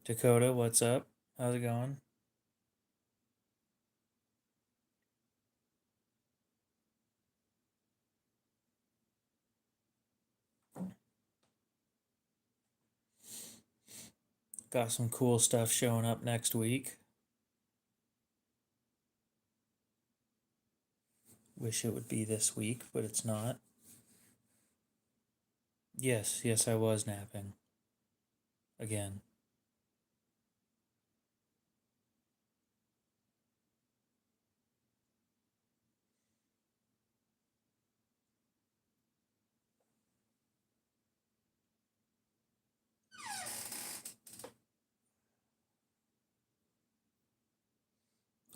Dakota, what's up? How's it going? Got some cool stuff showing up next week. Wish it would be this week, but it's not. Yes, I was napping. Again.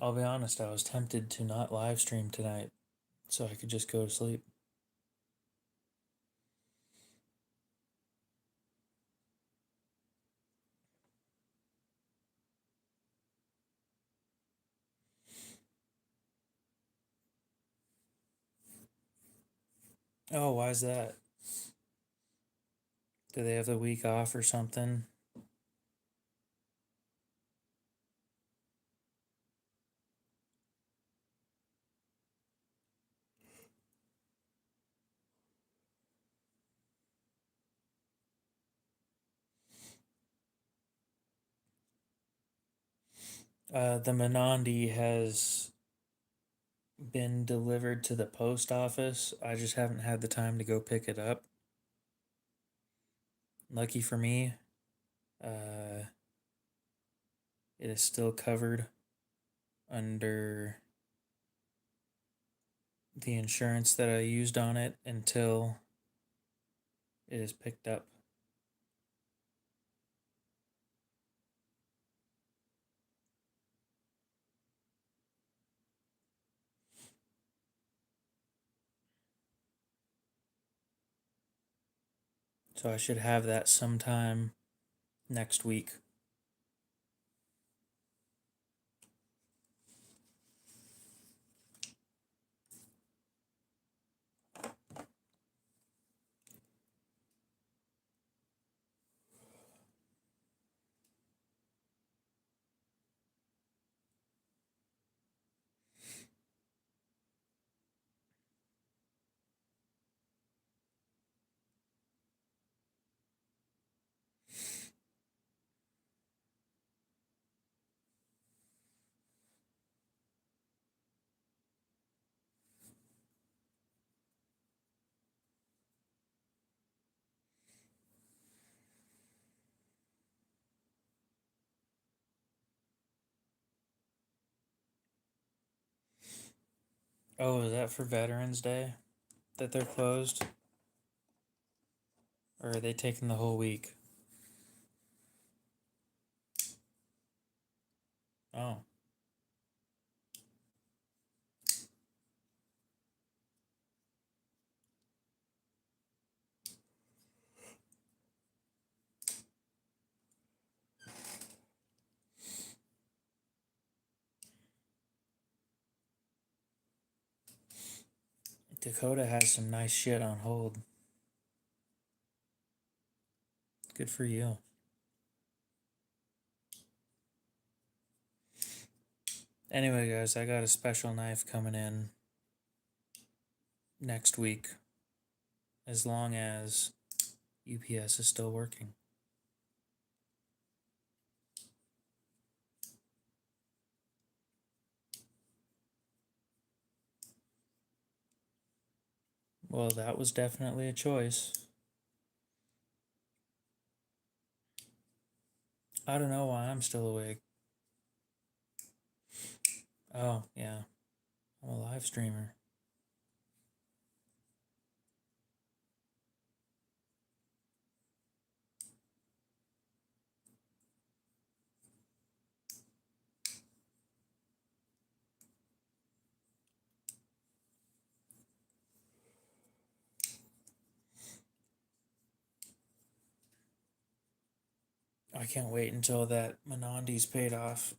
I'll be honest, I was tempted to not live stream tonight so I could just go to sleep. Oh, why's that? Do they have the week off or something? The Menandi has been delivered to the post office. I just haven't had the time to go pick it up. Lucky for me, uh, it is still covered under the insurance that I used on it until it is picked up. So I should have that sometime next week. Oh, is that for Veterans Day that they're closed? Or are they taking the whole week? Oh. Dakota has some nice shit on hold. Good for you. Anyway, guys, I got a special knife coming in next week as long as UPS is still working. Well, that was definitely a choice. I don't know why I'm still awake. Oh, yeah. I'm a live streamer. I can't wait until that Menandi's paid off.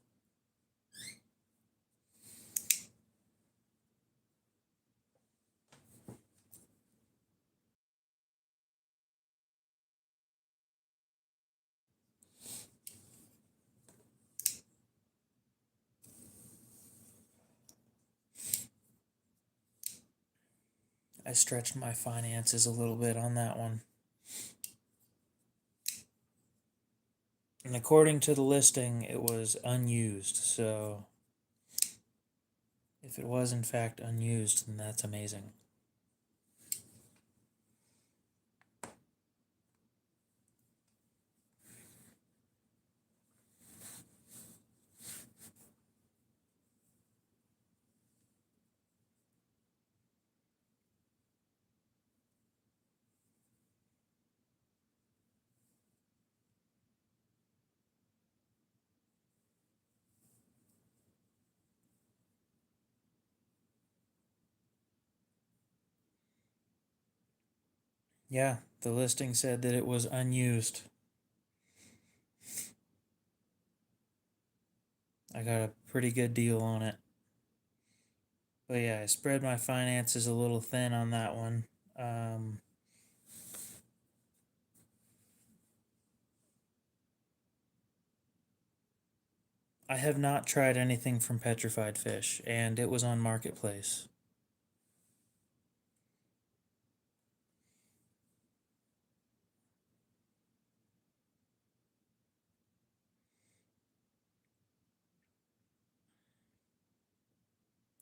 I stretched my finances a little bit on that one. And according to the listing, it was unused. So if it was in fact unused, then that's amazing. Yeah, the listing said that it was unused. I got a pretty good deal on it. But yeah, I spread my finances a little thin on that one. I have not tried anything from Petrified Fish, and it was on Marketplace.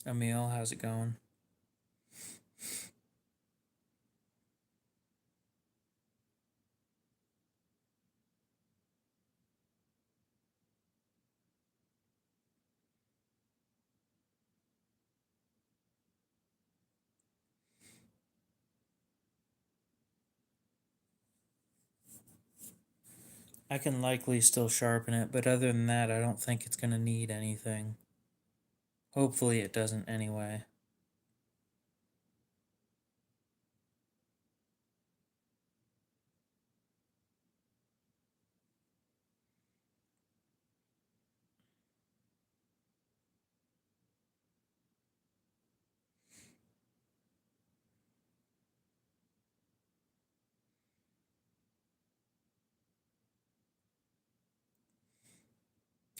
Emil, how's it going? I can likely still sharpen it, but other than that, I don't think it's going to need anything. Hopefully, it doesn't anyway.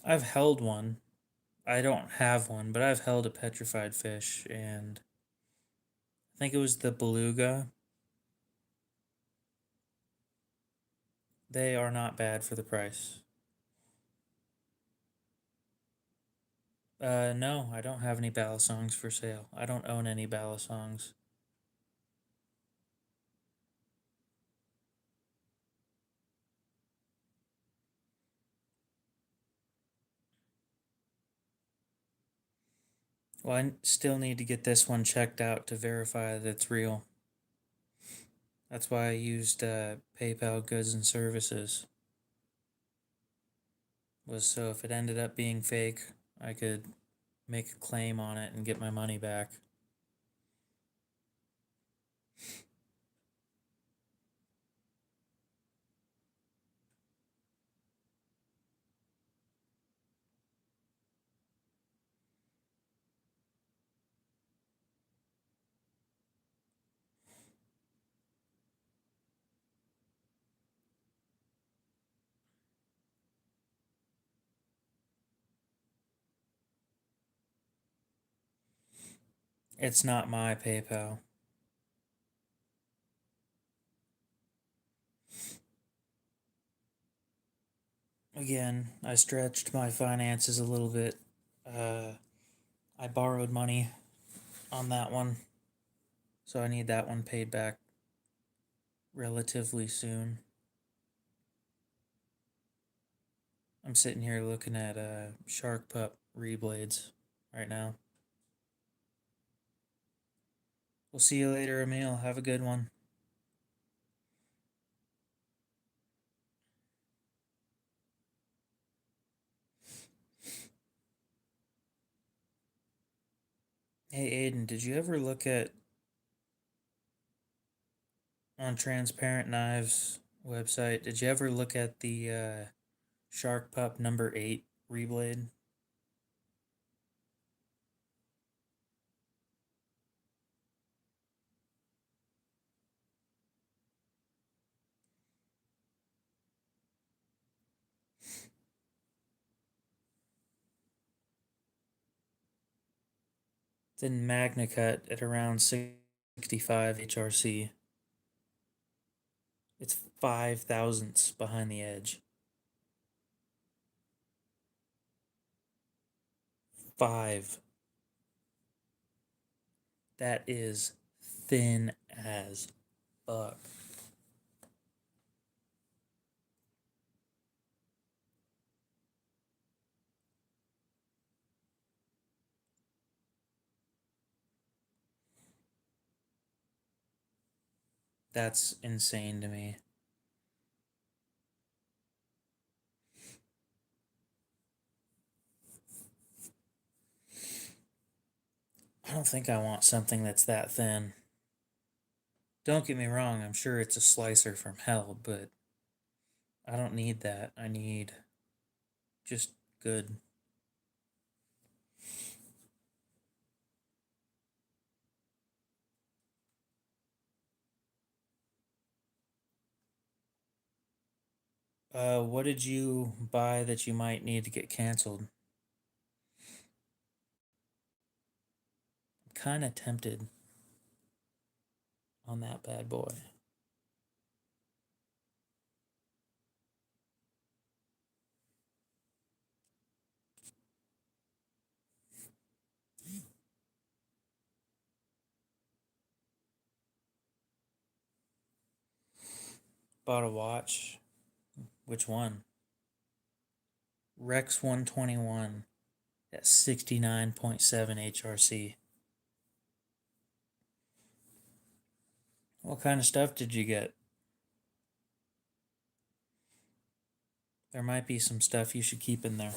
I've held one. I don't have one, but I've held a petrified fish, and I think it was the beluga. They are not bad for the price. No, I don't have any balisongs for sale. I don't own any balisongs. Well, I still need to get this one checked out to verify that it's real. That's why I used PayPal Goods and Services. Was so if it ended up being fake, I could make a claim on it and get my money back. It's not my PayPal. Again, I stretched my finances a little bit. Uh, I borrowed money on that one, so I need that one paid back relatively soon. I'm sitting here looking at Shark Pup reblades right now. We'll see you later, Emil. Have a good one. Hey, Aiden, did you ever look at on Transparent Knives website? Did you ever look at the Shark Pup number 8 reblade? It's in Magna Cut at around 65 HRC. It's 5 thousandths behind the edge. 5. That is thin as fuck. That's insane to me. I don't think I want something that's that thin. Don't get me wrong, I'm sure it's a slicer from hell, but I don't need that. I need just good. What did you buy that you might need to get canceled? I'm kind of tempted on that bad boy. Bought a watch. Which one? Rex 121 at 69.7 HRC. What kind of stuff did you get? There might be some stuff you should keep in there.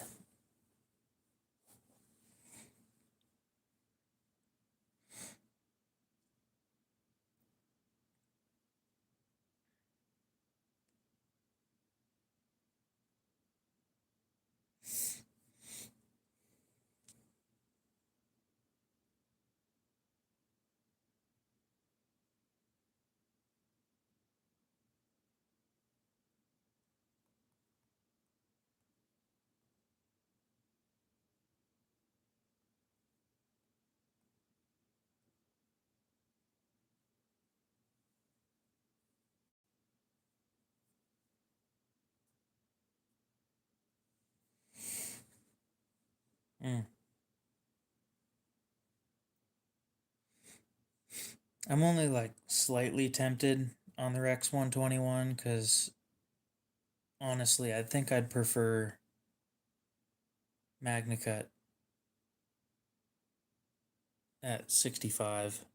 Mm. I'm only like slightly tempted on the Rex 121 because honestly, I think I'd prefer MagnaCut at 65.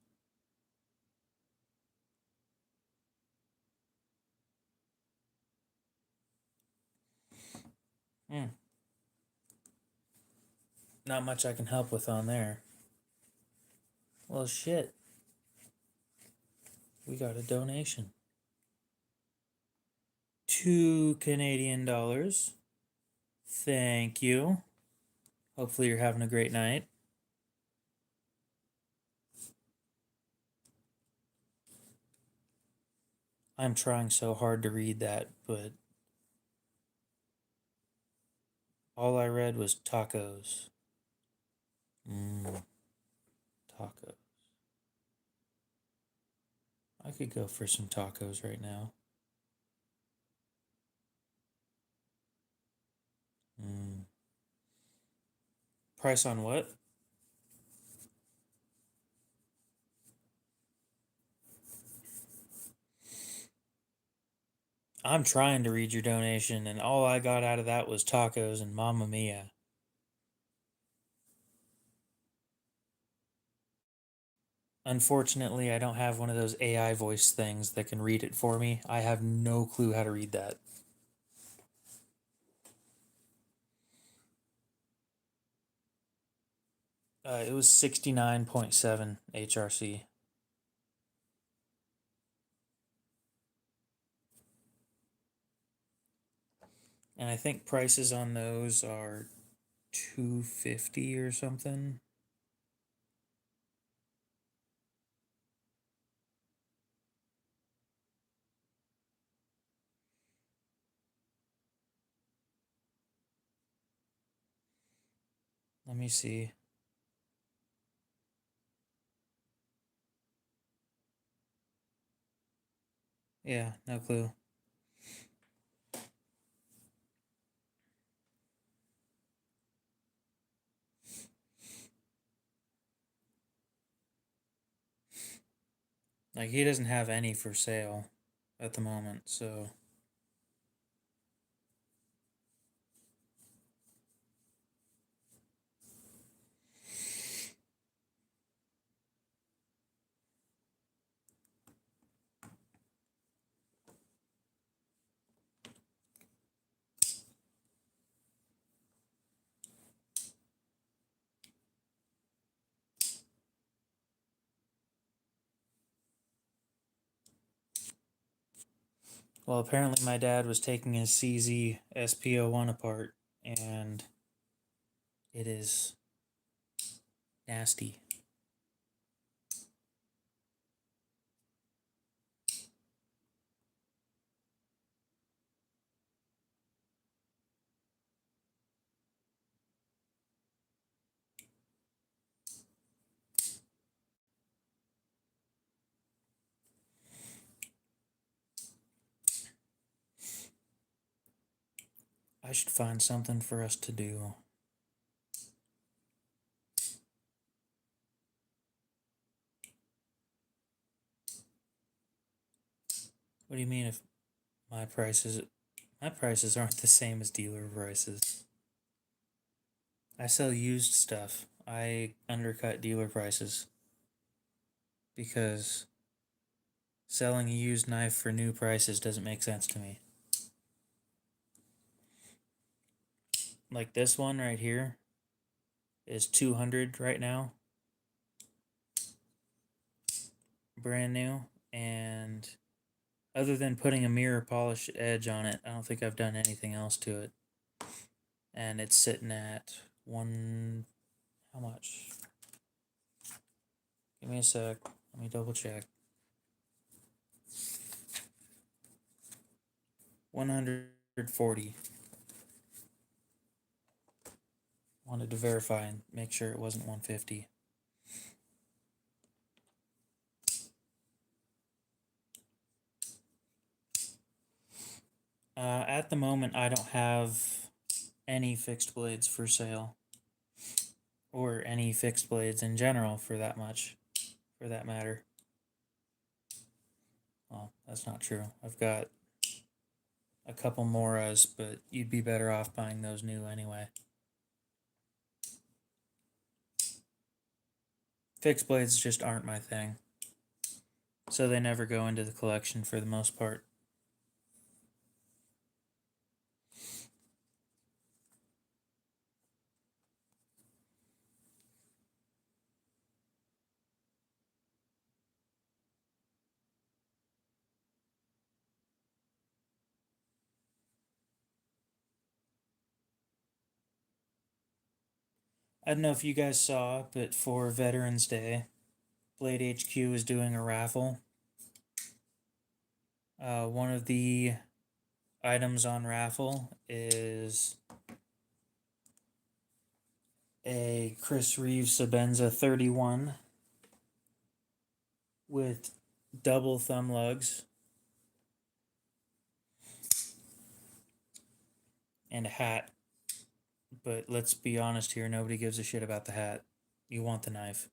Mm. Not much I can help with on there. Well, shit. We got a donation. $2 Canadian. Thank you. Hopefully, you're having a great night. I'm trying so hard to read that, but all I read was tacos. Tacos. I could go for some tacos right now. Price on what? I'm trying to read your donation, and all I got out of that was tacos and Mamma Mia. Unfortunately, I don't have one of those AI voice things that can read it for me. I have no clue how to read that. It was 69.7 HRC. And I think prices on those are 250 or something. Let me see. Yeah, no clue. Like, he doesn't have any for sale at the moment, so. Well, apparently my dad was taking his CZ SP01 apart, and it is nasty. I should find something for us to do. What do you mean if my prices aren't the same as dealer prices? I sell used stuff. I undercut dealer prices because selling a used knife for new prices doesn't make sense to me. Like this one right here is 200 right now, brand new, and other than putting a mirror polish edge on it, I don't think I've done anything else to it. And it's sitting at how much? Give me a sec. Let me double check. 140. Wanted to verify and make sure it wasn't 150. At the moment, I don't have any fixed blades for sale, or any fixed blades in general for that matter. Well, that's not true. I've got a couple Moras, but you'd be better off buying those new anyway. Fixed blades just aren't my thing, so they never go into the collection for the most part. I don't know if you guys saw, but for Veterans Day, Blade HQ is doing a raffle. One of the items on raffle is a Chris Reeves Sebenza 31 with double thumb lugs and a hat. But let's be honest here, nobody gives a shit about the hat. You want the knife.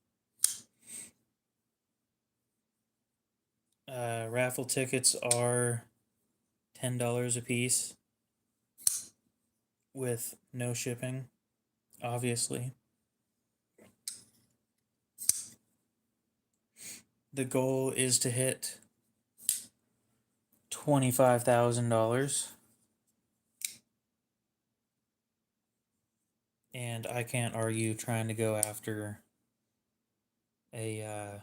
Raffle tickets are $10 a piece with no shipping, obviously. The goal is to hit $25,000. And I can't argue trying to go after a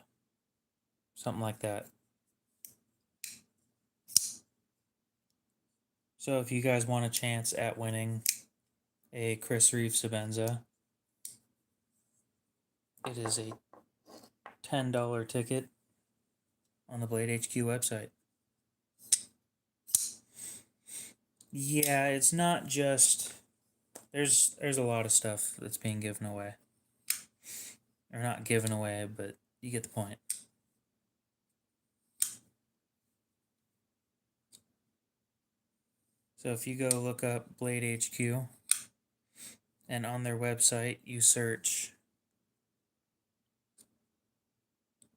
something like that. So if you guys want a chance at winning a Chris Reeves Sebenza, it is a $10 ticket on the Blade HQ website. Yeah, it's not just there's a lot of stuff that's being given away. Or not given away, but you get the point. So if you go look up Blade HQ, and on their website you search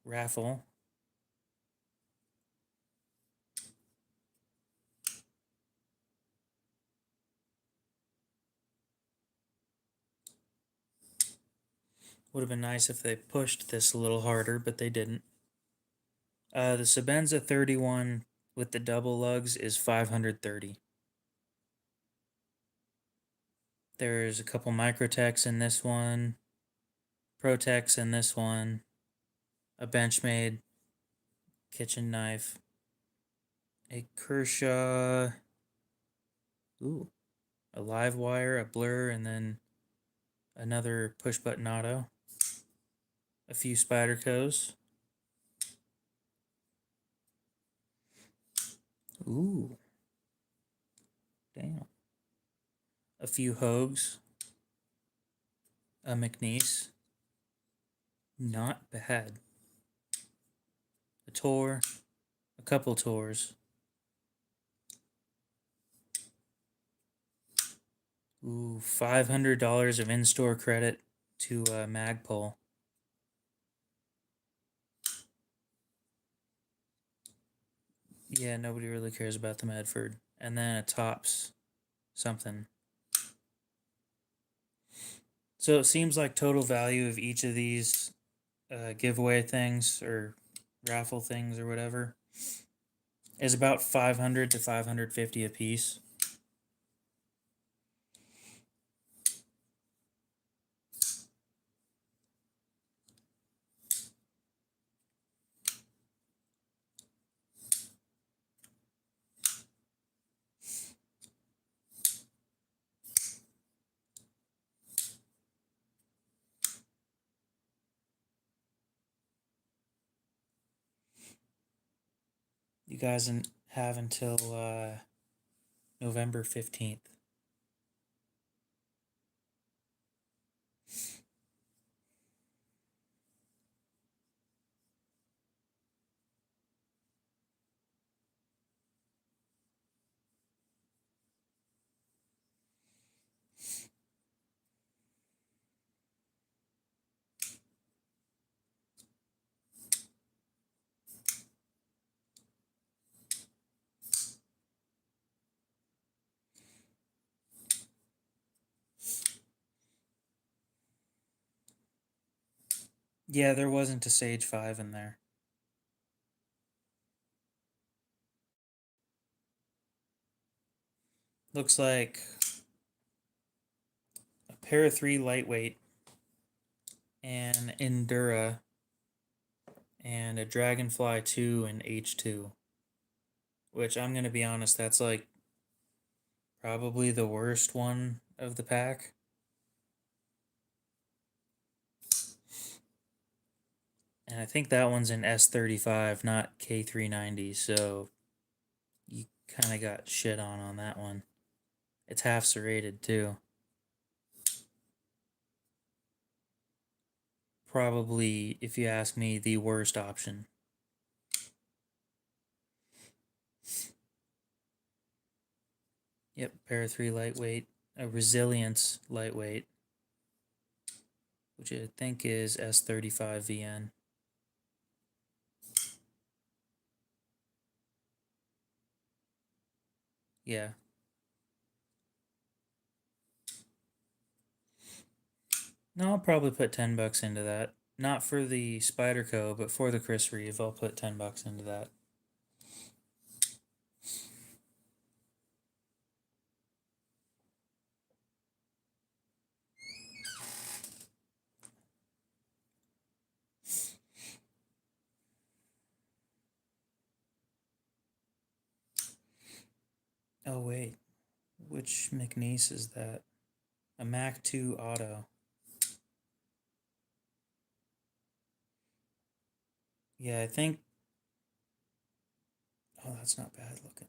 raffle, would have been nice if they pushed this a little harder, but they didn't. The Sebenza 31 with the double lugs is 530. There's a couple Microtechs in this one, Protechs in this one, a Benchmade kitchen knife, a Kershaw, ooh, a live wire, a blur, and then another push button auto, a few Spydercos. Ooh, damn. A few Hogues, a McNeese. Not bad. A Tor, a couple Tors. Ooh, $500 of in-store credit to Magpul. Yeah, nobody really cares about the Medford. And then a Tops something. So it seems like total value of each of these giveaway things or raffle things or whatever is about 500 to 550 a piece. You guys have until November 15th. Yeah, there wasn't a Sage 5 in there. Looks like a Para 3 lightweight, an Endura, and a Dragonfly 2 and H2. Which I'm going to be honest, that's like probably the worst one of the pack. And I think that one's an S35, not K390, so you kind of got shit on that one. It's half serrated too. Probably, if you ask me, the worst option. Yep, Para 3 lightweight, a Resilience lightweight, which I think is S35 VN. Yeah. No, I'll probably put $10 into that. Not for the Spyderco, but for the Chris Reeve, I'll put $10 into that. Oh wait, which McNeese is that? A Mac 2 Auto. Yeah, I think. Oh, that's not bad looking.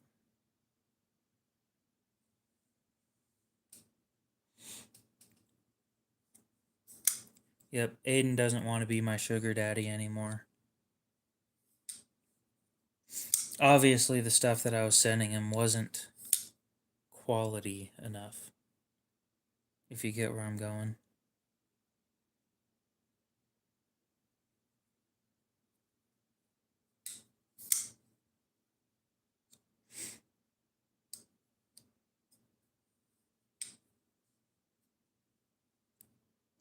Yep, Aiden doesn't want to be my sugar daddy anymore. Obviously, the stuff that I was sending him wasn't quality enough, if you get where I'm going.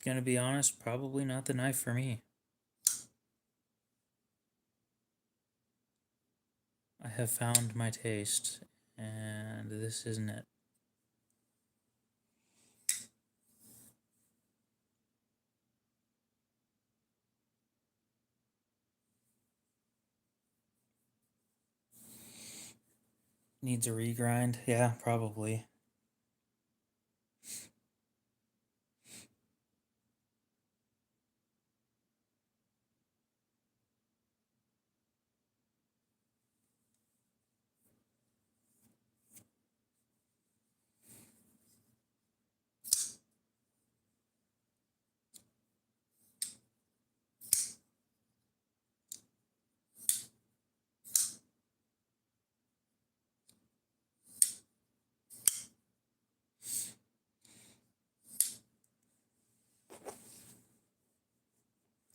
Gonna be honest, probably not the knife for me. I have found my taste, and this isn't it. Needs a regrind? Yeah, probably.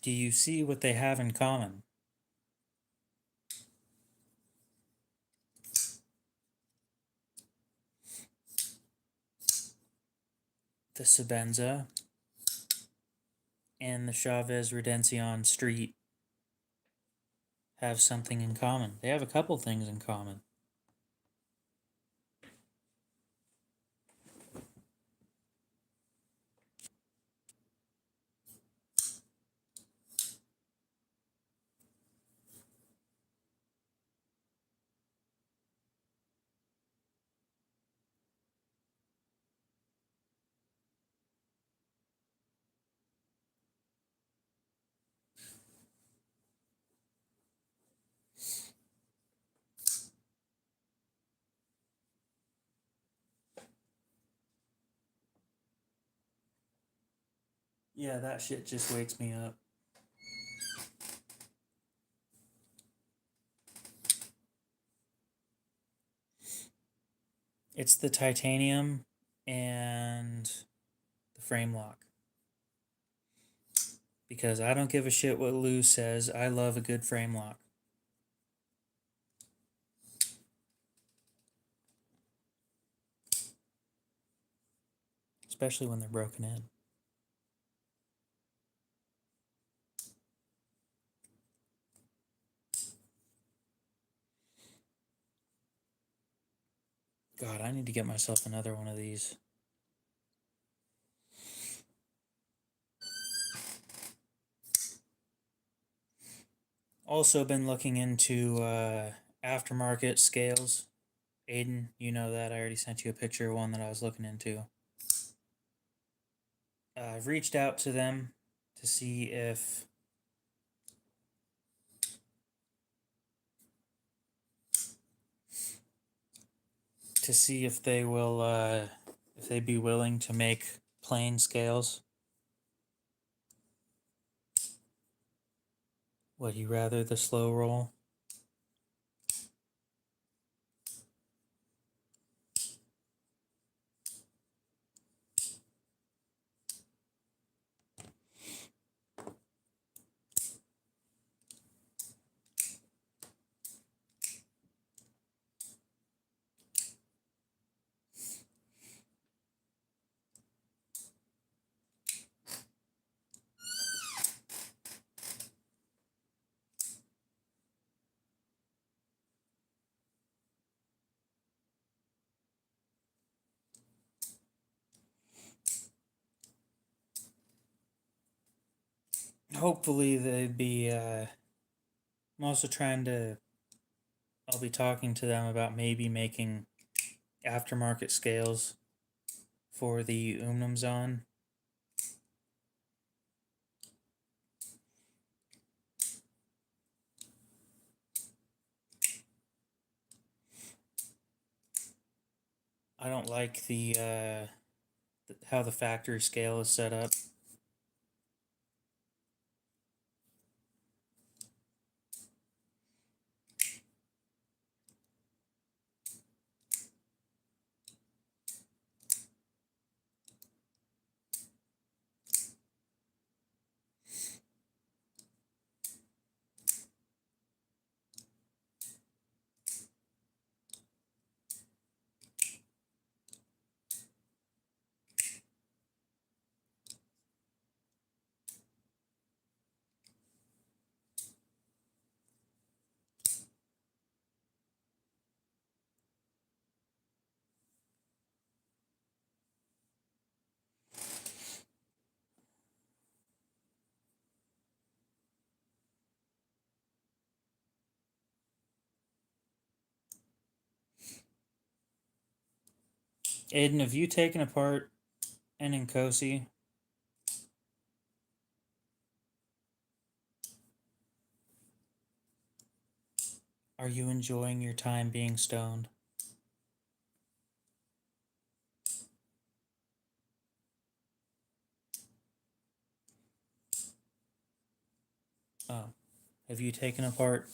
Do you see what they have in common? The Sebenza and the Chavez Redención Street have something in common. They have a couple things in common. Yeah, that shit just wakes me up. It's the titanium and the frame lock. Because I don't give a shit what Lou says. I love a good frame lock. Especially when they're broken in. God, I need to get myself another one of these. Also been looking into aftermarket scales. Aiden, you know that. I already sent you a picture of one that I was looking into. I've reached out to them to see if they will if they'd be willing to make plain scales. Would you rather the slow roll? Hopefully they'd be I'm also trying to I'll be talking to them about maybe making aftermarket scales for the Umnumzon. I don't like the how the factory scale is set up. Aiden, have you taken apart an Nkosi? Are you enjoying your time being stoned? Oh. Have you taken apart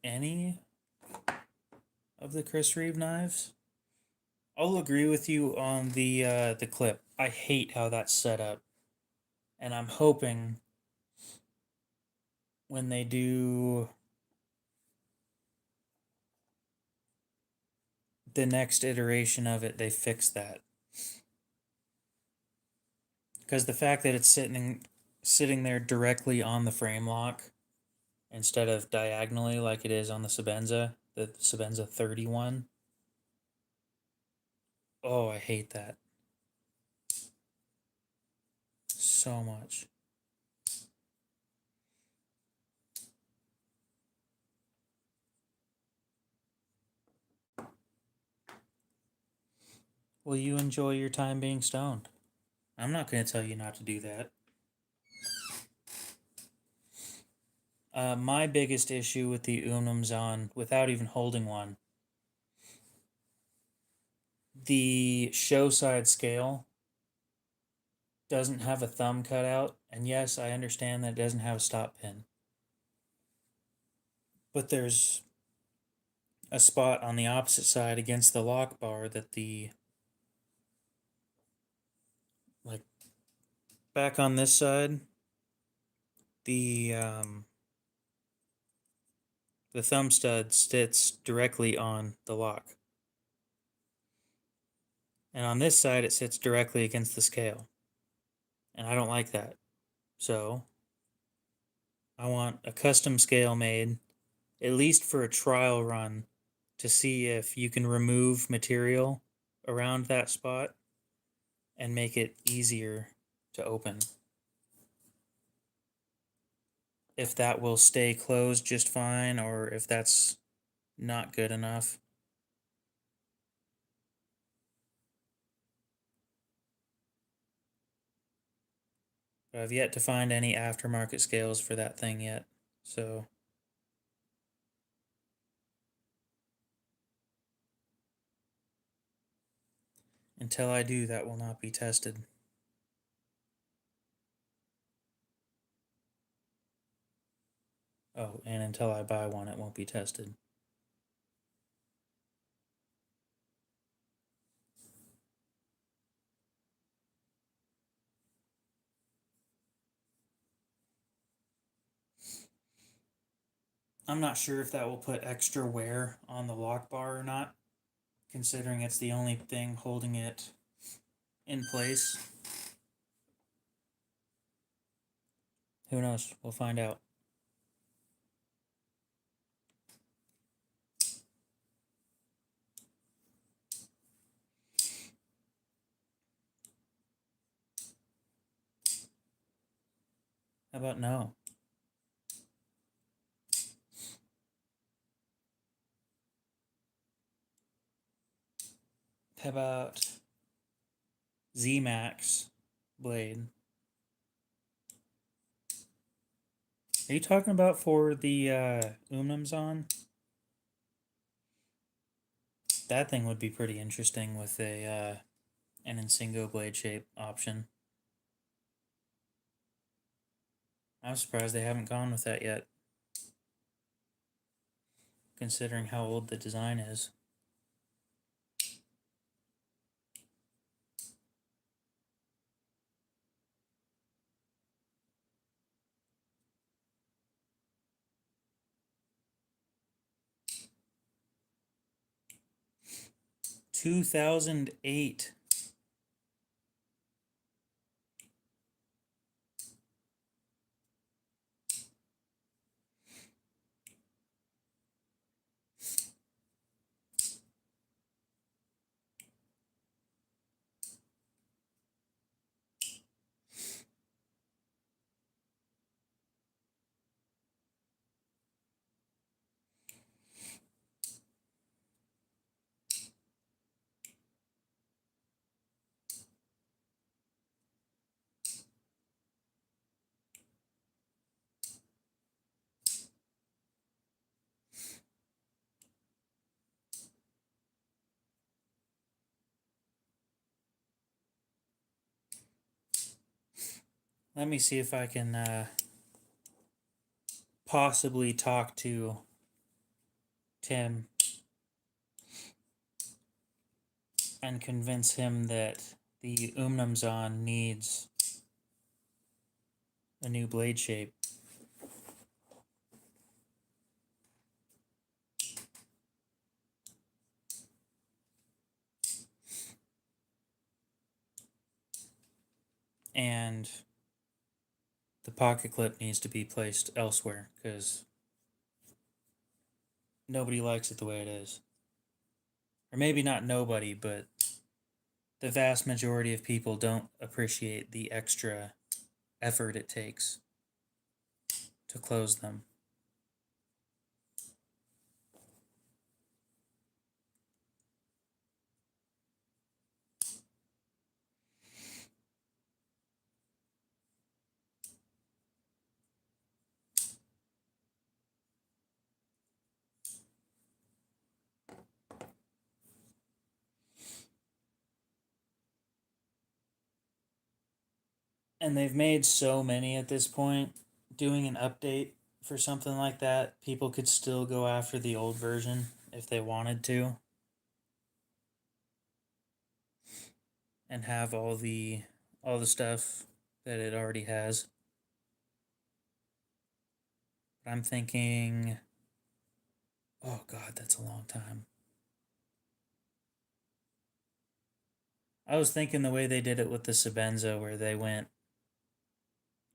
any of the Chris Reeve knives? I'll agree with you on the clip. I hate how that's set up. And I'm hoping when they do the next iteration of it, they fix that. Because the fact that it's sitting there directly on the frame lock instead of diagonally like it is on the Sebenza 31. Oh, I hate that so much. Will you enjoy your time being stoned? I'm not going to tell you not to do that. My biggest issue with the Unum Zon, without even holding one, the show side scale doesn't have a thumb cutout, and yes, I understand that it doesn't have a stop pin. But there's a spot on the opposite side against the lock bar that like back on this side, the the thumb stud sits directly on the lock. And on this side, it sits directly against the scale. And I don't like that. So I want a custom scale made, at least for a trial run, to see if you can remove material around that spot and make it easier to open. If that will stay closed just fine, or if that's not good enough. But I've yet to find any aftermarket scales for that thing yet. So until I do, that will not be tested. Oh, and until I buy one, it won't be tested. I'm not sure if that will put extra wear on the lock bar or not, considering it's the only thing holding it in place. Who knows? We'll find out. How about no? How about Z-Max blade? Are you talking about for the Unum Zon? That thing would be pretty interesting with a an Insingo blade shape option. I'm surprised they haven't gone with that yet, considering how old the design is. $2008. Let me see if I can possibly talk to Tim and convince him that the Umnumzon needs a new blade shape. And the pocket clip needs to be placed elsewhere because nobody likes it the way it is. Or maybe not nobody, but the vast majority of people don't appreciate the extra effort it takes to close them. And they've made so many at this point. Doing an update for something like that, people could still go after the old version if they wanted to and have all the stuff that it already has. But I'm thinking, oh god, that's a long time. I was thinking the way they did it with the Sabenza where they went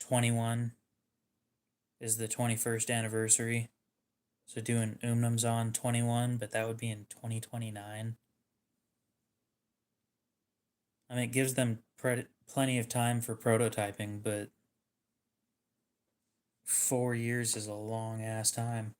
21 is the 21st anniversary. So doing Umnumzon 21, but that would be in 2029. I mean, it gives them plenty of time for prototyping, but 4 years is a long ass time.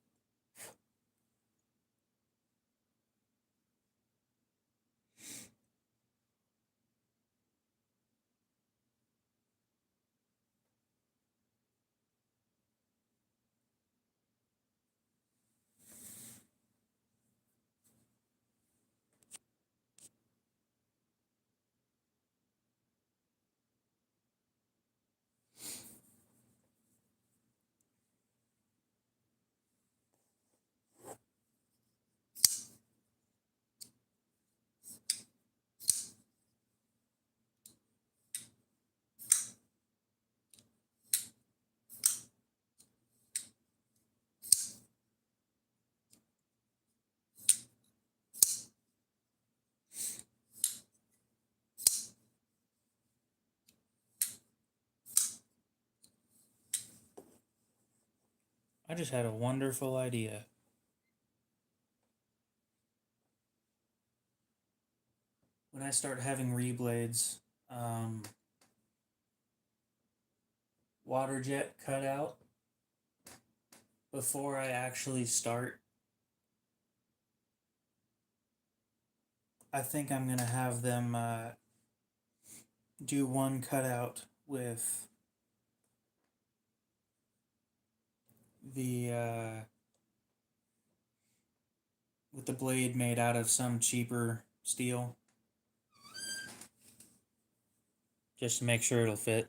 I just had a wonderful idea. When I start having reblades, water jet cut out before I actually start, I think I'm gonna have them do one cutout the uh, with the blade made out of some cheaper steel, just to make sure it'll fit.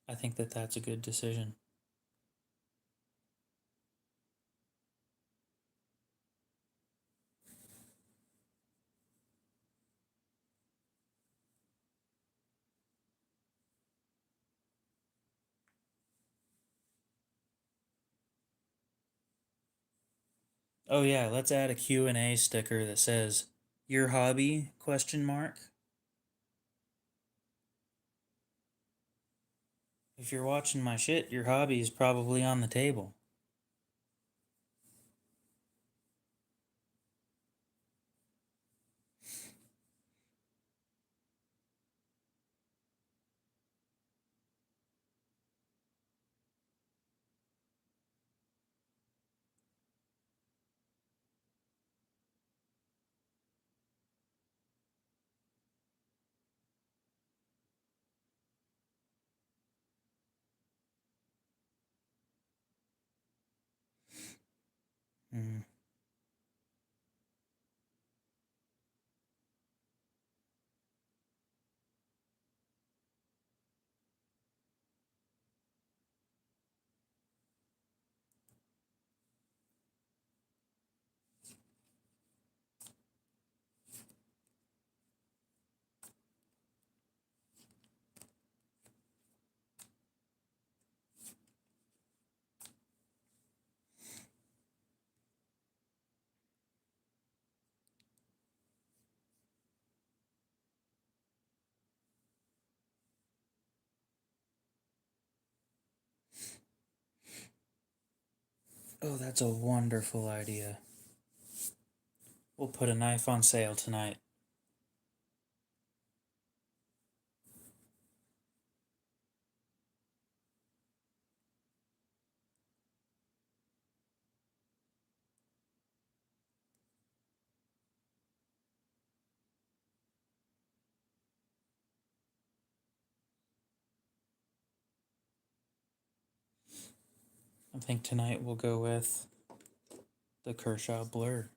I think that that's a good decision. Oh yeah, let's add a Q&A sticker that says your hobby question mark. If you're watching my shit, your hobby is probably on the table. Mm. Oh, that's a wonderful idea. We'll put a knife on sale tonight. I think tonight we'll go with the Kershaw Blur.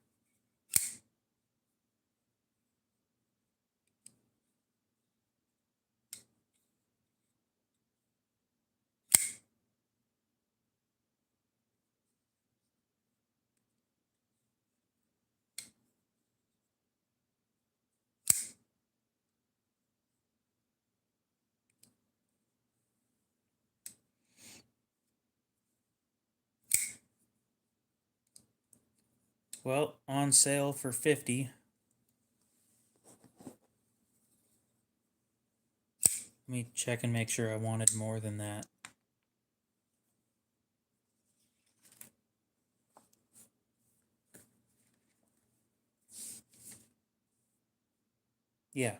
Well, on sale for 50. Let me check and make sure I wanted more than that. Yeah,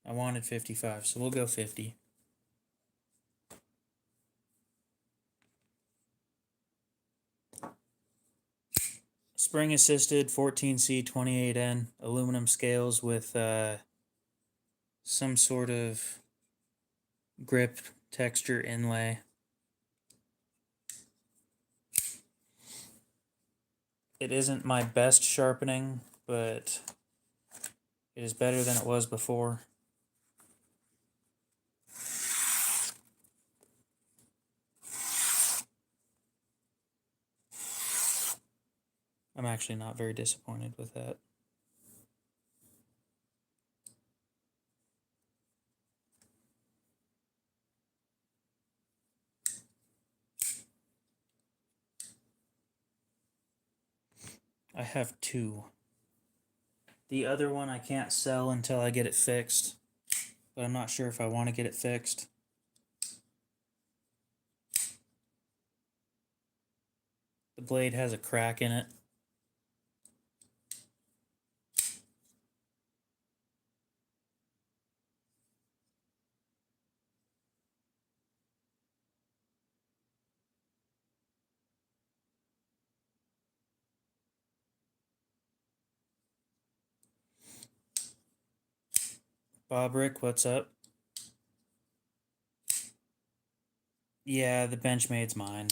I wanted 55, so we'll go 50. Spring assisted 14C 28N aluminum scales with some sort of grip texture inlay. It isn't my best sharpening, but it is better than it was before. I'm actually not very disappointed with that. I have two. The other one I can't sell until I get it fixed, but I'm not sure if I want to get it fixed. The blade has a crack in it. Bob Rick, what's up? Yeah, the Benchmade's mine.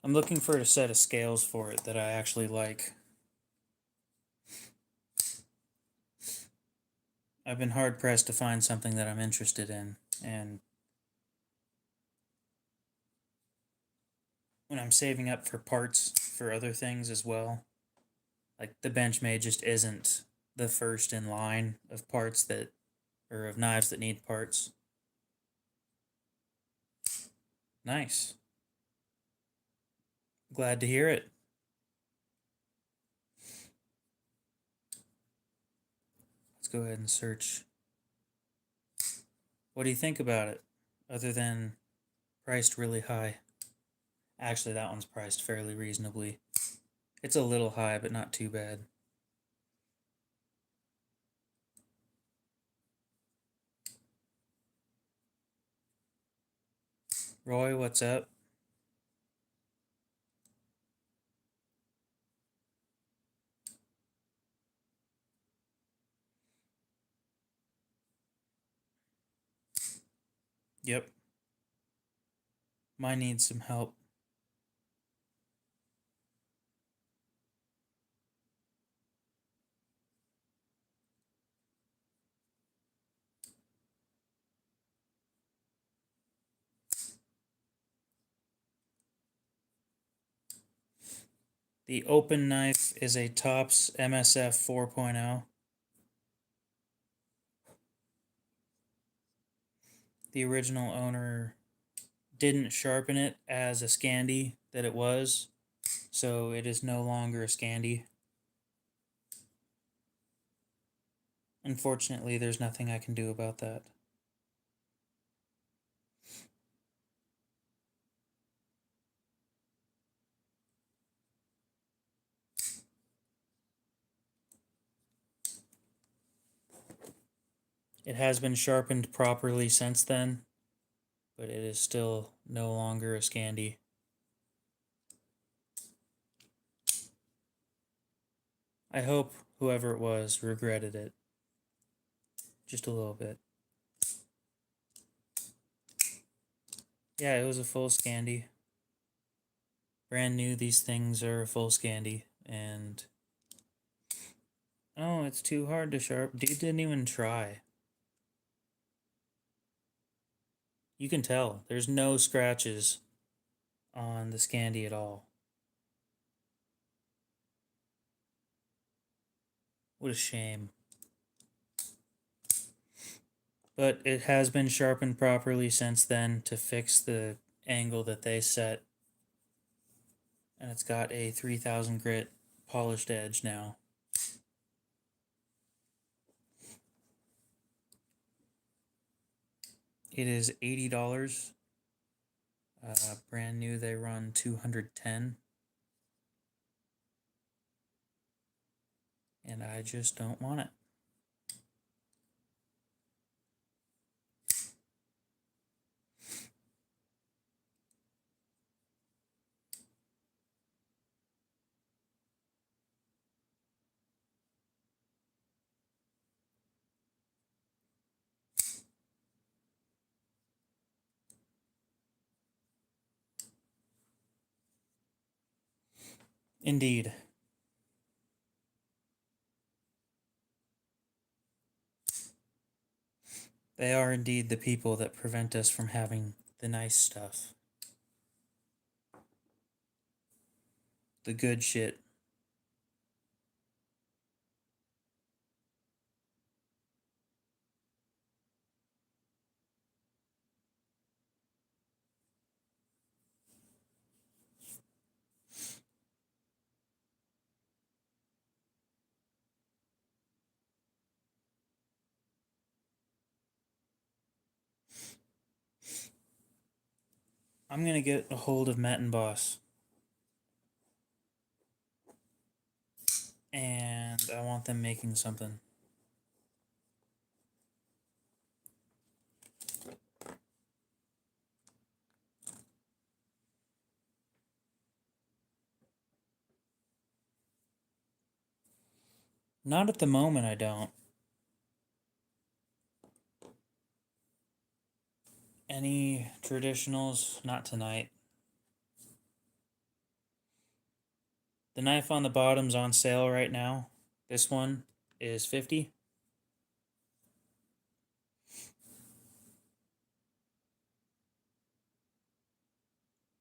I'm looking for a set of scales for it that I actually like. I've been hard pressed to find something that I'm interested in, and when I'm saving up for parts for other things as well, like the Benchmade just isn't the first in line of parts that, or of knives that need parts. Nice. Glad to hear it. Let's go ahead and search. What do you think about it, other than priced really high? Actually, that one's priced fairly reasonably. It's a little high, but not too bad. Roy, what's up? Yep. Mine needs some help. The open knife is a Tops MSF 4.0. The original owner didn't sharpen it as a Scandi that it was, so it is no longer a Scandi. Unfortunately, there's nothing I can do about that. It has been sharpened properly since then, but it is still no longer a Scandi. I hope whoever it was regretted it. Just a little bit. Yeah, it was a full Scandi. Brand new, these things are a full Scandi, and oh, it's too hard to sharp. Dude didn't even try. You can tell there's no scratches on the Scandi at all. What a shame. But it has been sharpened properly since then to fix the angle that they set. And it's got a 3000 grit polished edge now. It is $80. Brand new, they run 210. And I just don't want it. Indeed. They are indeed the people that prevent us from having the nice stuff. The good shit. I'm gonna get a hold of Matt and Boss. And I want them making something. Not at the moment, I don't. Any traditionals? Not tonight. The knife on the bottom's on sale right now. This one is 50.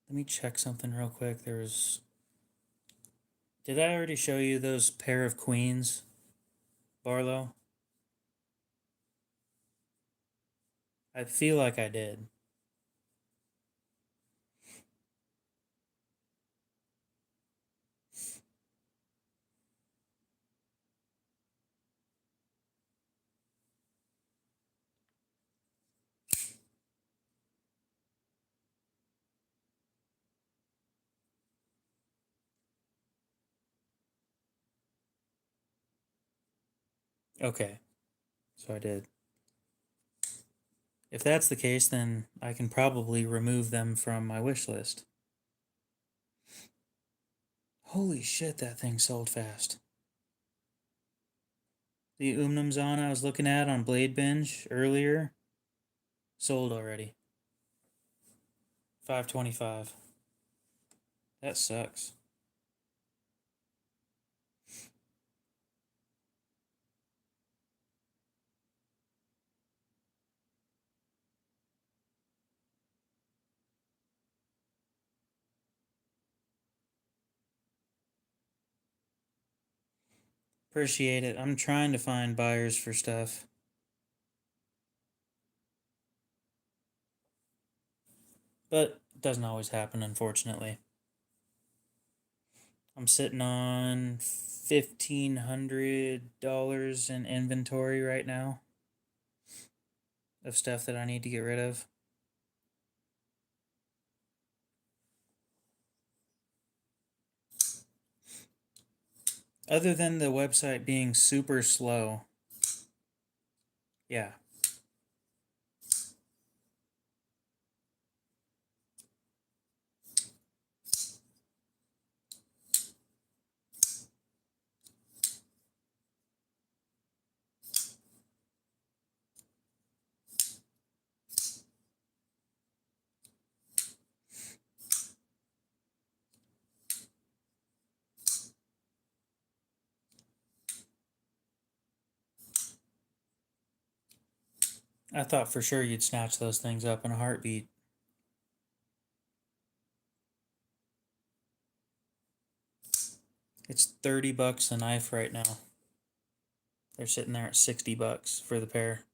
Let me check something real quick. Did I already show you those pair of queens, Barlow? I feel like I did. Okay, so I did. If that's the case, then I can probably remove them from my wish list. Holy shit, that thing sold fast. The Umnum Zana I was looking at on Blade Binge earlier sold already. $5.25. That sucks. Appreciate it. I'm trying to find buyers for stuff. But it doesn't always happen, unfortunately. I'm sitting on $1,500 in inventory right now of stuff that I need to get rid of. Other than the website being super slow. Yeah. I thought for sure you'd snatch those things up in a heartbeat. It's $30 a knife right now. They're sitting there at $60 for the pair.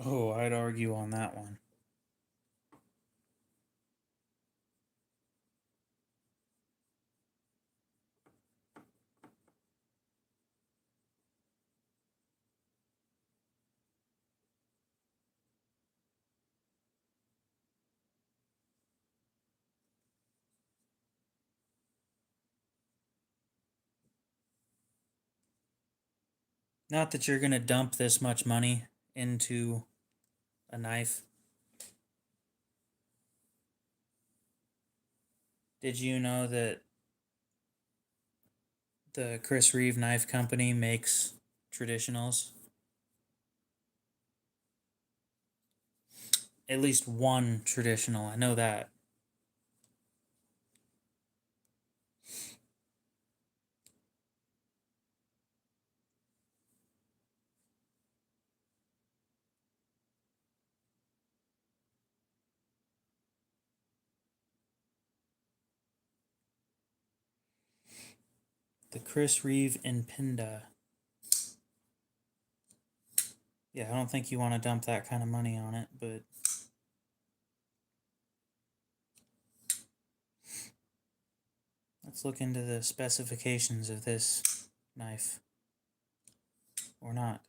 Oh, I'd argue on that one. Not that you're gonna dump this much money into a knife. Did you know that the Chris Reeve Knife Company makes traditionals? At least one traditional, I know that. The Chris Reeve Impinda. Yeah, I don't think you want to dump that kind of money on it, but let's look into the specifications of this knife. Or not.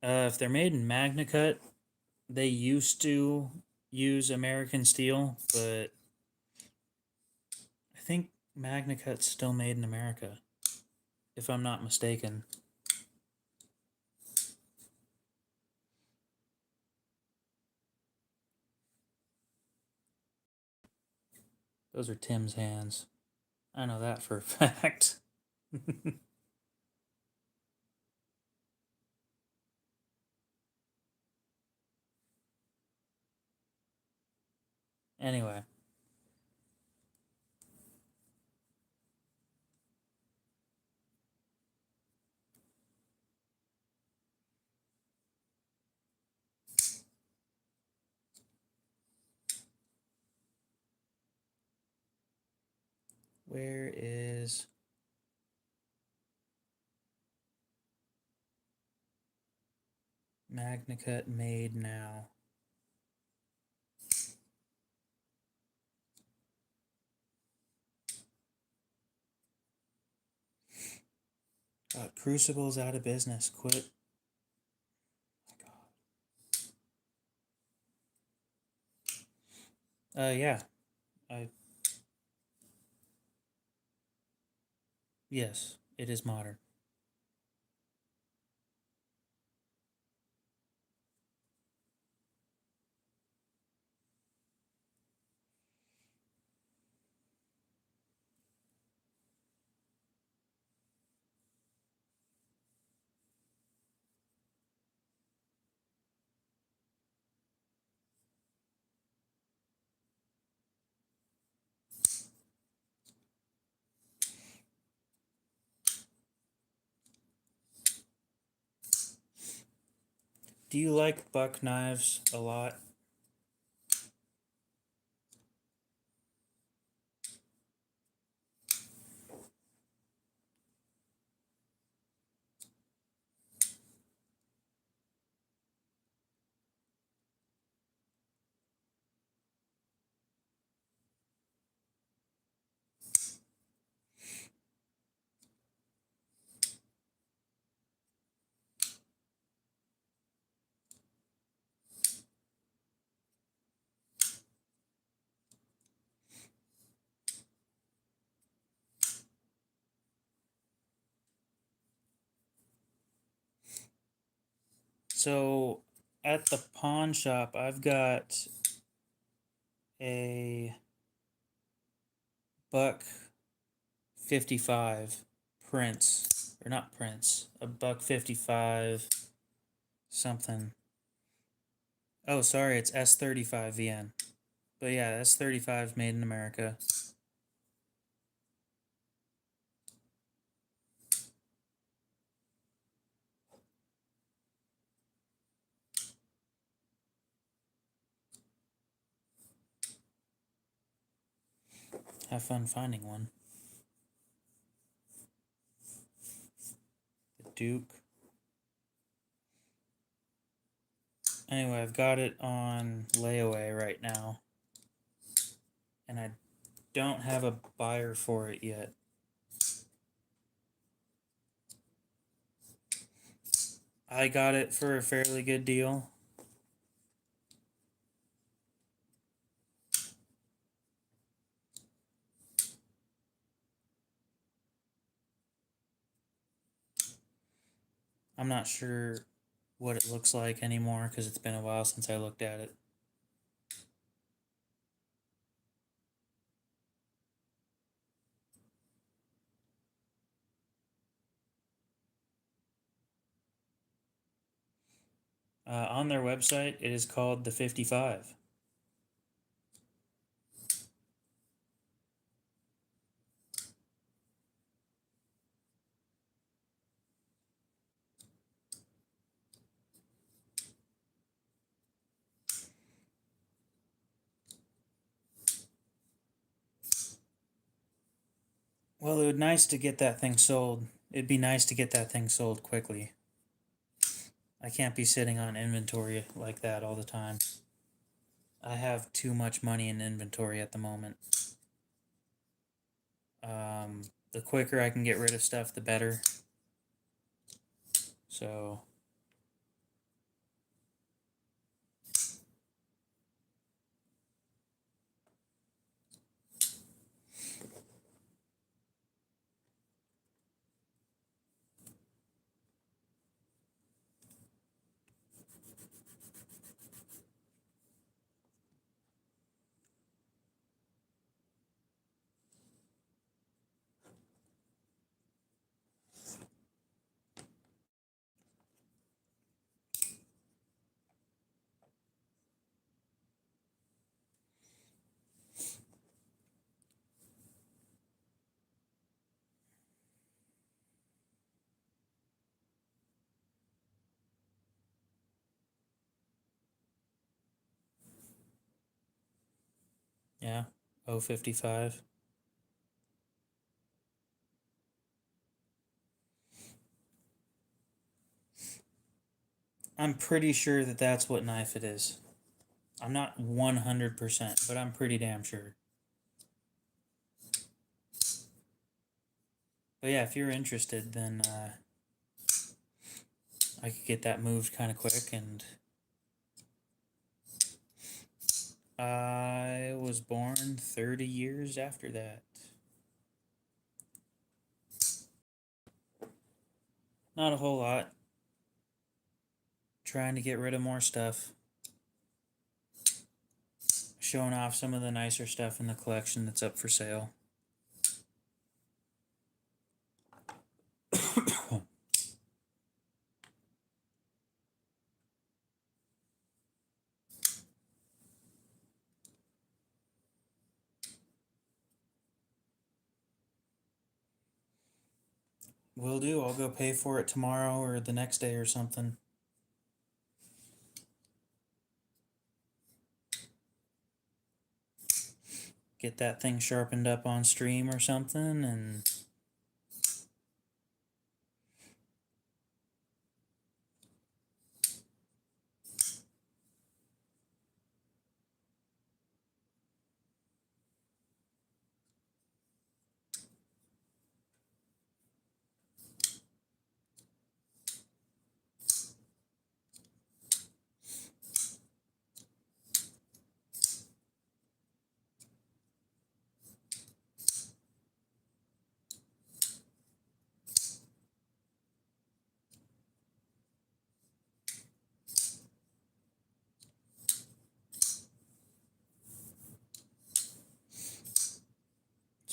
If they're made in MagnaCut, they used to use American steel, but I think MagnaCut's still made in America, if I'm not mistaken. Those are Tim's hands. I know that for a fact. Anyway. Where is MagnaCut made now? Crucible's out of business. Quit. My God. Yeah. Yes, it is modern. Do you like buck knives a lot? So, at the pawn shop, I've got a buck 55 Prince, or not Prince, a buck 55 something. Oh, sorry, it's S35 VN. But yeah, S35 made in America. Have fun finding one. The Duke. Anyway, I've got it on layaway right now. And I don't have a buyer for it yet. I got it for a fairly good deal. I'm not sure what it looks like anymore because it's been a while since I looked at it. On their website, it is called the 55. Well, it would nice to get that thing sold. It'd be nice to get that thing sold quickly. I can't be sitting on inventory like that all the time. I have too much money in inventory at the moment. The quicker I can get rid of stuff, the better. So, Yeah, 055. I'm pretty sure that that's what knife it is. I'm not 100%, but I'm pretty damn sure. But yeah, if you're interested, then I could get that moved kind of quick. And I was born 30 years after that. Not a whole lot. Trying to get rid of more stuff. Showing off some of the nicer stuff in the collection that's up for sale. Will do. I'll go pay for it tomorrow or the next day or something. Get that thing sharpened up on stream or something, and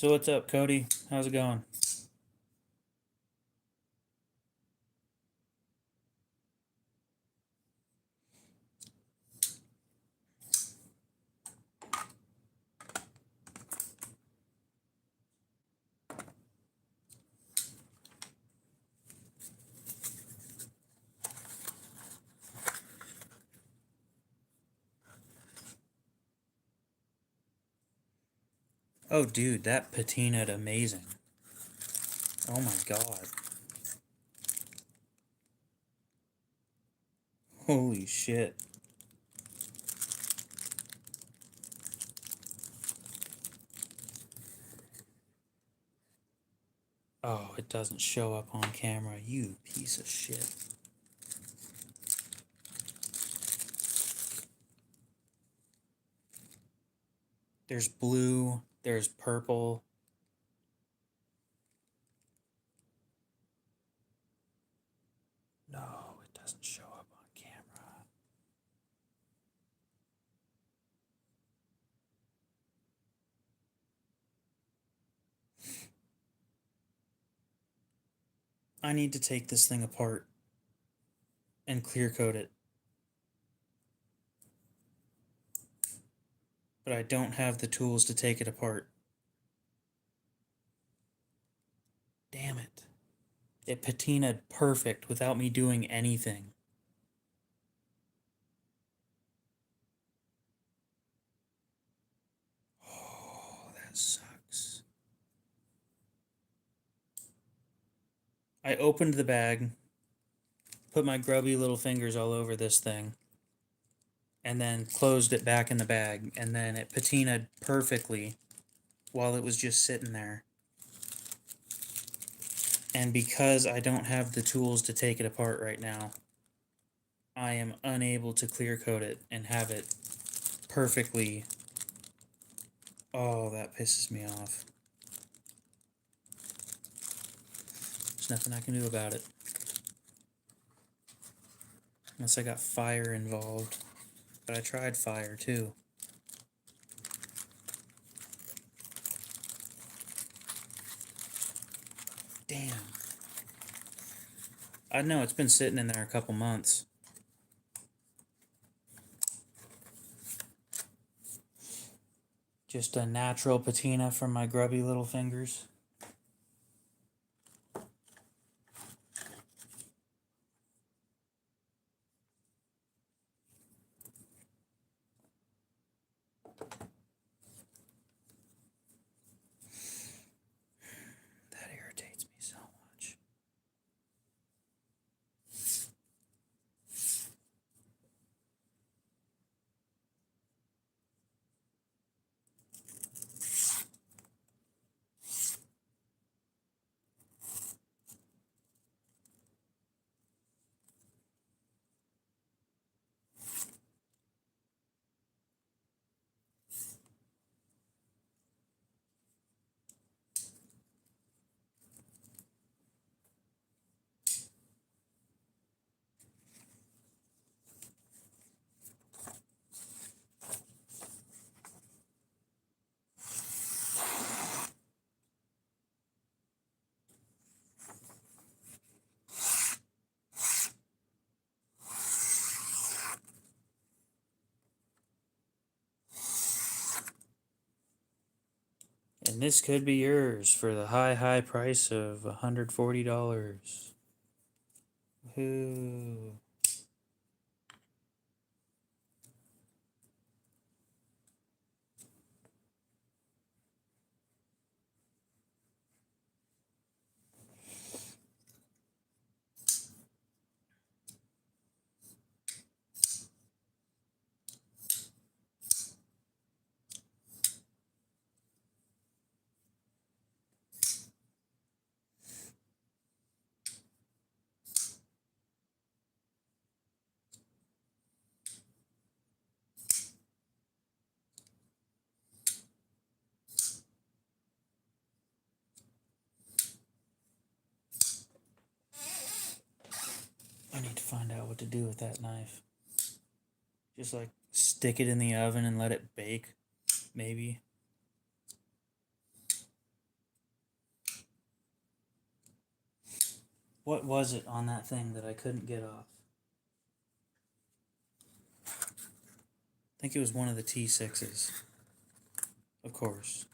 so what's up, Cody? How's it going? Oh, dude, that patinaed amazing. Oh my god. Holy shit. Oh, it doesn't show up on camera, you piece of shit. There's blue, there's purple. No, it doesn't show up on camera. I need to take this thing apart and clear coat it. But I don't have the tools to take it apart. Damn it. It patinaed perfect without me doing anything. Oh, that sucks. I opened the bag, put my grubby little fingers all over this thing, and then closed it back in the bag, and then it patinaed perfectly while it was just sitting there. And because I don't have the tools to take it apart right now, I am unable to clear coat it and have it perfectly. Oh, that pisses me off. There's nothing I can do about it. Unless I got fire involved. But I tried fire too. Damn. I know it's been sitting in there a couple months. Just a natural patina from my grubby little fingers. And this could be yours for the high price of $140. Woohoo. I need to find out what to do with that knife. Just like stick it in the oven and let it bake, maybe. What was it on that thing that I couldn't get off? I think it was one of the T6s. Of course.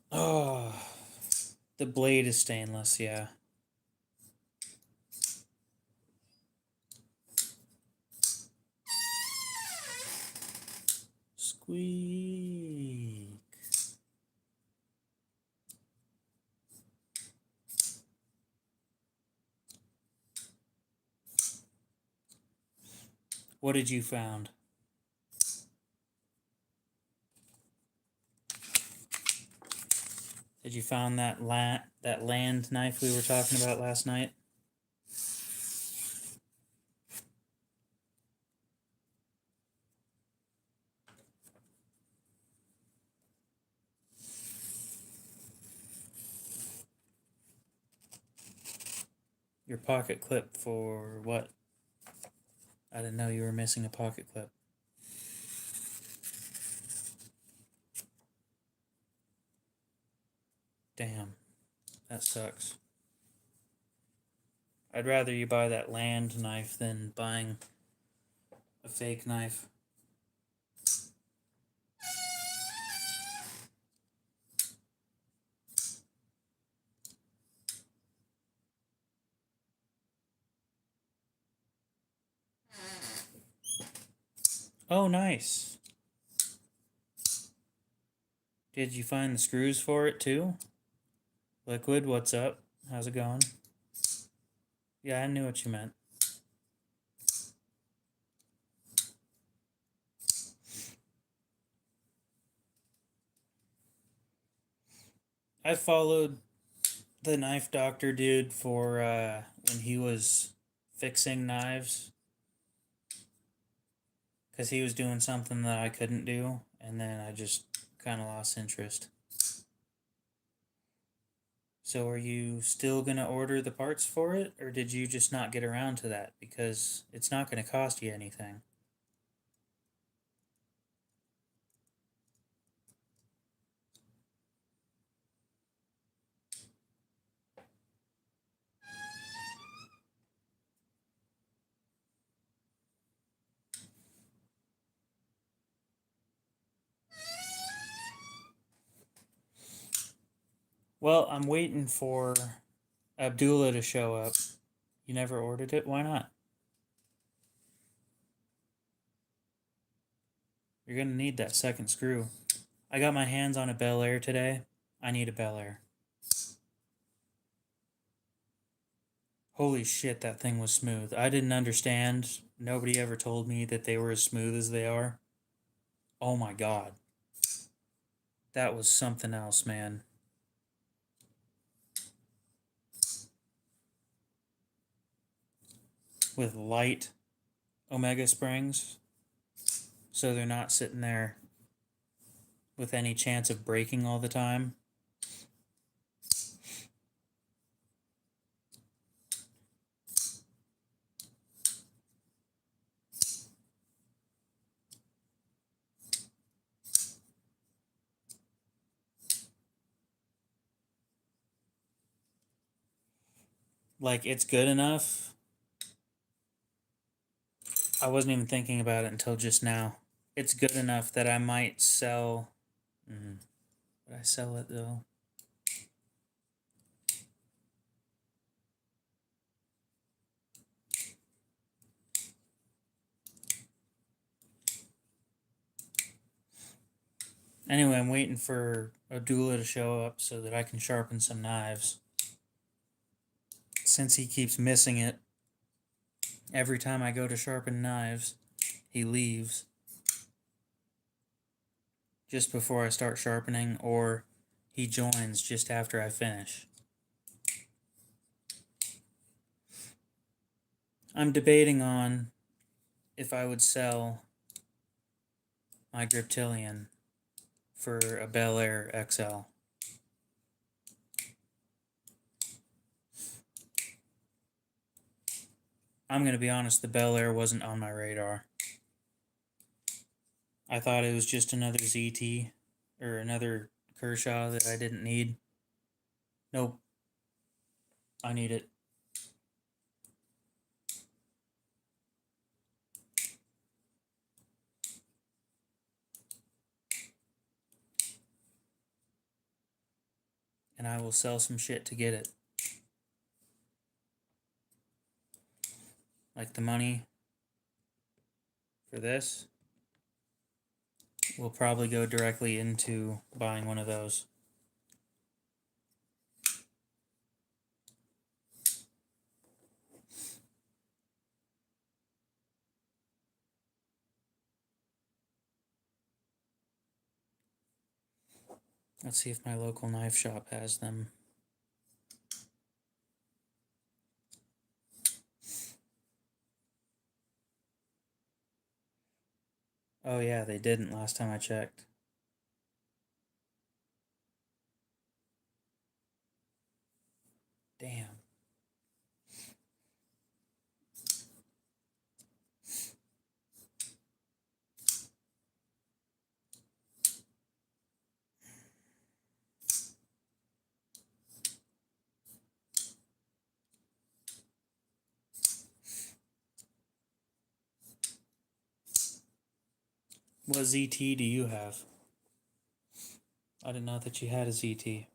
Oh, the blade is stainless, yeah. Squeak. What did you found? Did you found that land knife we were talking about last night? Your pocket clip for what? I didn't know you were missing a pocket clip. Damn, that sucks. I'd rather you buy that land knife than buying a fake knife. Oh, nice. Did you find the screws for it too? Liquid, what's up? How's it going? Yeah, I knew what you meant. I followed the knife doctor dude for when he was fixing knives, because he was doing something that I couldn't do, and then I just kind of lost interest. So are you still going to order the parts for it, or did you just not get around to that? Because it's not going to cost you anything. Well, I'm waiting for Abdullah to show up. You never ordered it? Why not? You're going to need that second screw. I got my hands on a Bel Air today. I need a Bel Air. Holy shit, that thing was smooth. I didn't understand. Nobody ever told me that they were as smooth as they are. Oh my god. That was something else, man. With light Omega springs, so they're not sitting there with any chance of breaking all the time. like, it's good enough. I wasn't even thinking about it until just now. It's good enough that I might sell. Would I sell it though? Anyway, I'm waiting for Abdullah to show up so that I can sharpen some knives. Since he keeps missing it, every time I go to sharpen knives, he leaves just before I start sharpening, or he joins just after I finish. I'm debating on if I would sell my Griptilian for a Bel Air XL. I'm going to be honest, the Bel Air wasn't on my radar. I thought it was just another ZT or another Kershaw that I didn't need. Nope. I need it. And I will sell some shit to get it. Like the money for this will probably go directly into buying one of those. Let's see if my local knife shop has them. Oh yeah, they didn't last time I checked. Damn. What ZT do you have? I didn't know that you had a ZT.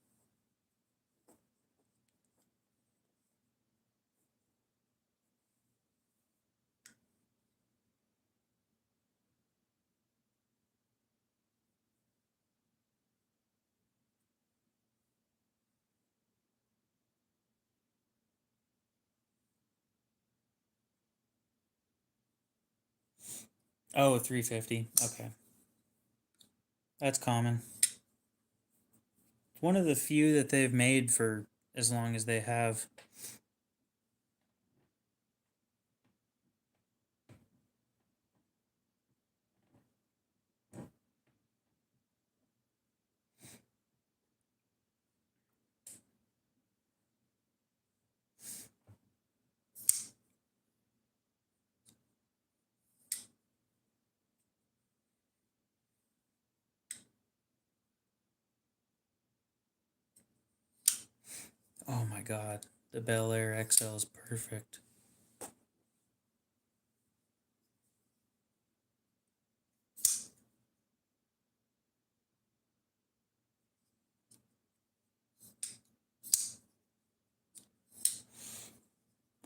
Oh, 350. Okay. That's common. It's one of the few that they've made for as long as they have. Oh my god. The Bel Air XL is perfect.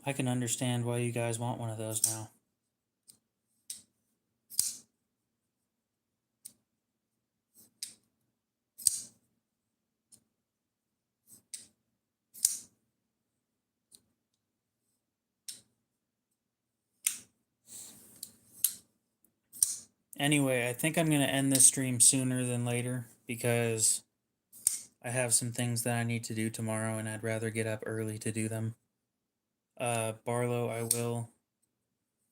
I can understand why you guys want one of those now. Anyway, I think I'm going to end this stream sooner than later because I have some things that I need to do tomorrow and I'd rather get up early to do them. Barlow, I will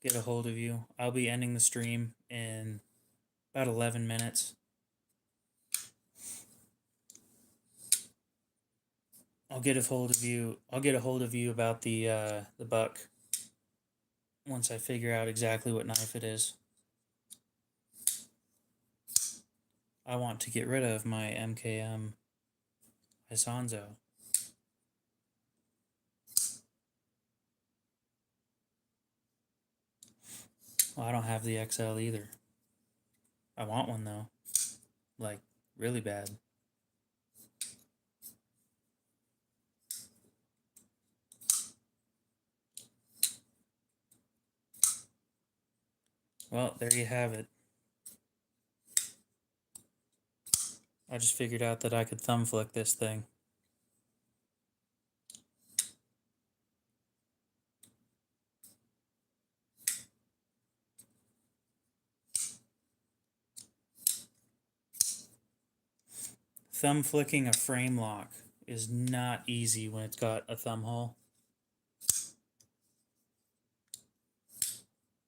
get a hold of you. I'll be ending the stream in about 11 minutes. I'll get a hold of you. I'll get a hold of you about the buck once I figure out exactly what knife it is. I want to get rid of my MKM Isonzo. Well, I don't have the XL either. I want one though. Like, really bad. Well, there you have it. I just figured out that I could thumb flick this thing. Thumb flicking a frame lock is not easy when it's got a thumb hole.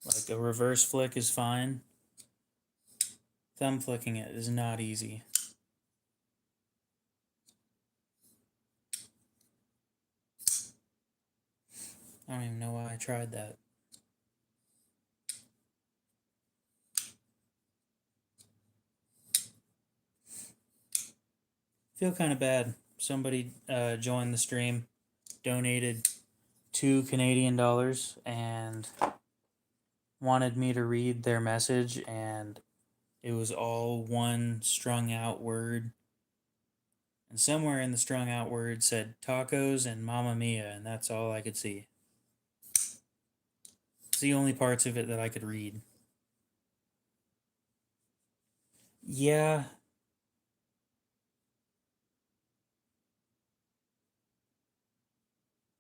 Like a reverse flick is fine. Thumb flicking it is not easy. I don't even know why I tried that. Feel kind of bad. Somebody joined the stream, donated $2 Canadian, and wanted me to read their message, and it was all one strung out word. And somewhere in the strung out word said tacos and Mamma Mia, and that's all I could see. It's the only parts of it that I could read. Yeah.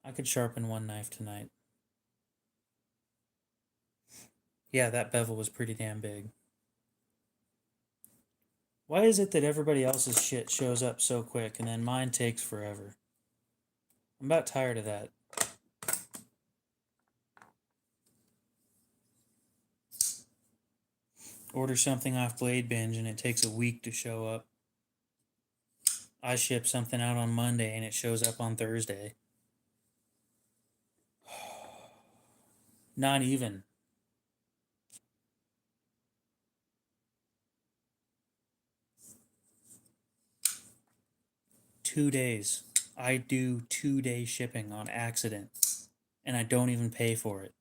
I could sharpen one knife tonight. Yeah, that bevel was pretty damn big. Why is it that everybody else's shit shows up so quick and then mine takes forever? I'm about tired of that. Order something off Blade Binge and it takes a week to show up. I ship something out on Monday and it shows up on Thursday. Not even. Two days. I do 2-day shipping on accident, and I don't even pay for it.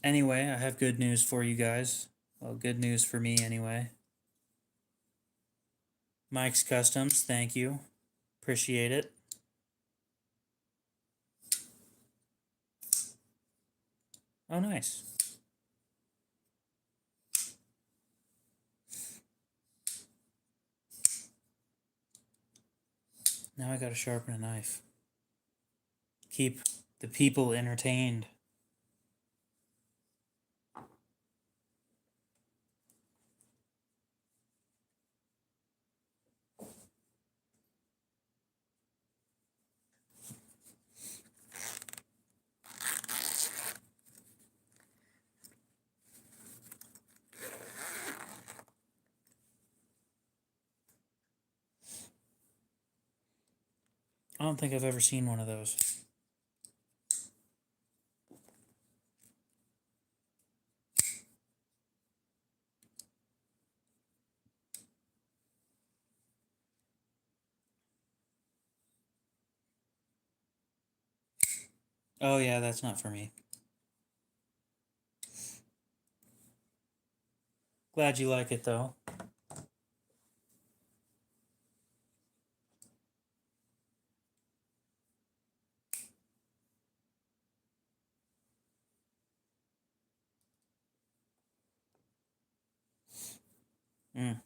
Anyway, I have good news for you guys. Well, good news for me anyway. Mike's Customs, thank you. Appreciate it. Oh, nice. Now I gotta sharpen a knife. Keep the people entertained. I don't think I've ever seen one of those. Oh, yeah, that's not for me. Glad you like it, though. Mm.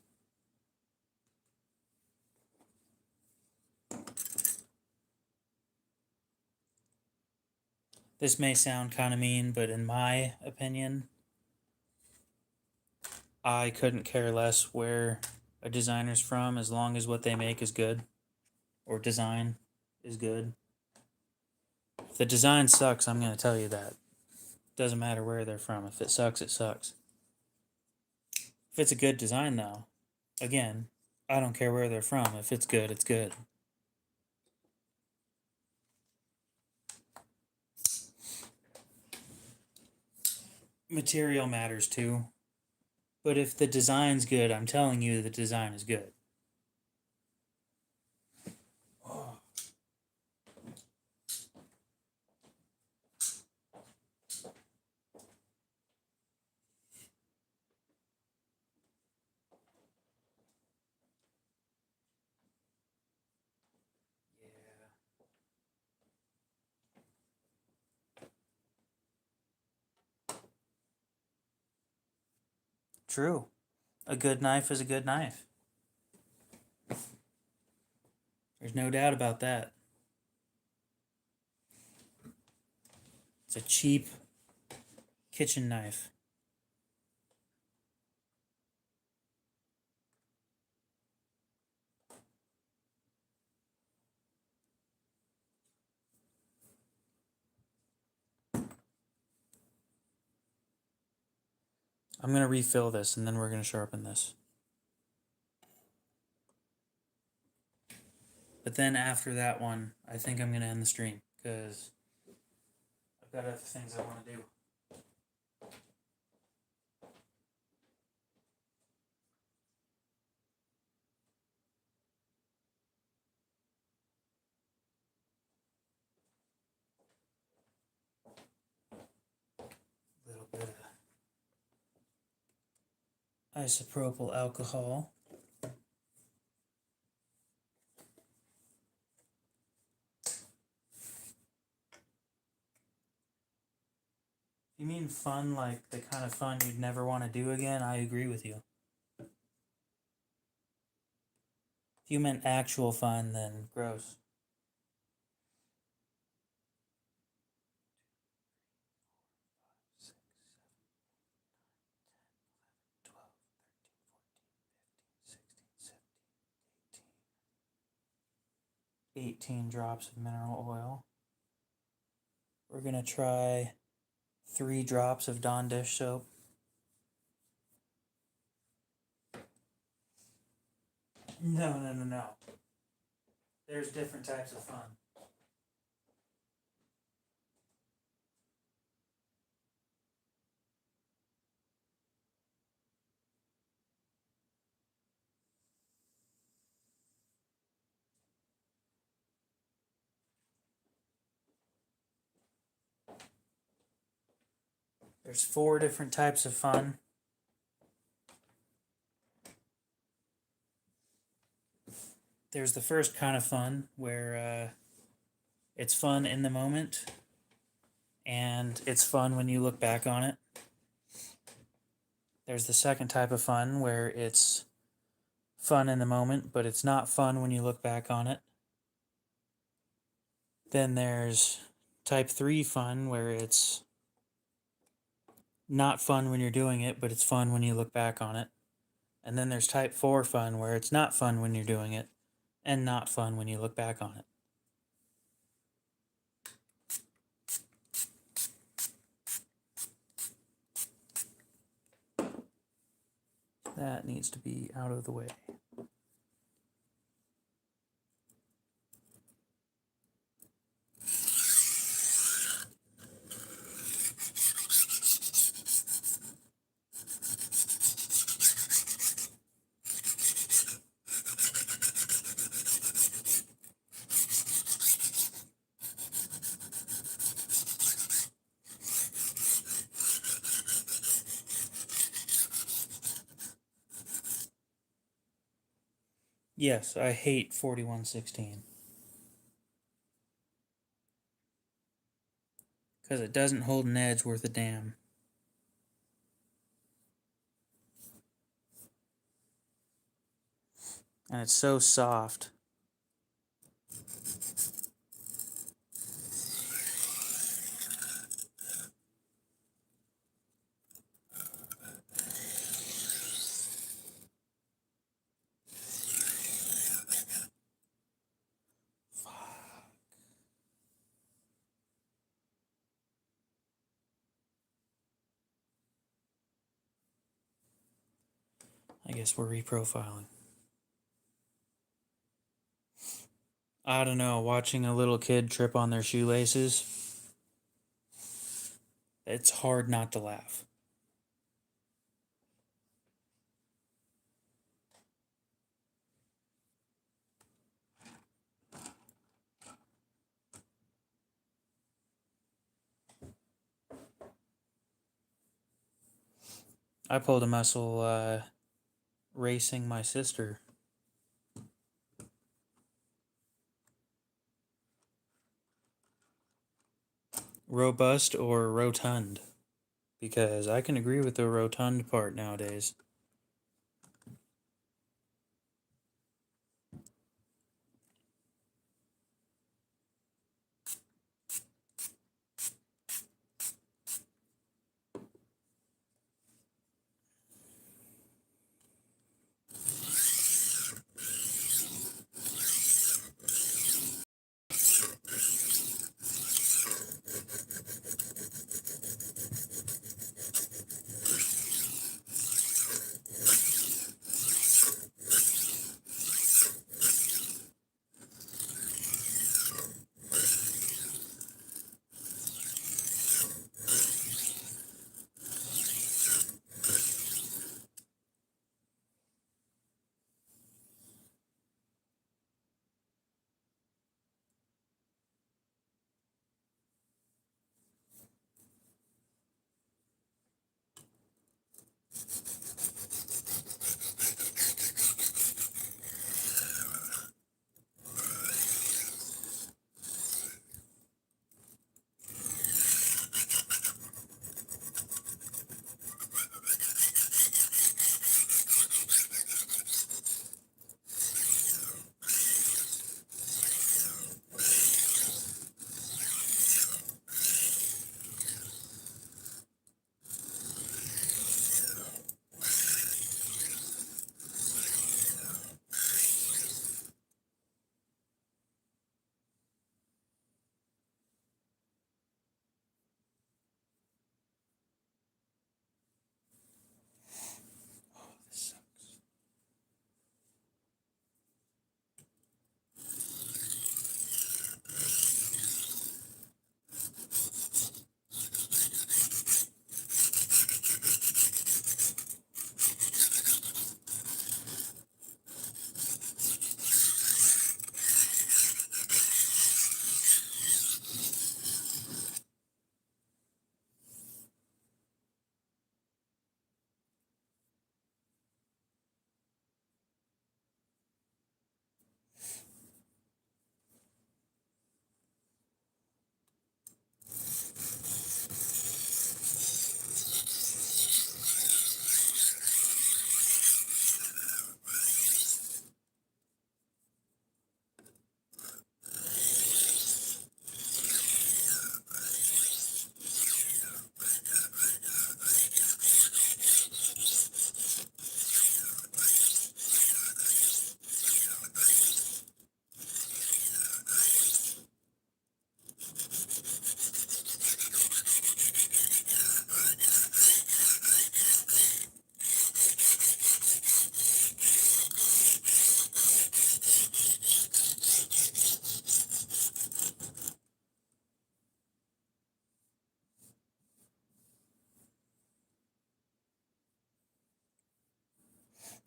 This may sound kind of mean, but in my opinion, I couldn't care less where a designer's from as long as what they make is good, or design is good. If the design sucks, I'm going to tell you that. Doesn't matter where they're from. If it sucks, it sucks. If it's a good design, though, again, I don't care where they're from. If it's good, it's good. Material matters too. But if the design's good, I'm telling you the design is good. Oh. Yeah. True. A good knife is a good knife. There's no doubt about that. It's a cheap kitchen knife. I'm going to refill this and then we're going to sharpen this. But then after that one, I think I'm going to end the stream because I've got other things I want to do. A little bit of isopropyl alcohol. You mean fun like the kind of fun you'd never want to do again? I agree with you. If you meant actual fun, then gross. Six, 12, 13, 18 drops of mineral oil. We're going to try 3 drops of Dawn dish soap. No. There's different types of fun. There's 4 different types of fun. There's the first kind of fun where it's fun in the moment and it's fun when you look back on it. There's the second type of fun where it's fun in the moment, but it's not fun when you look back on it. Then there's type 3 fun where it's not fun when you're doing it, but it's fun when you look back on it. And then there's type 4 fun where it's not fun when you're doing it and not fun when you look back on it. That needs to be out of the way. Yes, I hate 4116. Because it doesn't hold an edge worth a damn. And it's so soft. I guess we're reprofiling. I don't know, watching a little kid trip on their shoelaces, it's hard not to laugh. I pulled a muscle racing my sister. Robust or rotund? Because I can agree with the rotund part nowadays. This sucks.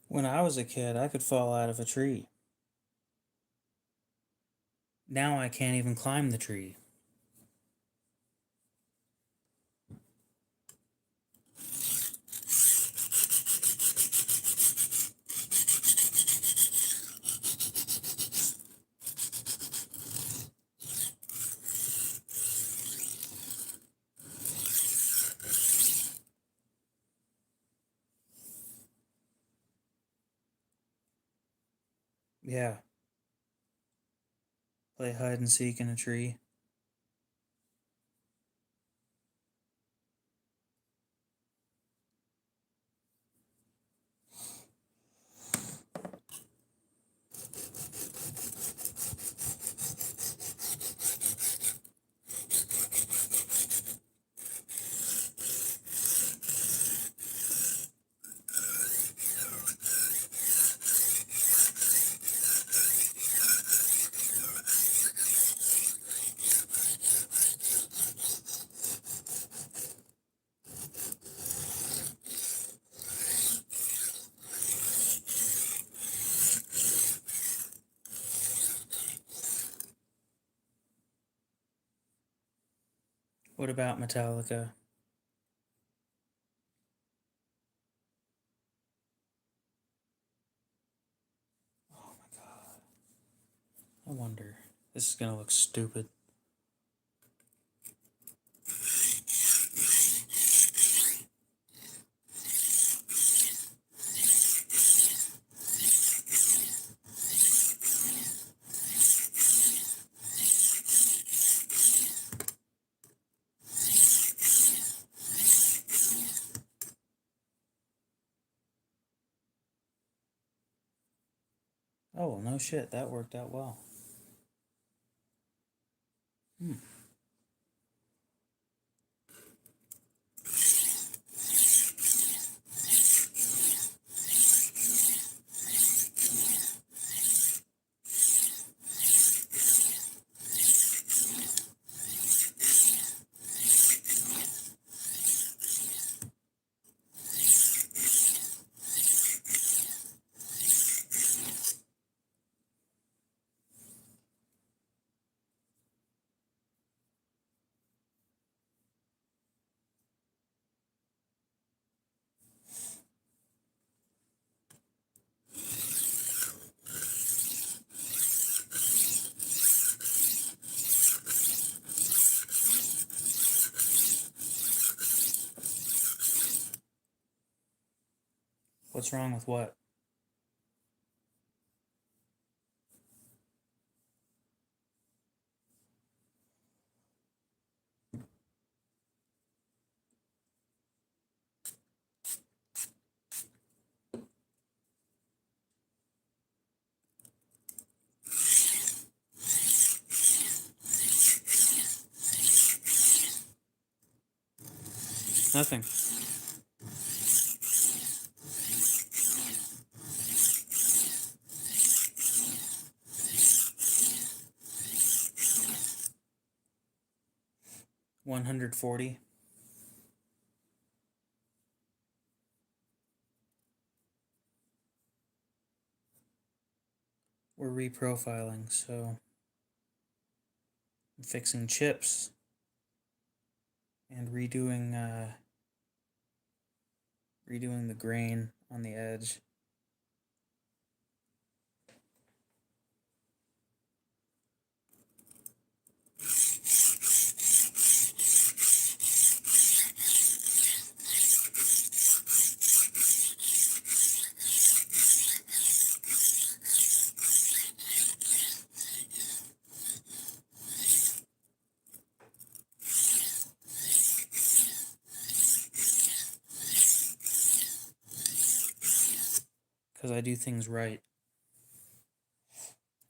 When I was a kid, I could fall out of a tree. Now I can't even climb the tree. Yeah, play hide and seek in a tree. What about Metallica? I wonder. This is gonna look stupid. Oh, no shit, that worked out well. What's wrong with what? Nothing. $140. We're reprofiling, so I'm fixing chips and redoing the grain on the edge. Because I do things right.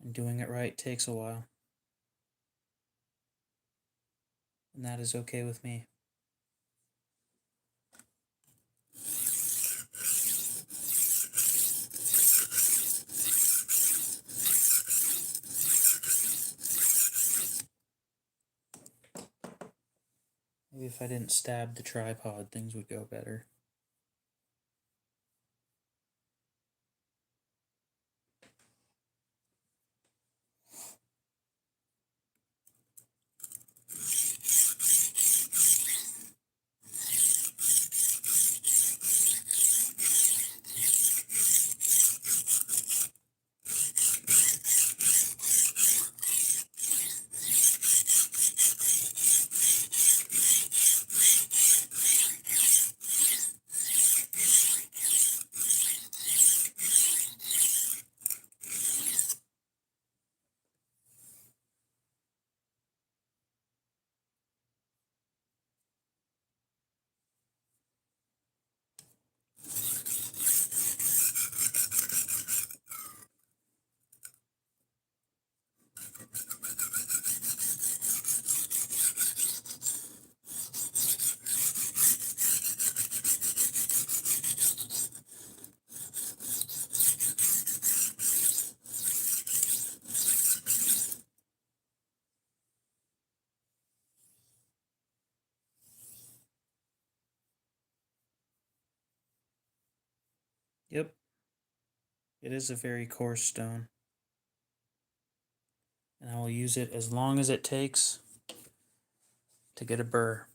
And doing it right takes a while. And that is okay with me. Maybe if I didn't stab the tripod, things would go better. Yep. It is a very coarse stone. And I will use it as long as it takes to get a burr.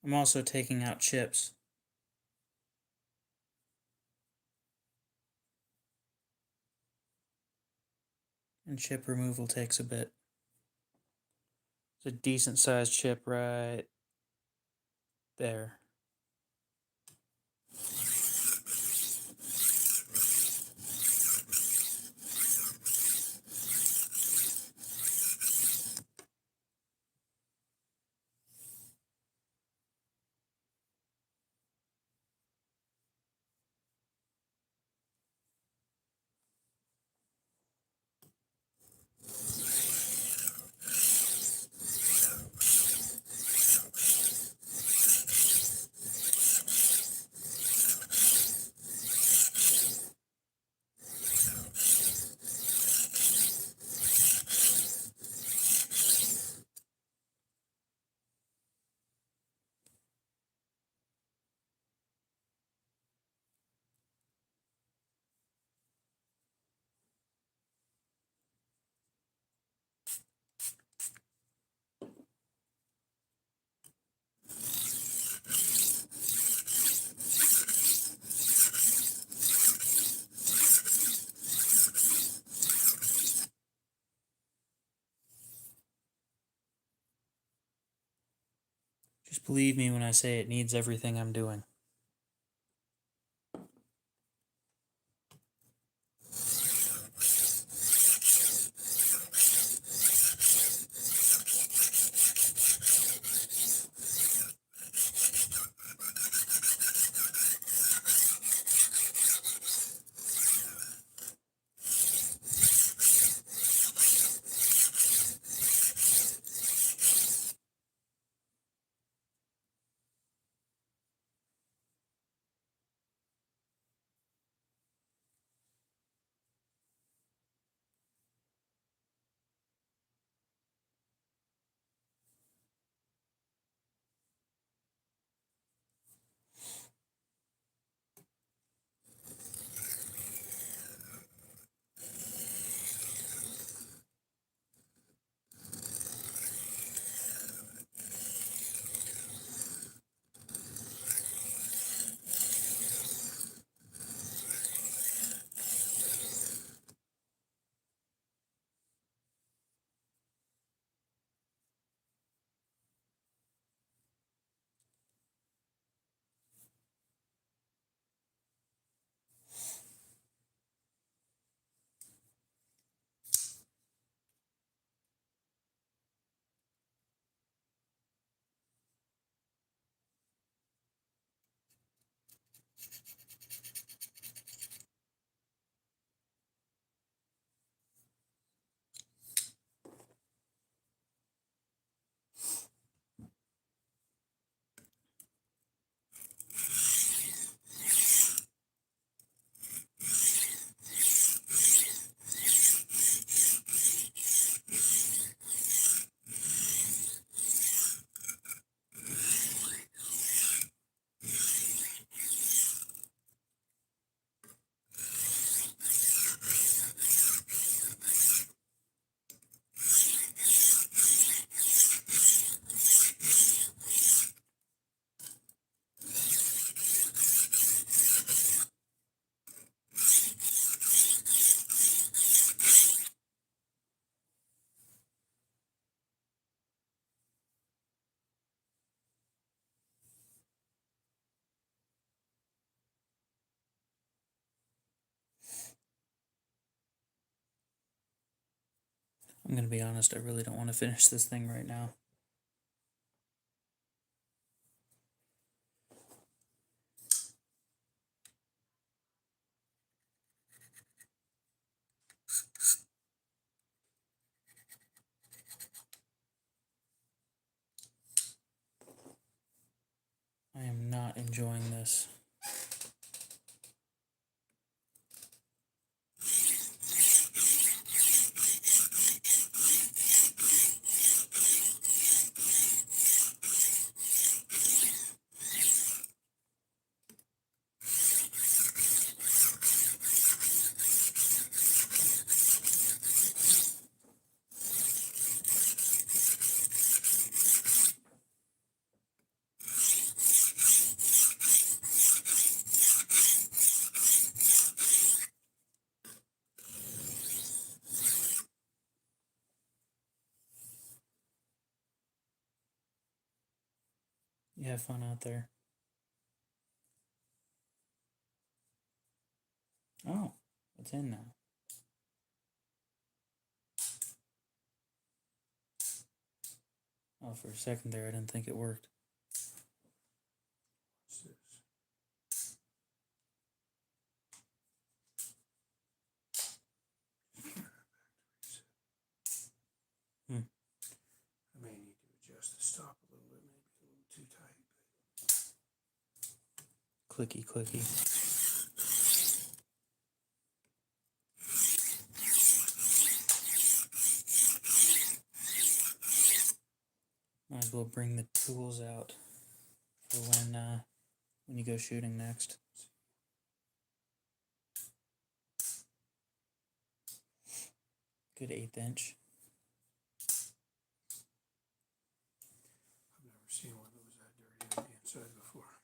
I'm also taking out chips. And chip removal takes a bit. It's a decent sized chip right there. Just believe me when I say it needs everything I'm doing. I'm gonna be honest, I really don't want to finish this thing right now. I am not enjoying this. You have fun out there. Oh, it's in now. Oh, for a second there, I didn't think it worked. What's this? Hmm. I may need to adjust the stop a little bit, maybe a little too tight. Clicky, clicky. Might as well bring the tools out for when you go shooting next. Good 1/8 inch. I've never seen one that was that dirty on the inside before.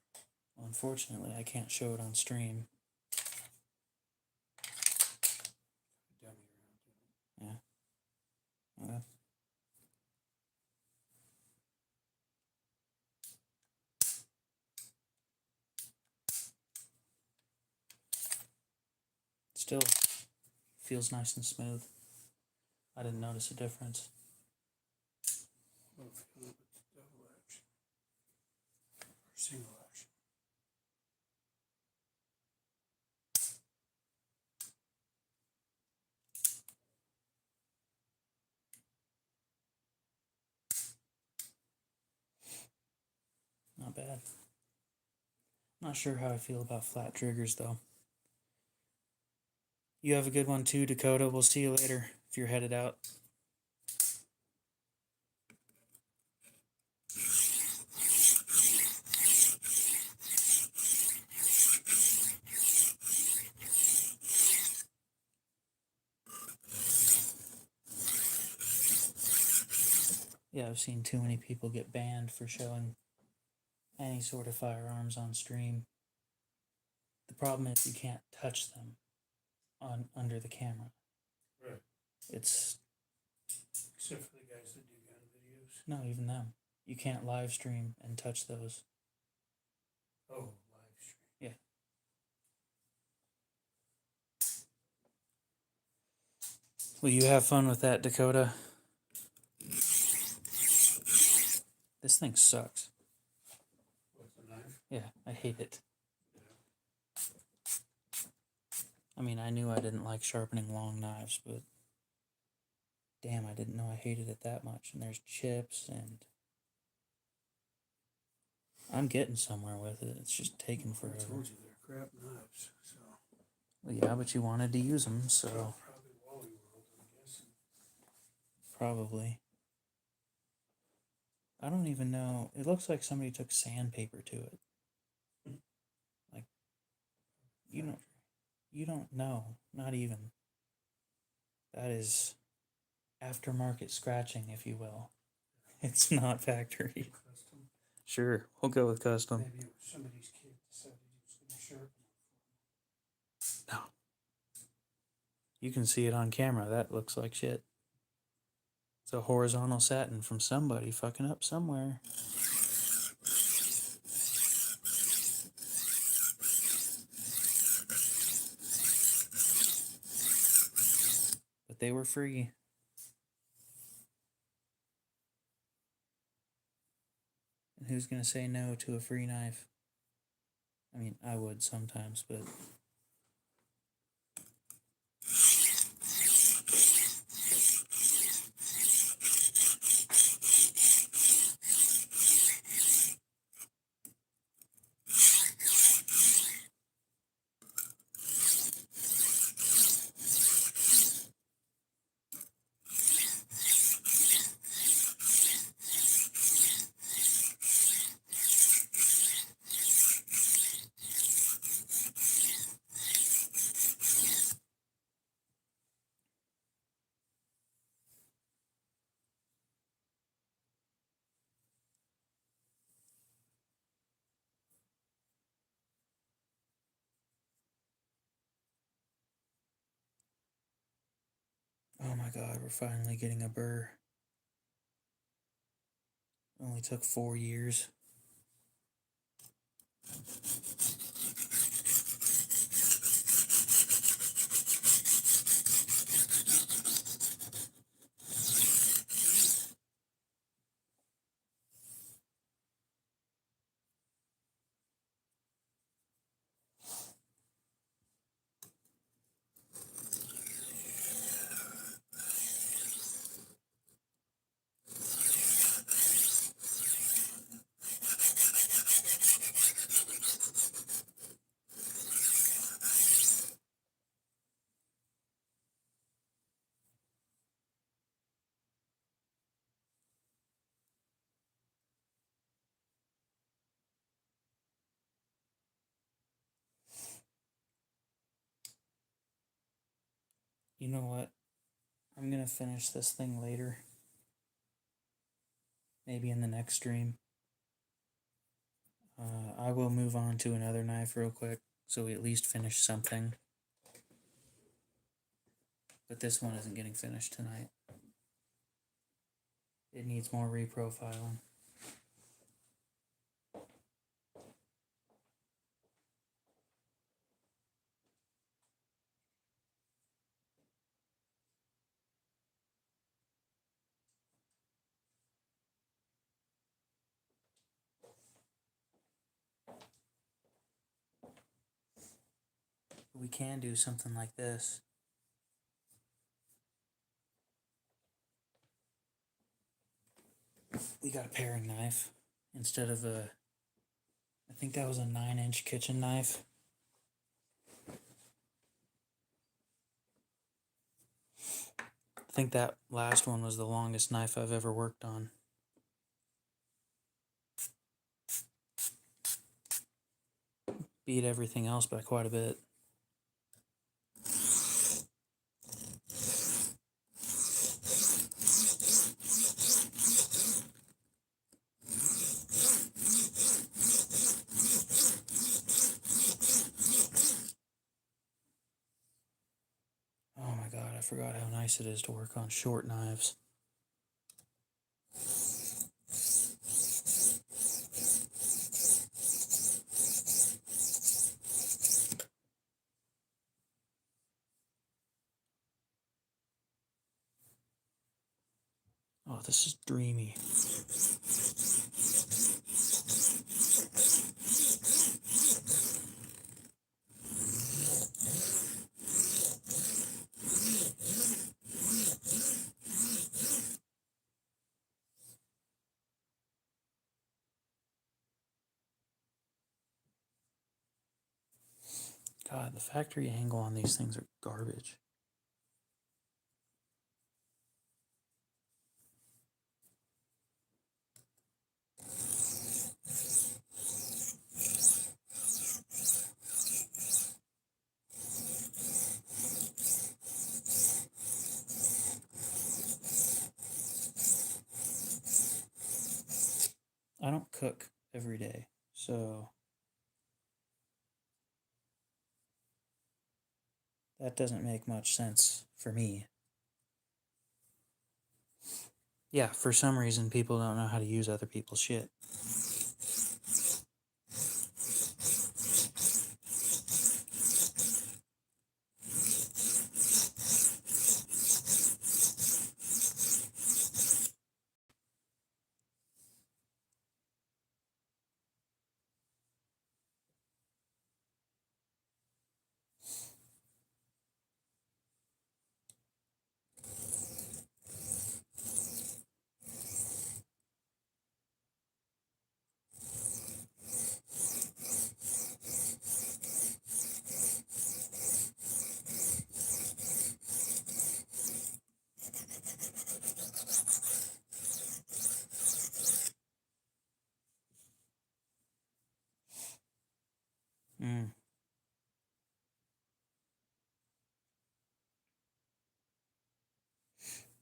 Well, unfortunately, I can't show it on stream. Dummy around to it. Yeah. Okay. Still feels nice and smooth. I didn't notice a difference. I don't feel it with double action or single action. Not bad. Not sure how I feel about flat triggers though. You have a good one too, Dakota. We'll see you later if you're headed out. Yeah, I've seen too many people get banned for showing any sort of firearms on stream. The problem is you can't touch them on under the camera. Right. It's Except for the guys that do gun videos. no, even them. You can't live stream and touch those. Oh, live stream. Yeah. Well, you have fun with that, Dakota. This thing sucks. What's the knife? Yeah, I hate it. Yeah. I mean, I knew I didn't like sharpening long knives, but damn, I didn't know I hated it that much. And there's chips, and I'm getting somewhere with it. It's just taking I forever. told you they're crap knives, so. Well, yeah, but you wanted to use them, so Probably Wally World, I'm guessing. probably. I don't even know. It looks like somebody took sandpaper to it. Like, you don't know. Not even. That is aftermarket scratching, if you will. It's not factory. Custom. Sure, we'll go with custom. Maybe it was somebody's kid decided he was going to sharpen it. No. You can see it on camera. That looks like shit. It's a horizontal satin from somebody fucking up somewhere. But they were free. And who's gonna say no to a free knife? I mean, I would sometimes, but oh my god, we're finally getting a burr. Only took 4 years. You know what? I'm gonna finish this thing later. Maybe in the next stream. I will move on to another knife real quick so we at least finish something. But this one isn't getting finished tonight. It needs more reprofiling. We can do something like this. We got a paring knife instead of a, I think that was a 9-inch kitchen knife. I think that last one was the longest knife I've ever worked on. Beat everything else by quite a bit. Oh my god, I forgot how nice it is to work on short knives. Oh, this is dreamy. God, the factory angle on these things are garbage. I don't cook every day, so that doesn't make much sense for me. Yeah, for some reason, people don't know how to use other people's shit.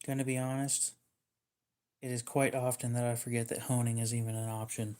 Gonna be honest, it is quite often that I forget that honing is even an option.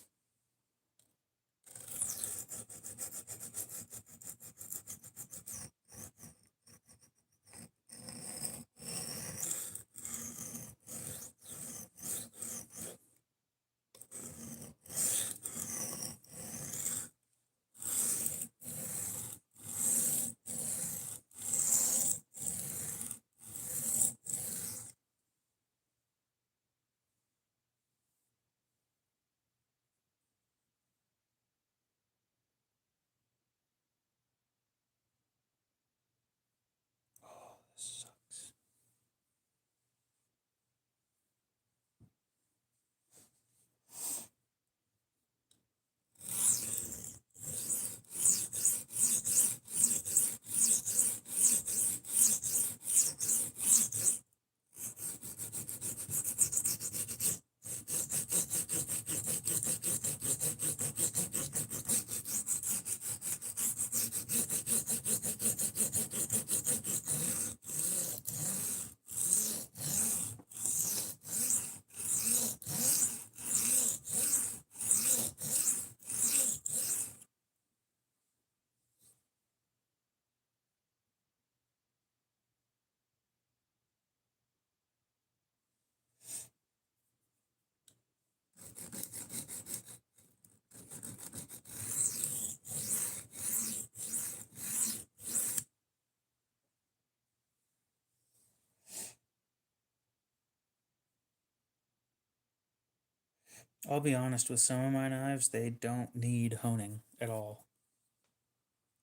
I'll be honest, with some of my knives, they don't need honing at all.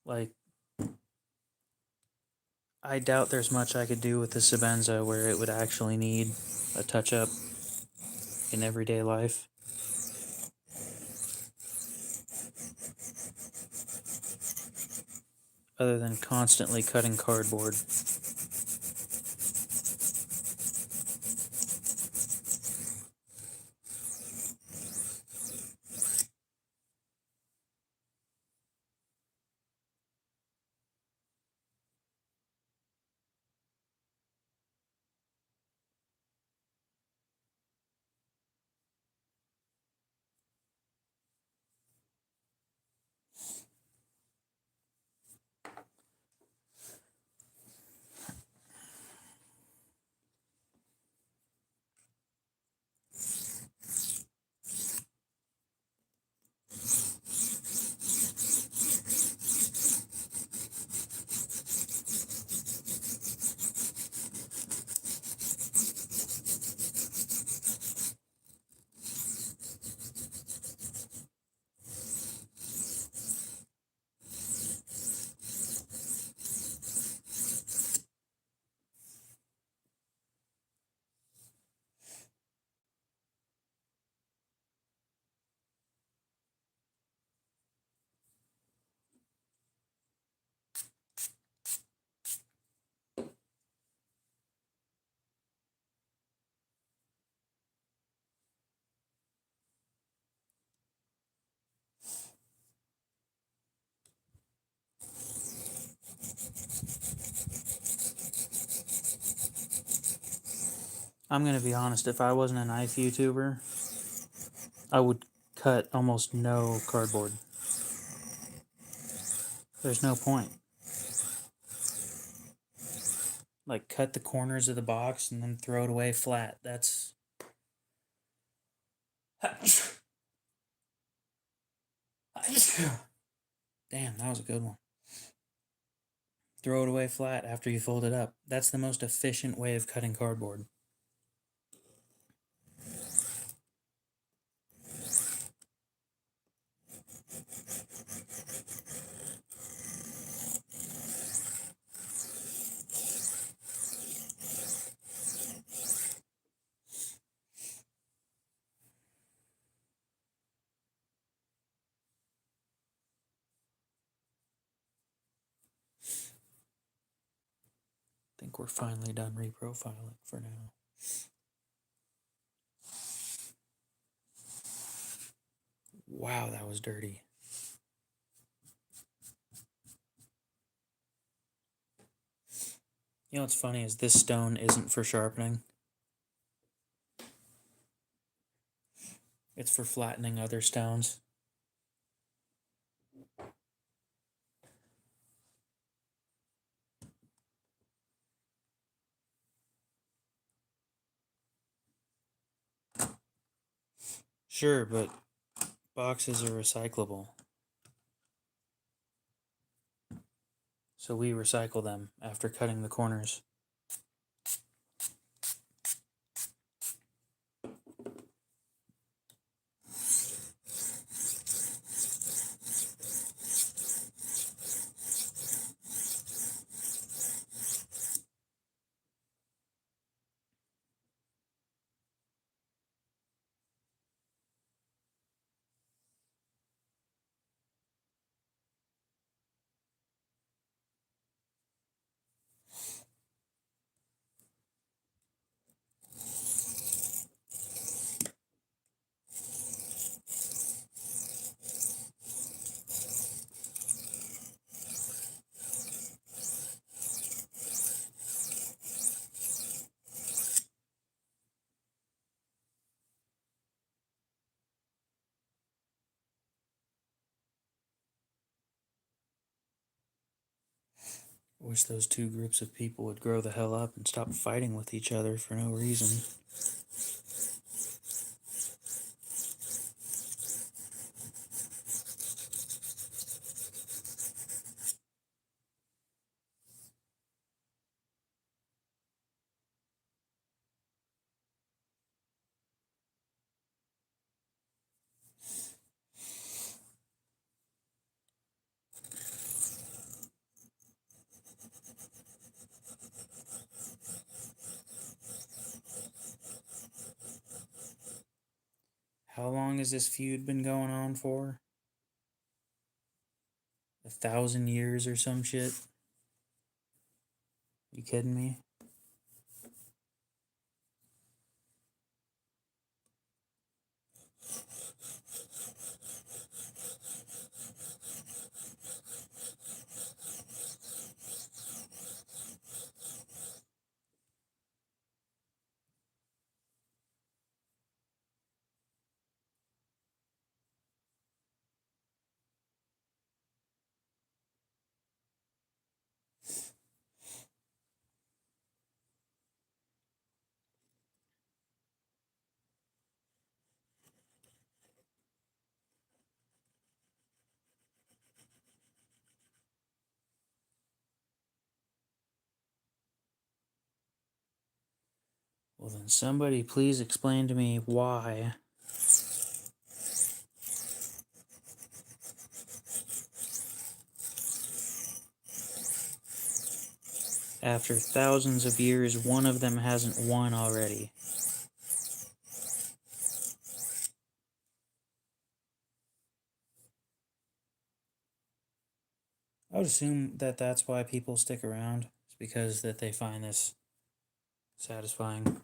Like, I doubt there's much I could do with the Sebenza where it would actually need a touch up in everyday life. Other than constantly cutting cardboard. I'm gonna be honest, if I wasn't a knife YouTuber, I would cut almost no cardboard. There's no point. Like, cut the corners of the box and then throw it away flat. That's. Damn, that was a good one. Throw it away flat after you fold it up. That's the most efficient way of cutting cardboard. I think we're finally done reprofiling for now. Wow, that was dirty. You know what's funny is this stone isn't for sharpening. It's for flattening other stones. Sure, but boxes are recyclable. So we recycle them after cutting the corners. I wish those two groups of people would grow the hell up and stop fighting with each other for no reason. How long has this feud been going on for? 1,000 years or some shit? You kidding me? Well, then somebody please explain to me why. After thousands of years, one of them hasn't won already. I would assume that that's why people stick around. It's because that they find this satisfying.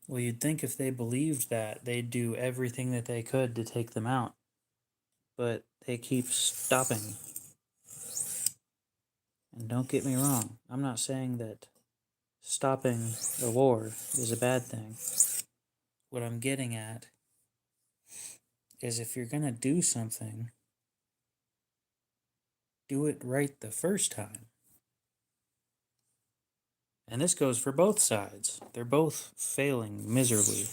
Well, you'd think if they believed that, they'd do everything that they could to take them out. But they keep stopping. And don't get me wrong, I'm not saying that stopping the war is a bad thing. What I'm getting at is if you're gonna do something, do it right the first time. And this goes for both sides. They're both failing miserably.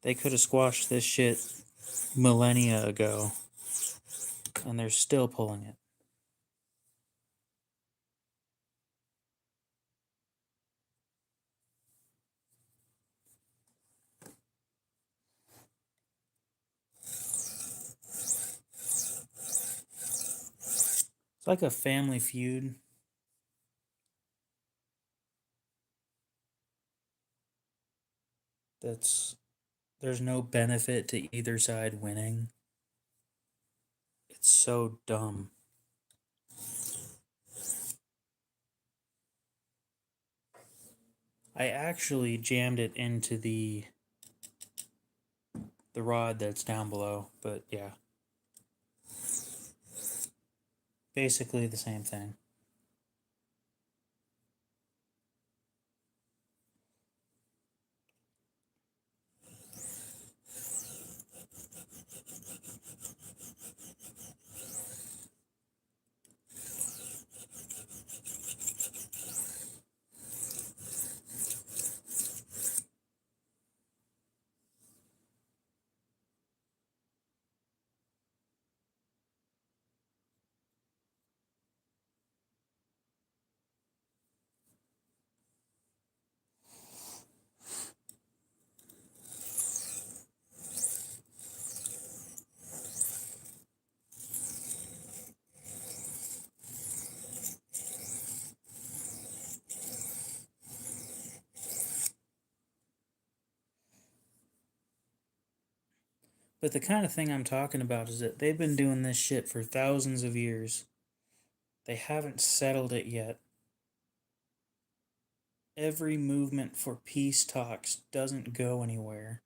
They could have squashed this shit millennia ago, and they're still pulling it. It's like a family feud. There's no benefit to either side winning. It's so dumb. I actually jammed it into the rod that's down below, but yeah. Basically the same thing. But the kind of thing I'm talking about is that they've been doing this shit for thousands of years. They haven't settled it yet. Every movement for peace talks doesn't go anywhere.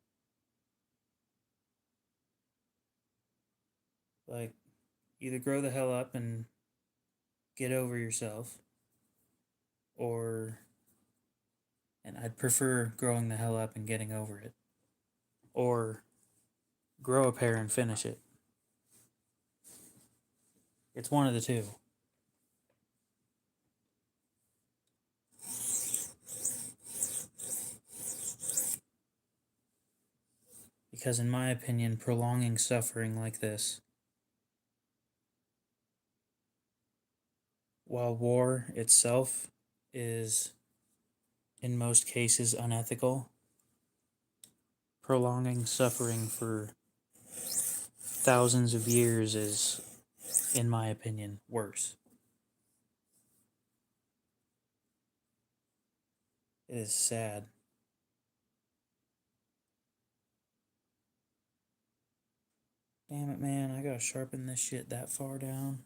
Like, either grow the hell up and get over yourself, or, and I'd prefer growing the hell up and getting over it, or grow a pair and finish it. It's one of the two. Because, in my opinion, prolonging suffering like this while war itself is in most cases unethical, prolonging suffering for thousands of years is, in my opinion, worse. It is sad. Damn it, man, I gotta sharpen this shit that far down.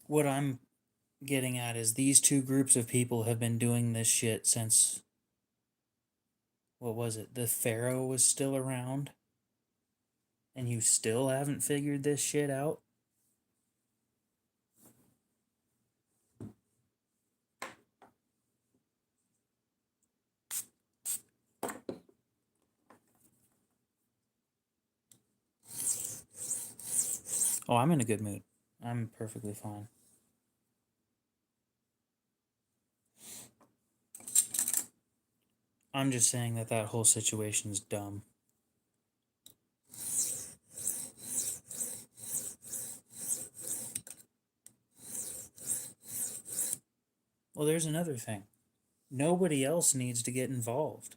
What I'm getting at is these two groups of people have been doing this shit since, what was it? The Pharaoh was still around? And you still haven't figured this shit out? Oh, I'm in a good mood. I'm perfectly fine. I'm just saying that that whole situation's dumb. Well, there's another thing. Nobody else needs to get involved.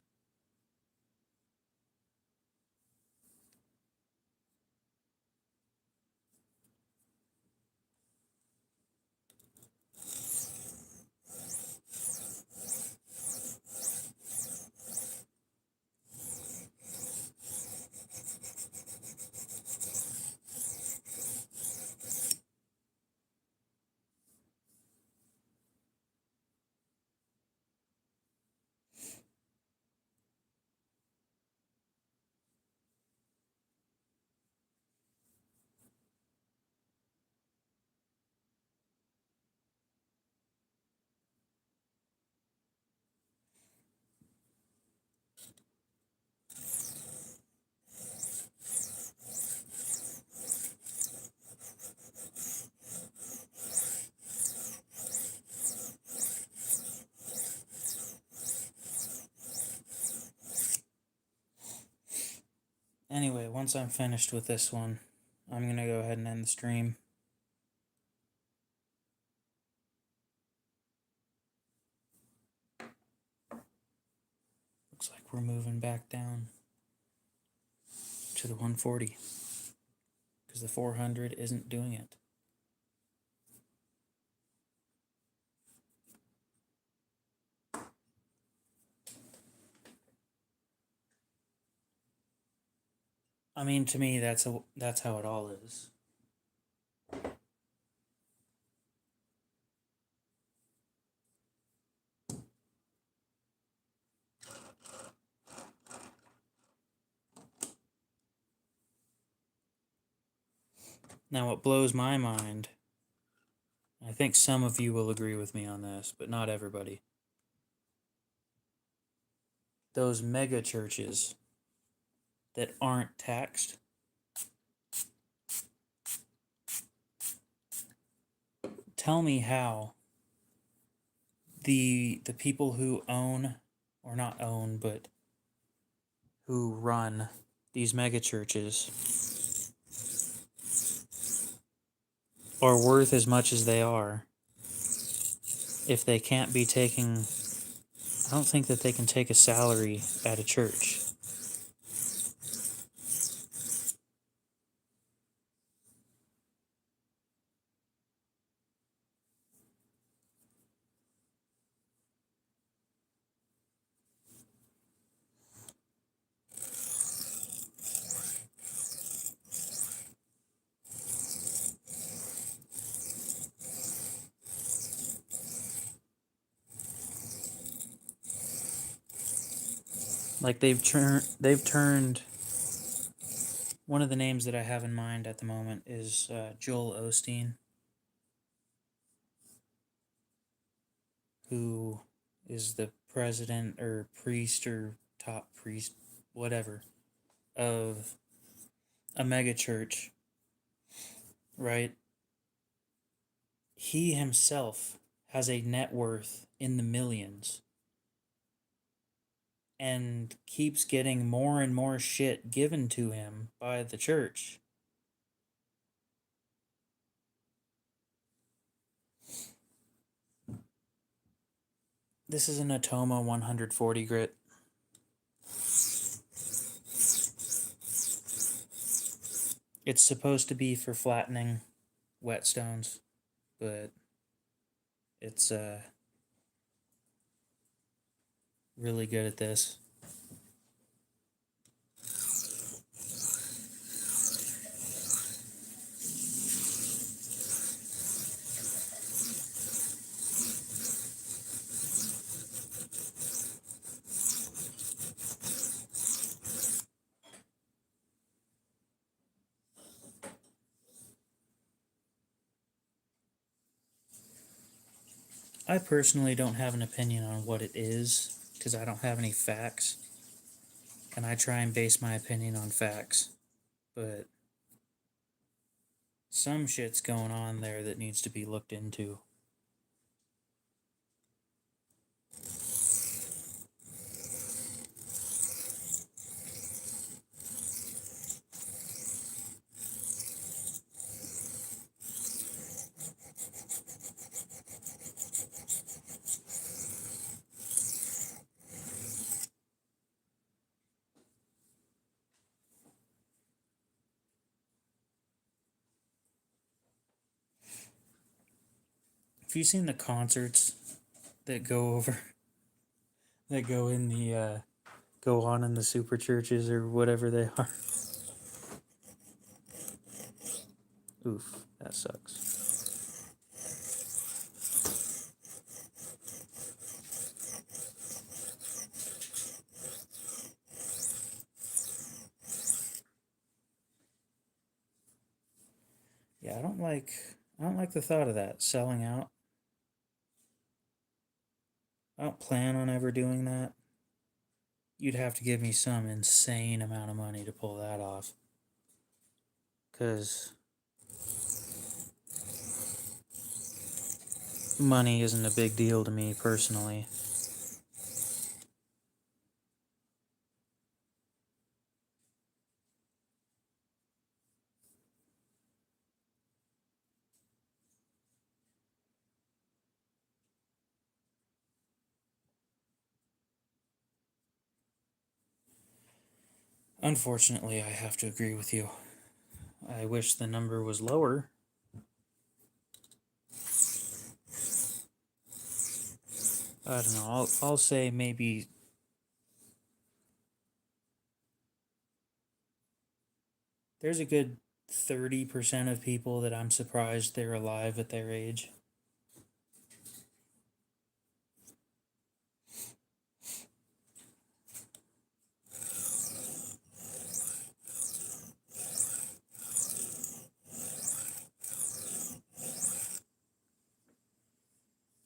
Anyway, once I'm finished with this one, I'm gonna go ahead and end the stream. Looks like we're moving back down to the 140 because the 400 isn't doing it. I mean, to me, that's how it all is. Now, what blows my mind, I think some of you will agree with me on this, but not everybody. Those mega churches that aren't taxed, tell me how the people who own, or not own, but who run these mega churches are worth as much as they are if they can't be taking, I don't think that they can take a salary at a church. Like they've turned one of the names that I have in mind at the moment is Joel Osteen, who is the president or priest or top priest, whatever, of a mega church, right? He himself has a net worth in the millions. and keeps getting more and more shit given to him by the church. This is an Atoma 140 grit. It's supposed to be for flattening whetstones, but it's really good at this. I personally don't have an opinion on what it is because I don't have any facts, and I try and base my opinion on facts, but some shit's going on there that needs to be looked into. Have you seen the concerts that go over, that go in the, go on in the super churches or whatever they are? Oof, that sucks. Yeah, I don't like the thought of that, selling out. I don't plan on ever doing that. You'd have to give me some insane amount of money to pull that off. Because money isn't a big deal to me personally. Unfortunately, I have to agree with you. I wish the number was lower. I don't know. I'll say maybe there's a good 30% of people that I'm surprised they're alive at their age.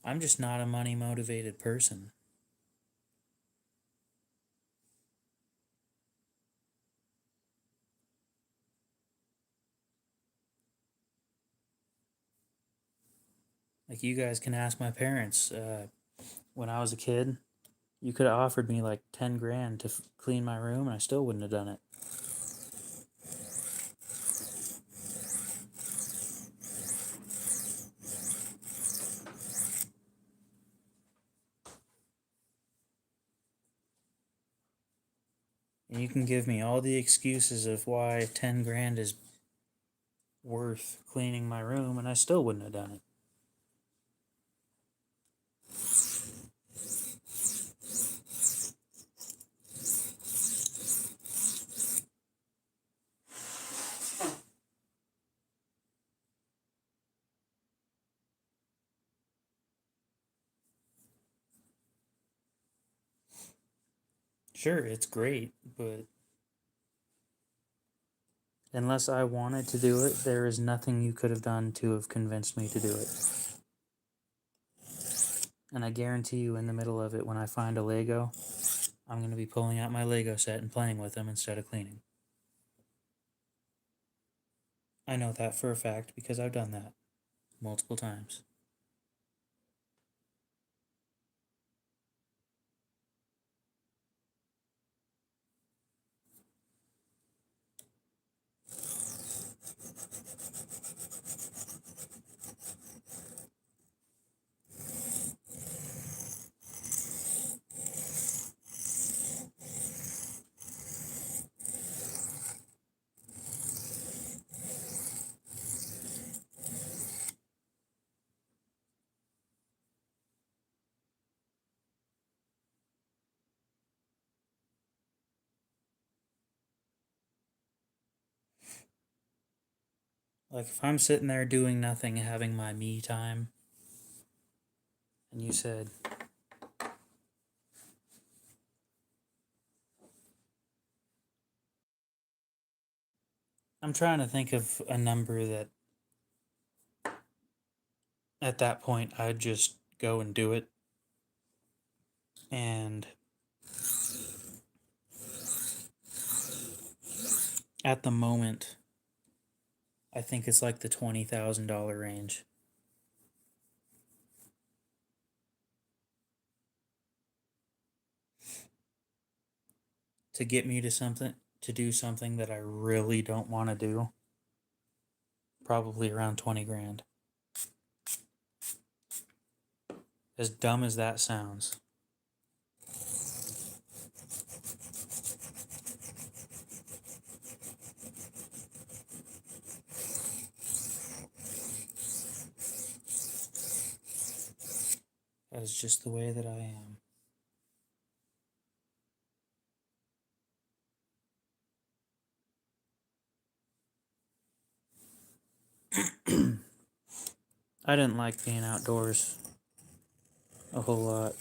I'm just not a money motivated person. Like, you guys can ask my parents. When I was a kid, you could have offered me like 10 grand to clean my room, and I still wouldn't have done it. And you can give me all the excuses of why 10 grand is worth cleaning my room, and I still wouldn't have done it. Sure, it's great, but unless I wanted to do it, there is nothing you could have done to have convinced me to do it. And I guarantee you, in the middle of it, when I find a Lego, I'm going to be pulling out my Lego set and playing with them instead of cleaning. I know that for a fact because I've done that multiple times. Like, if I'm sitting there doing nothing, having my me time, and you said, I'm trying to think of a number that at that point I'd just go and do it. And at the moment, I think it's like the $20,000 range. To get me to do something that I really don't want to do, probably around 20 grand. As dumb as that sounds. That is just the way that I am. I didn't like being outdoors a whole lot.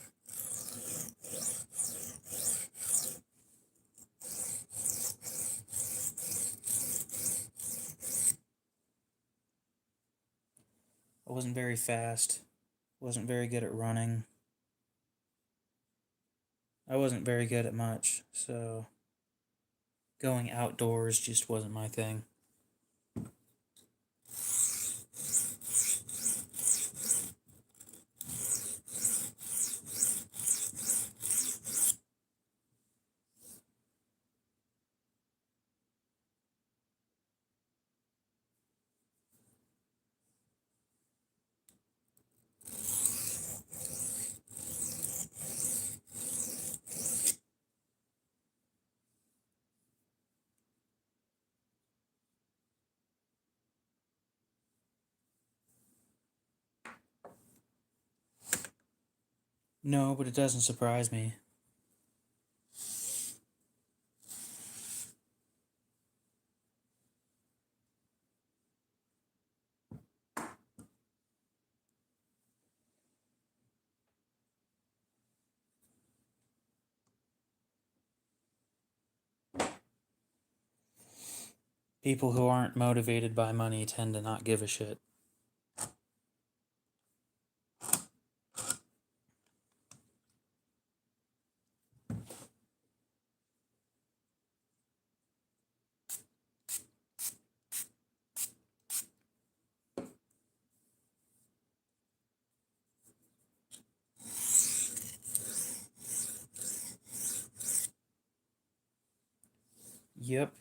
I wasn't very fast. Wasn't very good at running. I wasn't very good at much, so going outdoors just wasn't my thing. No, but it doesn't surprise me. People who aren't motivated by money tend to not give a shit. Yep.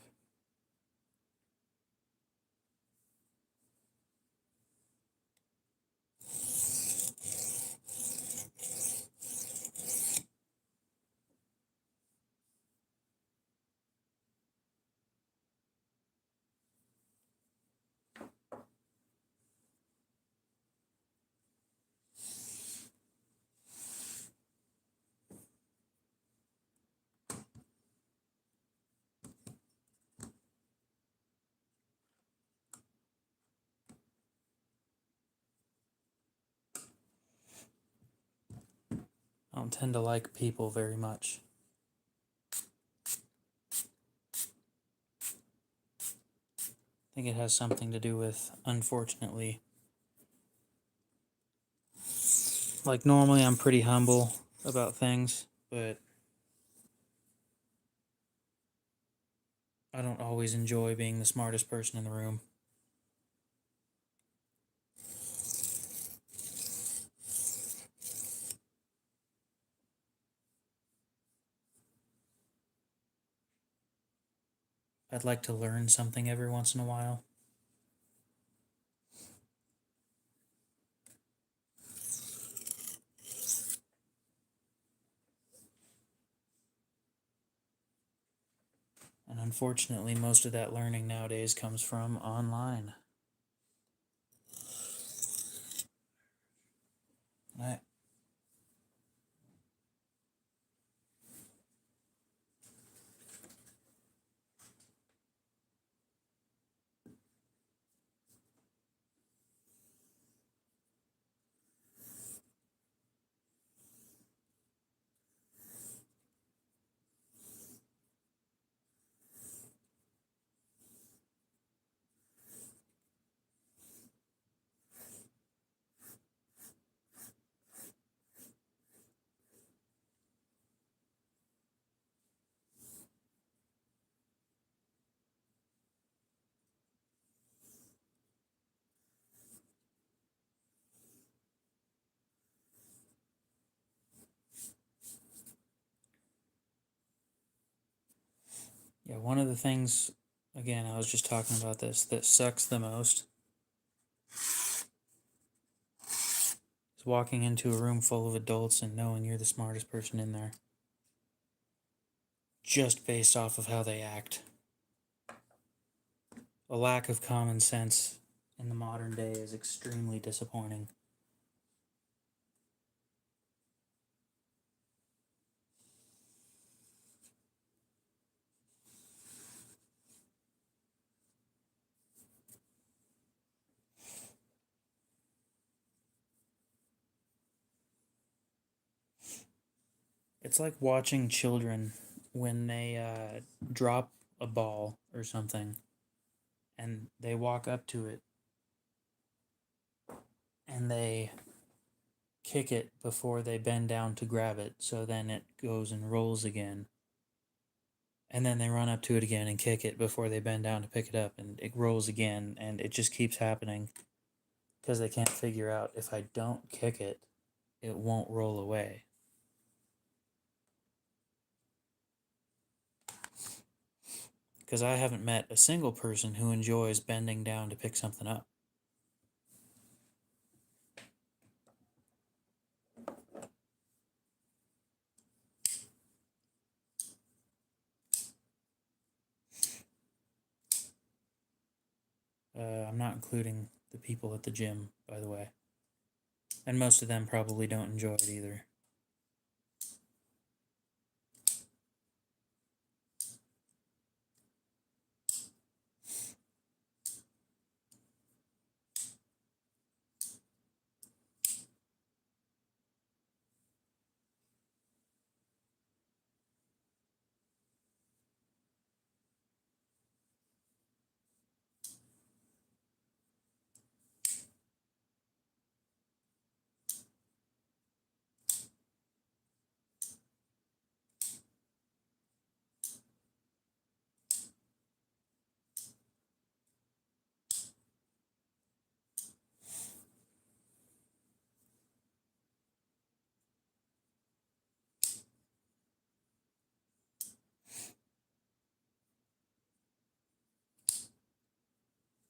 I don't tend to like people very much. I think it has something to do with, unfortunately, like normally I'm pretty humble about things, but I don't always enjoy being the smartest person in the room. I'd like to learn something every once in a while. And unfortunately, most of that learning nowadays comes from online. I, one of the things, again, I was just talking about this, that sucks the most is walking into a room full of adults and knowing you're the smartest person in there. Just based off of how they act. A lack of common sense in the modern day is extremely disappointing. It's like watching children when they drop a ball or something and they walk up to it and they kick it before they bend down to grab it, so then it goes and rolls again. And then they run up to it again and kick it before they bend down to pick it up, and it rolls again, and it just keeps happening because they can't figure out, if I don't kick it, it won't roll away. Because I haven't met a single person who enjoys bending down to pick something up. I'm not including the people at the gym, by the way. And most of them probably don't enjoy it either.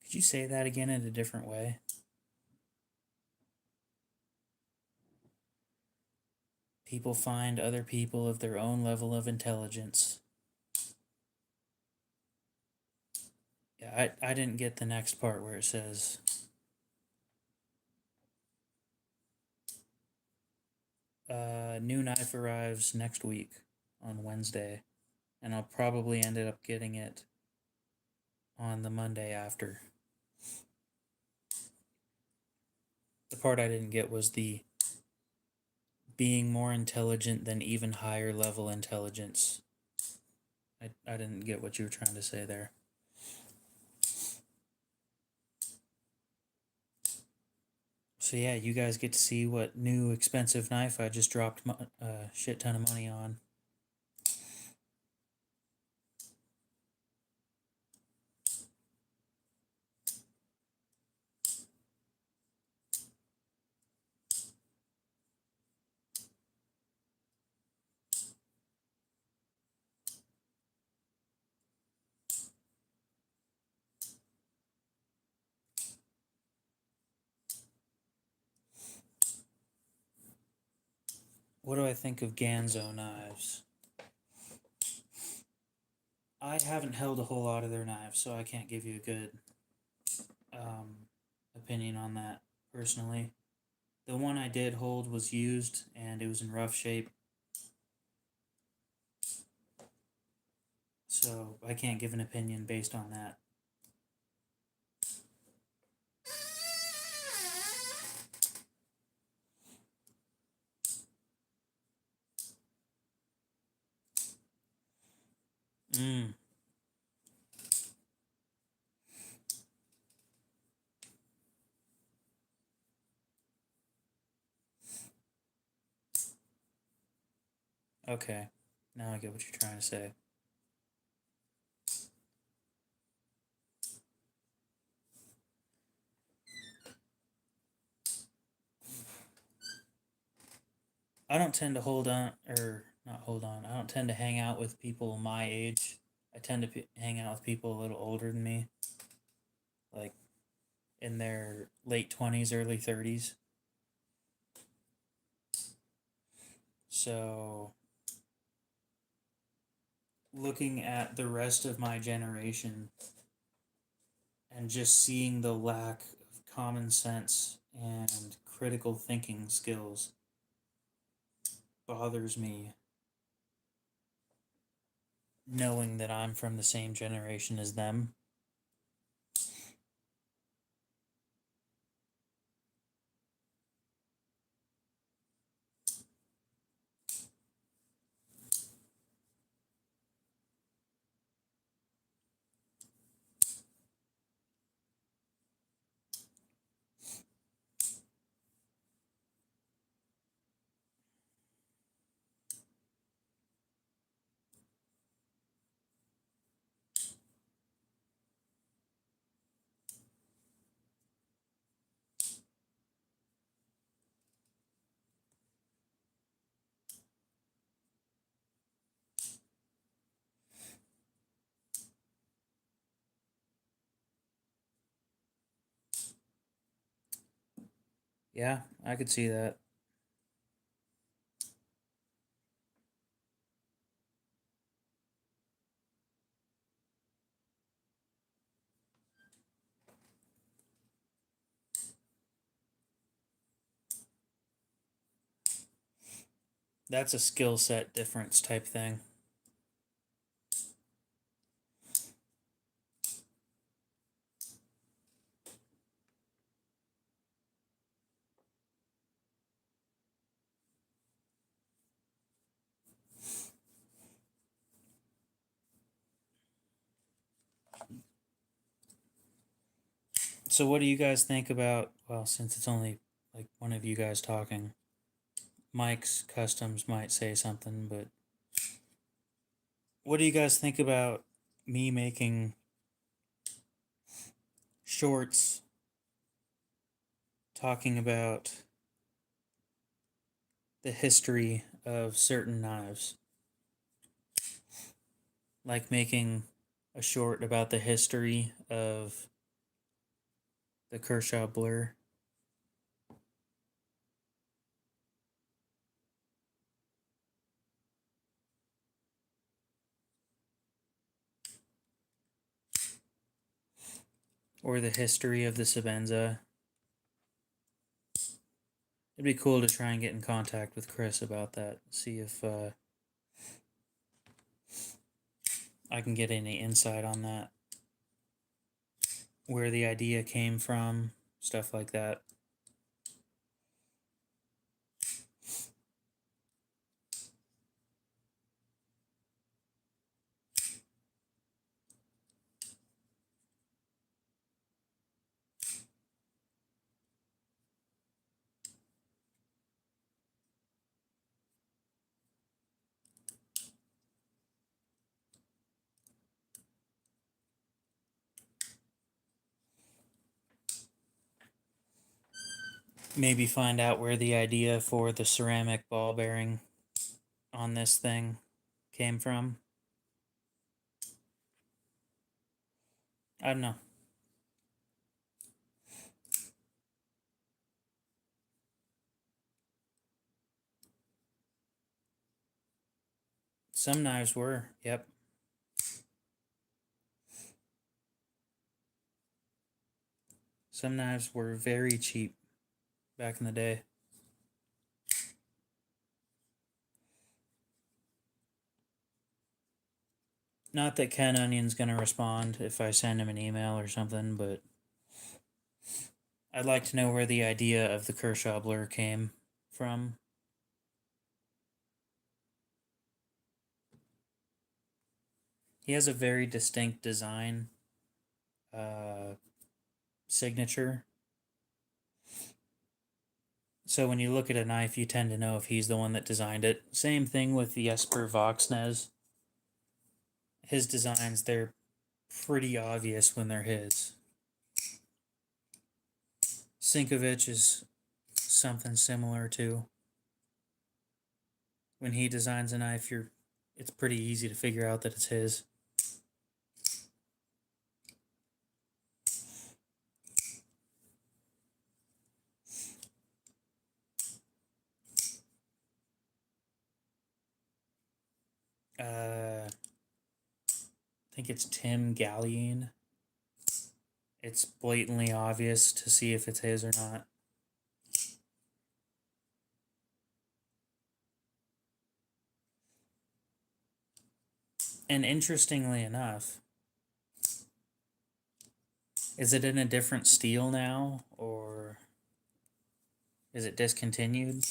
Could you say that again in a different way? People find other people of their own level of intelligence. Yeah, I didn't get the next part where it says, new knife arrives next week on Wednesday, and I'll probably end up getting it on the Monday after. The part I didn't get was the being more intelligent than even higher level intelligence. I didn't get what you were trying to say there. So yeah, you guys get to see what new expensive knife I just dropped a shit ton of money on. What do I think of Ganzo knives? I haven't held a whole lot of their knives, so I can't give you a good opinion on that personally. The one I did hold was used and it was in rough shape, so I can't give an opinion based on that. Mm. Okay, now I get what you're trying to say. I don't tend to hold on, or not hold on, I don't tend to hang out with people my age I tend to hang out with people a little older than me, like in their late 20s, early 30s. So, looking at the rest of my generation and just seeing the lack of common sense and critical thinking skills bothers me, knowing that I'm from the same generation as them. Yeah, I could see that. That's a skill set difference type thing. So, what do you guys think about? Well, since it's only like one of you guys talking, Mike's Customs might say something, but what do you guys think about me making shorts talking about the history of certain knives? Like making a short about the history of the Kershaw Blur. Or the history of the Sabenza. It'd be cool to try and get in contact with Chris about that. See if I can get any insight on that. Where the idea came from, stuff like that. Maybe find out where the idea for the ceramic ball bearing on this thing came from. I don't know. Some knives were, yep. Some knives were very cheap back in the day. Not that Ken Onion's gonna respond if I send him an email or something, but I'd like to know where the idea of the Kershaw Blur came from. He has a very distinct design signature. So when you look at a knife, you tend to know if he's the one that designed it. Same thing with the Jesper Voxnez. His designs, they're pretty obvious when they're his. Sinkovich is something similar too. When he designs a knife, it's pretty easy to figure out that it's his. I think it's Tim Gallion. It's blatantly obvious to see if it's his or not. And interestingly enough, is it in a different steel now, or is it discontinued?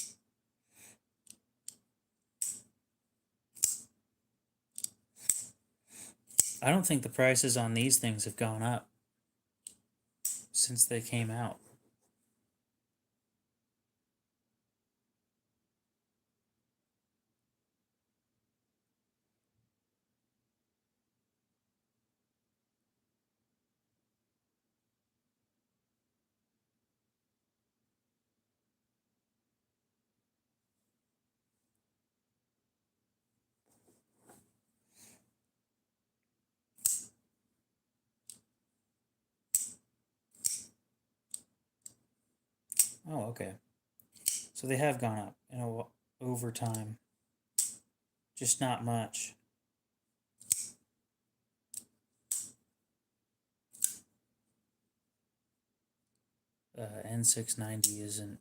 I don't think the prices on these things have gone up since they came out. Oh, okay. So they have gone up over time. Just not much. N690 isn't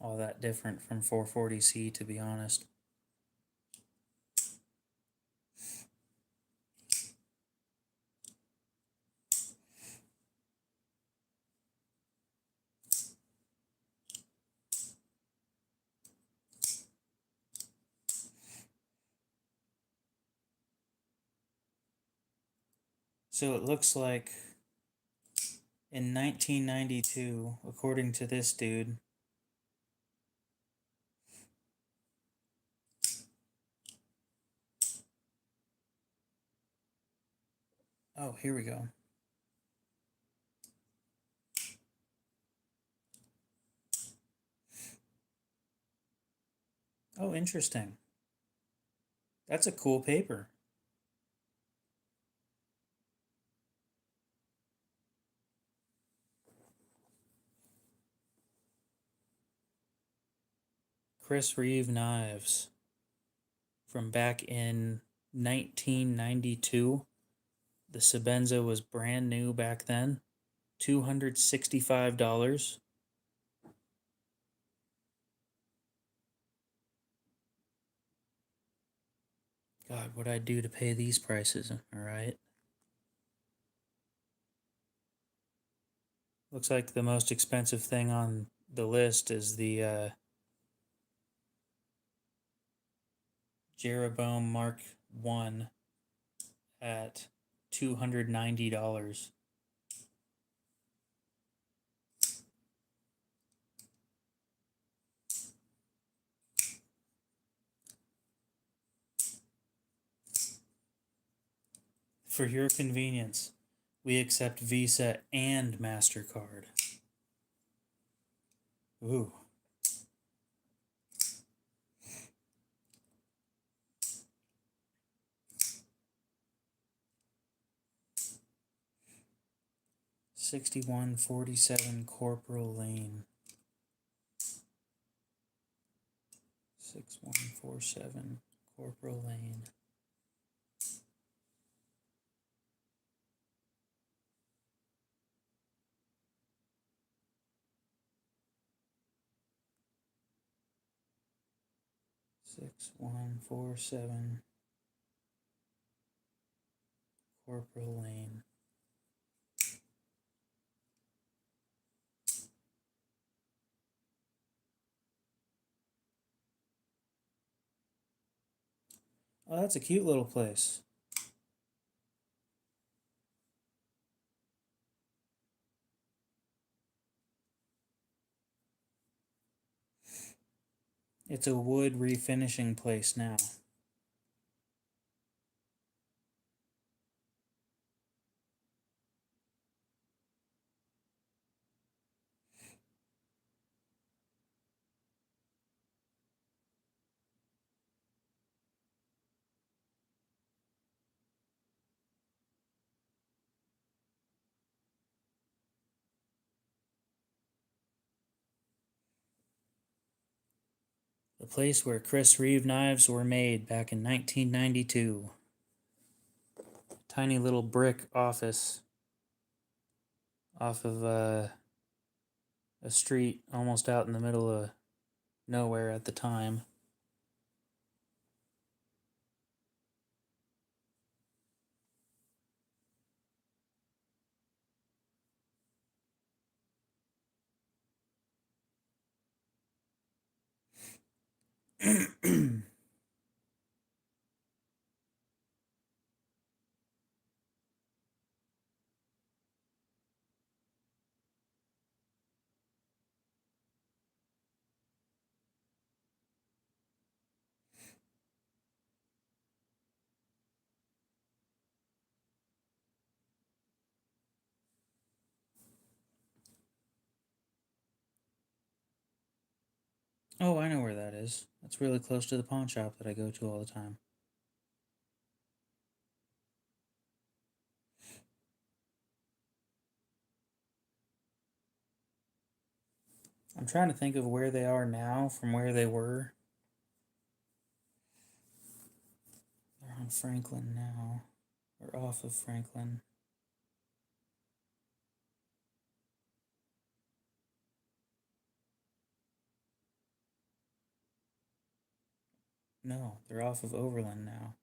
all that different from 440C, to be honest. So it looks like in 1992, according to this dude, oh, here we go. Oh, interesting. That's a cool paper. Chris Reeve knives from back in 1992. The Sebenza was brand new back then. $265. God, what'd I do to pay these prices? All right. Looks like the most expensive thing on the list is the Jeroboam Mark I at $290. For your convenience, we accept Visa and MasterCard. Ooh. $61.47 Corporal Lane. 6147 Corporal Lane. Six one four seven Corporal Lane. Oh, that's a cute little place. It's a wood refinishing place now. The place where Chris Reeve knives were made back in 1992. Tiny little brick office off of a street almost out in the middle of nowhere at the time. Oh, I know where that is. That's really close to the pawn shop that I go to all the time. I'm trying to think of where they are now from where they were. They're on Franklin now. Or off of Franklin. No, they're off of Overland now.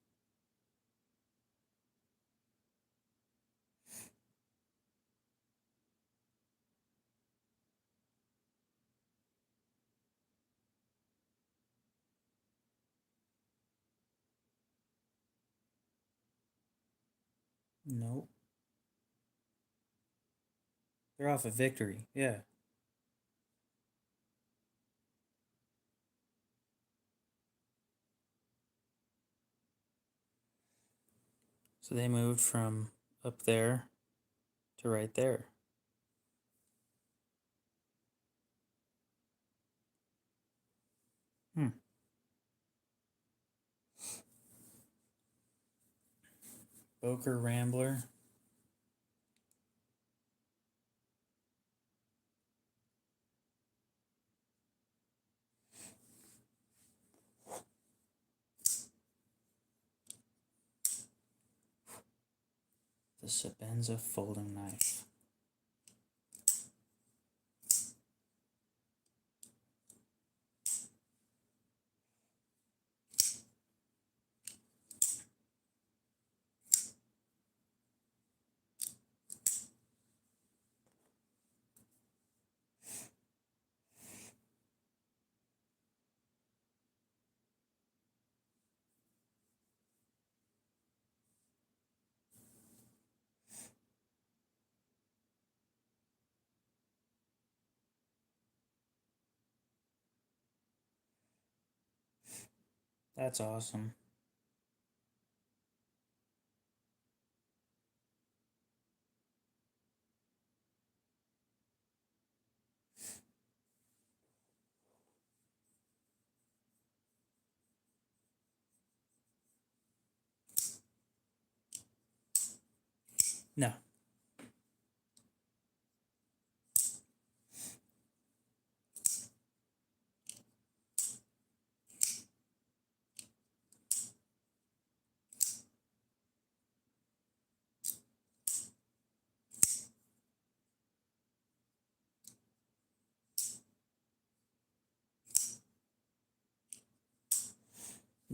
Nope. They're off of Victory. Yeah. So they moved from up there to right there. Hmm. Boker Rambler. The Sabenza folding knife. That's awesome. No.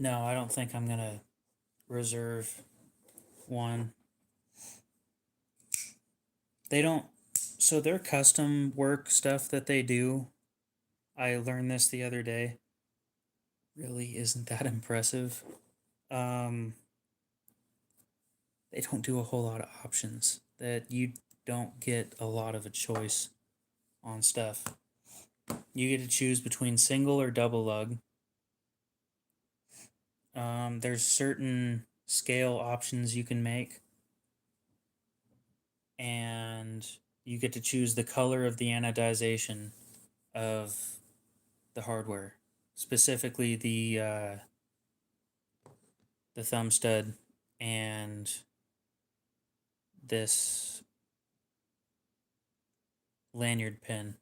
No, I don't think I'm gonna reserve one. They don't. So their custom work stuff that they do, I learned this the other day, really isn't that impressive. Um, they don't do a whole lot of options. That you don't get a lot of a choice on stuff. You get to choose between single or double lug. There's certain scale options you can make, and you get to choose the color of the anodization of the hardware, specifically the thumb stud and this lanyard pin,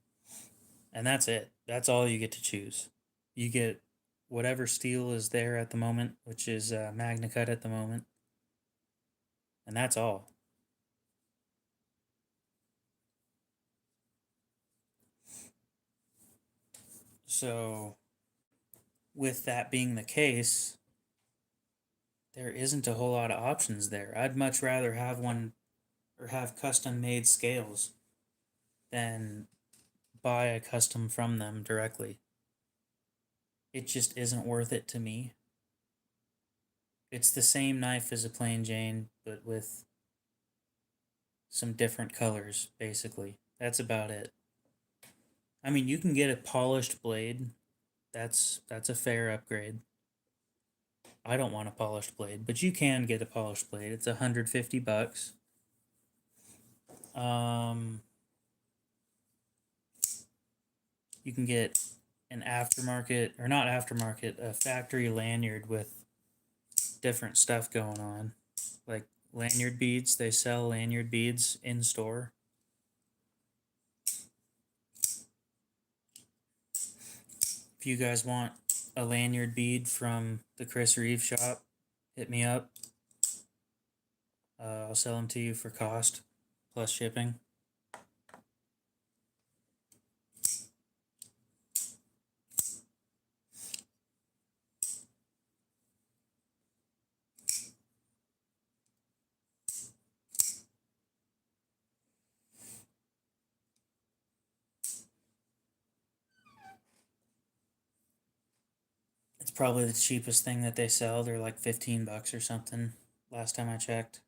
and that's it. That's all you get to choose. You get whatever steel is there at the moment, which is Magna Cut at the moment. And that's all. So, with that being the case, there isn't a whole lot of options there. I'd much rather have one or have custom made scales than buy a custom from them directly. It just isn't worth it to me. It's the same knife as a plain Jane, but with some different colors, basically. That's about it. I mean, you can get a polished blade. That's a fair upgrade. I don't want a polished blade, but you can get a polished blade. It's $150. You can get an aftermarket, or not aftermarket, a factory lanyard with different stuff going on. Like lanyard beads, they sell lanyard beads in store. If you guys want a lanyard bead from the Chris Reeve shop, hit me up. I'll sell them to you for cost plus shipping. It's probably the cheapest thing that they sell. They're like $15 or something last time I checked.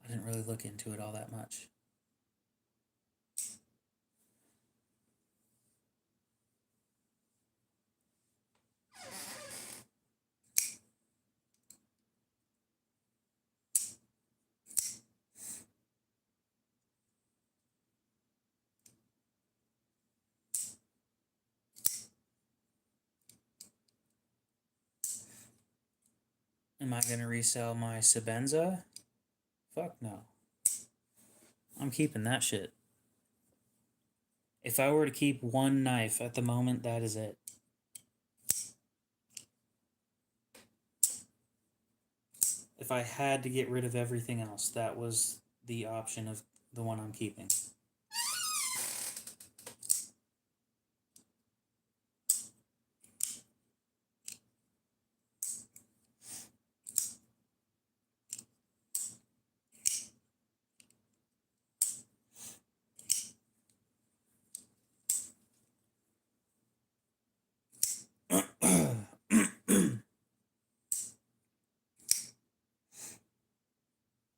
I didn't really look into it all that much. Am I going to resell my Sebenza? Fuck no. I'm keeping that shit. If I were to keep one knife at the moment, that is it. If I had to get rid of everything else, that was the option of the one I'm keeping.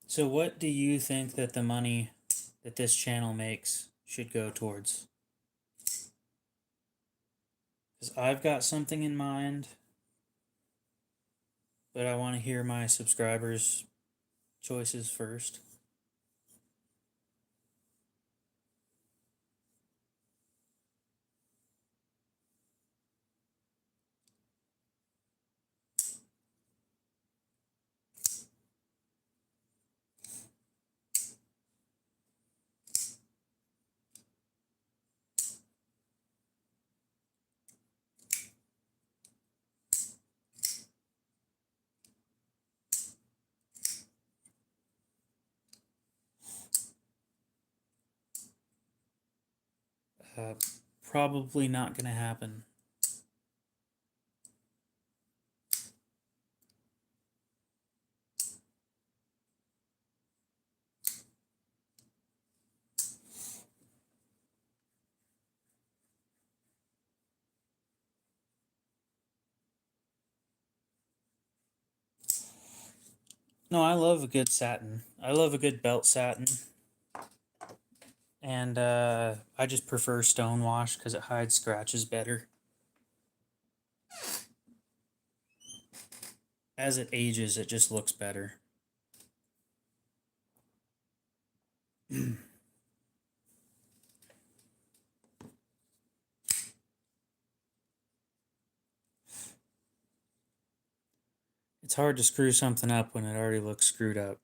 So what do you think that the money that this channel makes should go towards? Because I've got something in mind, but I want to hear my subscribers' choices first. Probably not going to happen. No, I love a good satin. I love a good belt satin. And I just prefer stonewash because it hides scratches better. As it ages, it just looks better. It's hard to screw something up when it already looks screwed up.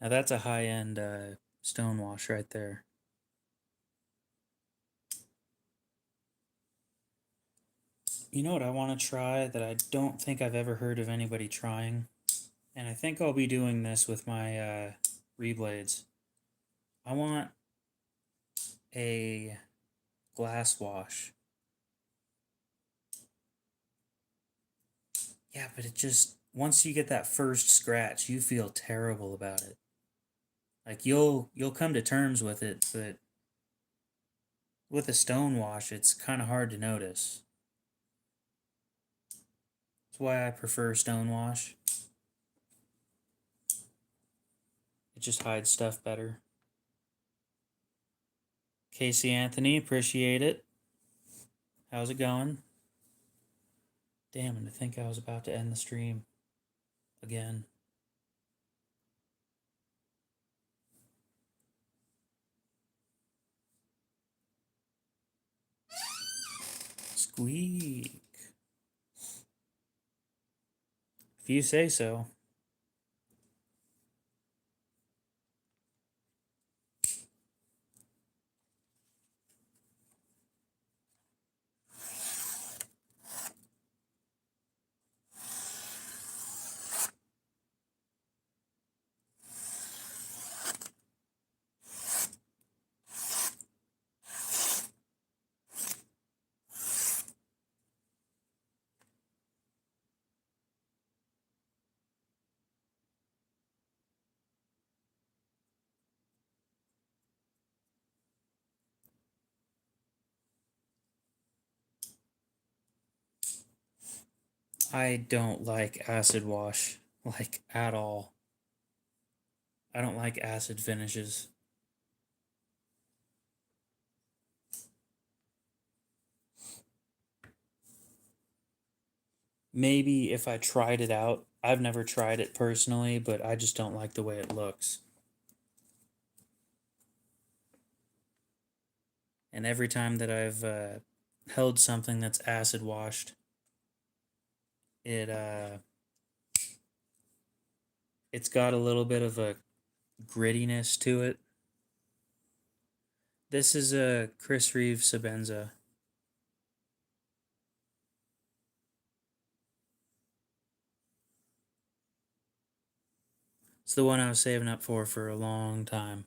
Now that's a high-end stone wash right there. You know what I want to try that I don't think I've ever heard of anybody trying? And I think I'll be doing this with my reblades. I want a glass wash. Yeah, but it just, once you get that first scratch, you feel terrible about it. Like you'll come to terms with it, but with a stone wash, it's kind of hard to notice. That's why I prefer stone wash. It just hides stuff better. Casey Anthony, appreciate it. How's it going? Damn, and I think I was about to end the stream again. Squeak. If you say so. I don't like acid wash, like at all. I don't like acid finishes. Maybe if I tried it out, I've never tried it personally, but I just don't like the way it looks. And every time that I've held something that's acid washed, it it's got a little bit of a grittiness to it. This is a Chris Reeve Sabenza. It's the one I was saving up for a long time.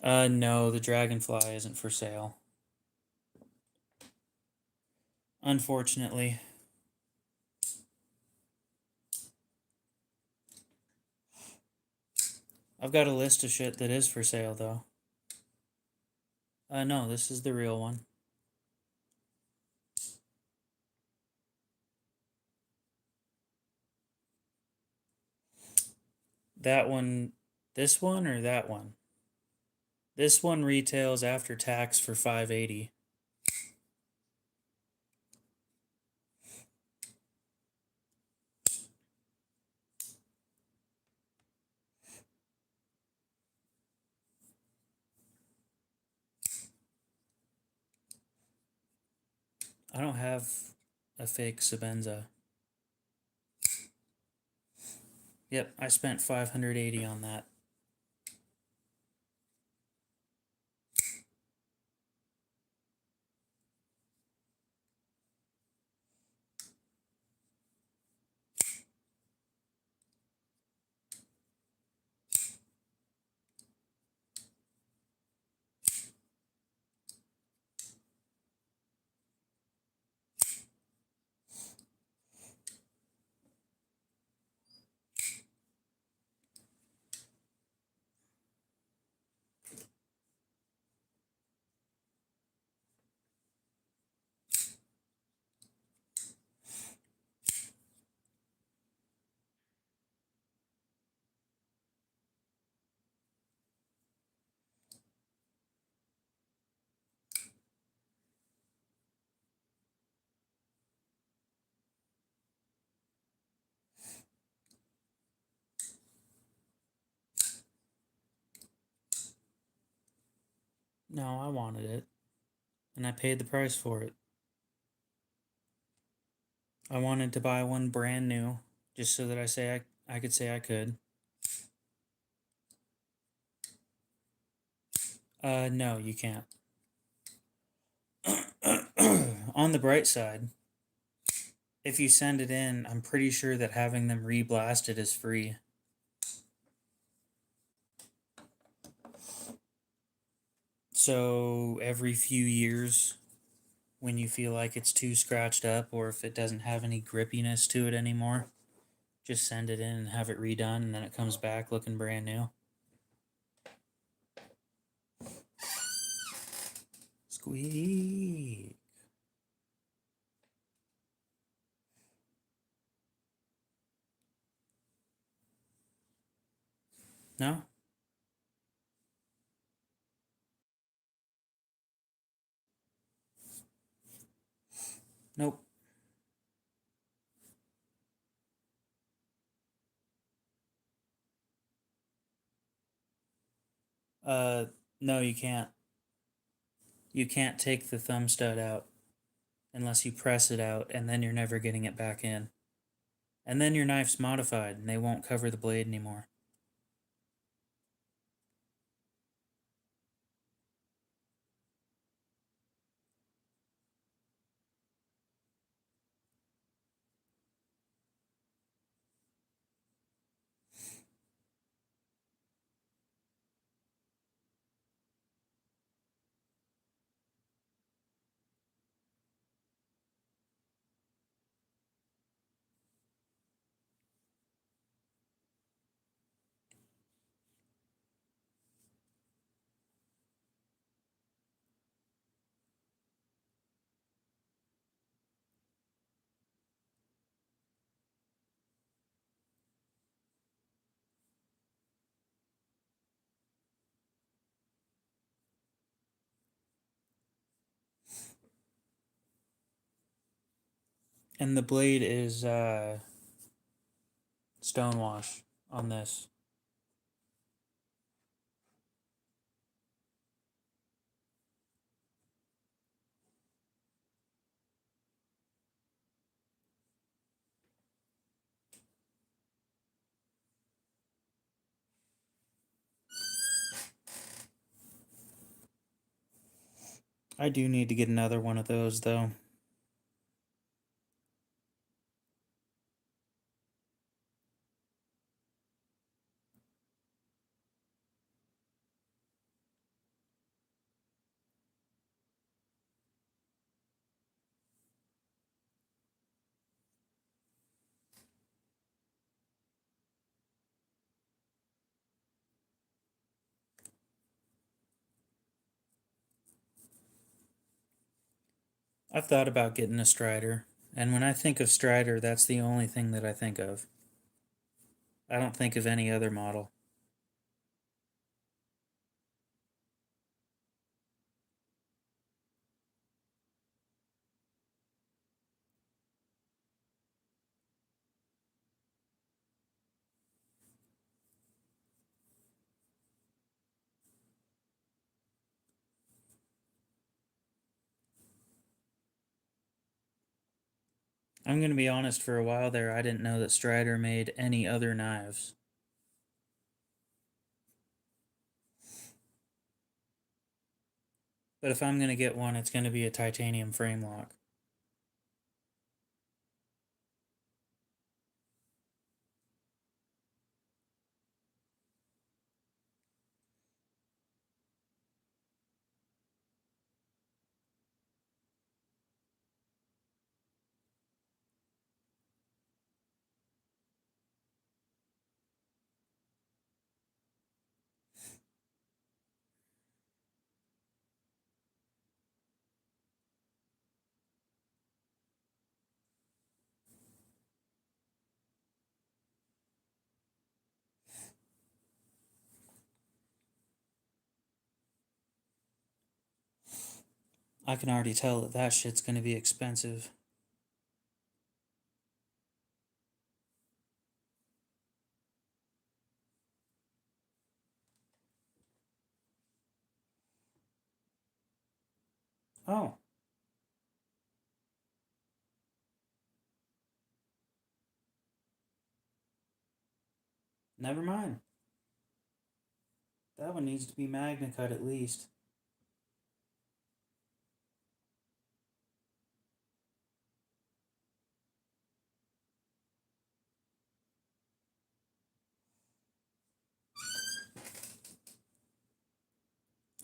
No, the Dragonfly isn't for sale. Unfortunately. I've got a list of shit that is for sale, though. No, this is the real one. That one, this one, or that one? This one retails after tax for $580. I don't have a fake Sabenza. Yep, I spent $580 on that. No, I wanted it. And I paid the price for it. I wanted to buy one brand new, just so that I could say I could. No, you can't. On the bright side, if you send it in, I'm pretty sure that having them re-blasted is free. So every few years, when you feel like it's too scratched up or if it doesn't have any grippiness to it anymore, just send it in and have it redone, and then it comes back looking brand new. Squeak. No? Nope. Uh, no, you can't. You can't take the thumb stud out unless you press it out, and then you're never getting it back in. And then your knife's modified, and they won't cover the blade anymore. And the blade is stonewash on this. I do need to get another one of those, though. I've thought about getting a Strider, and when I think of Strider, that's the only thing that I think of. I don't think of any other model. I'm going to be honest, for a while there, I didn't know that Strider made any other knives. But if I'm going to get one, it's going to be a titanium frame lock. I can already tell that that shit's going to be expensive. Oh. Never mind. That one needs to be Magna cut at least.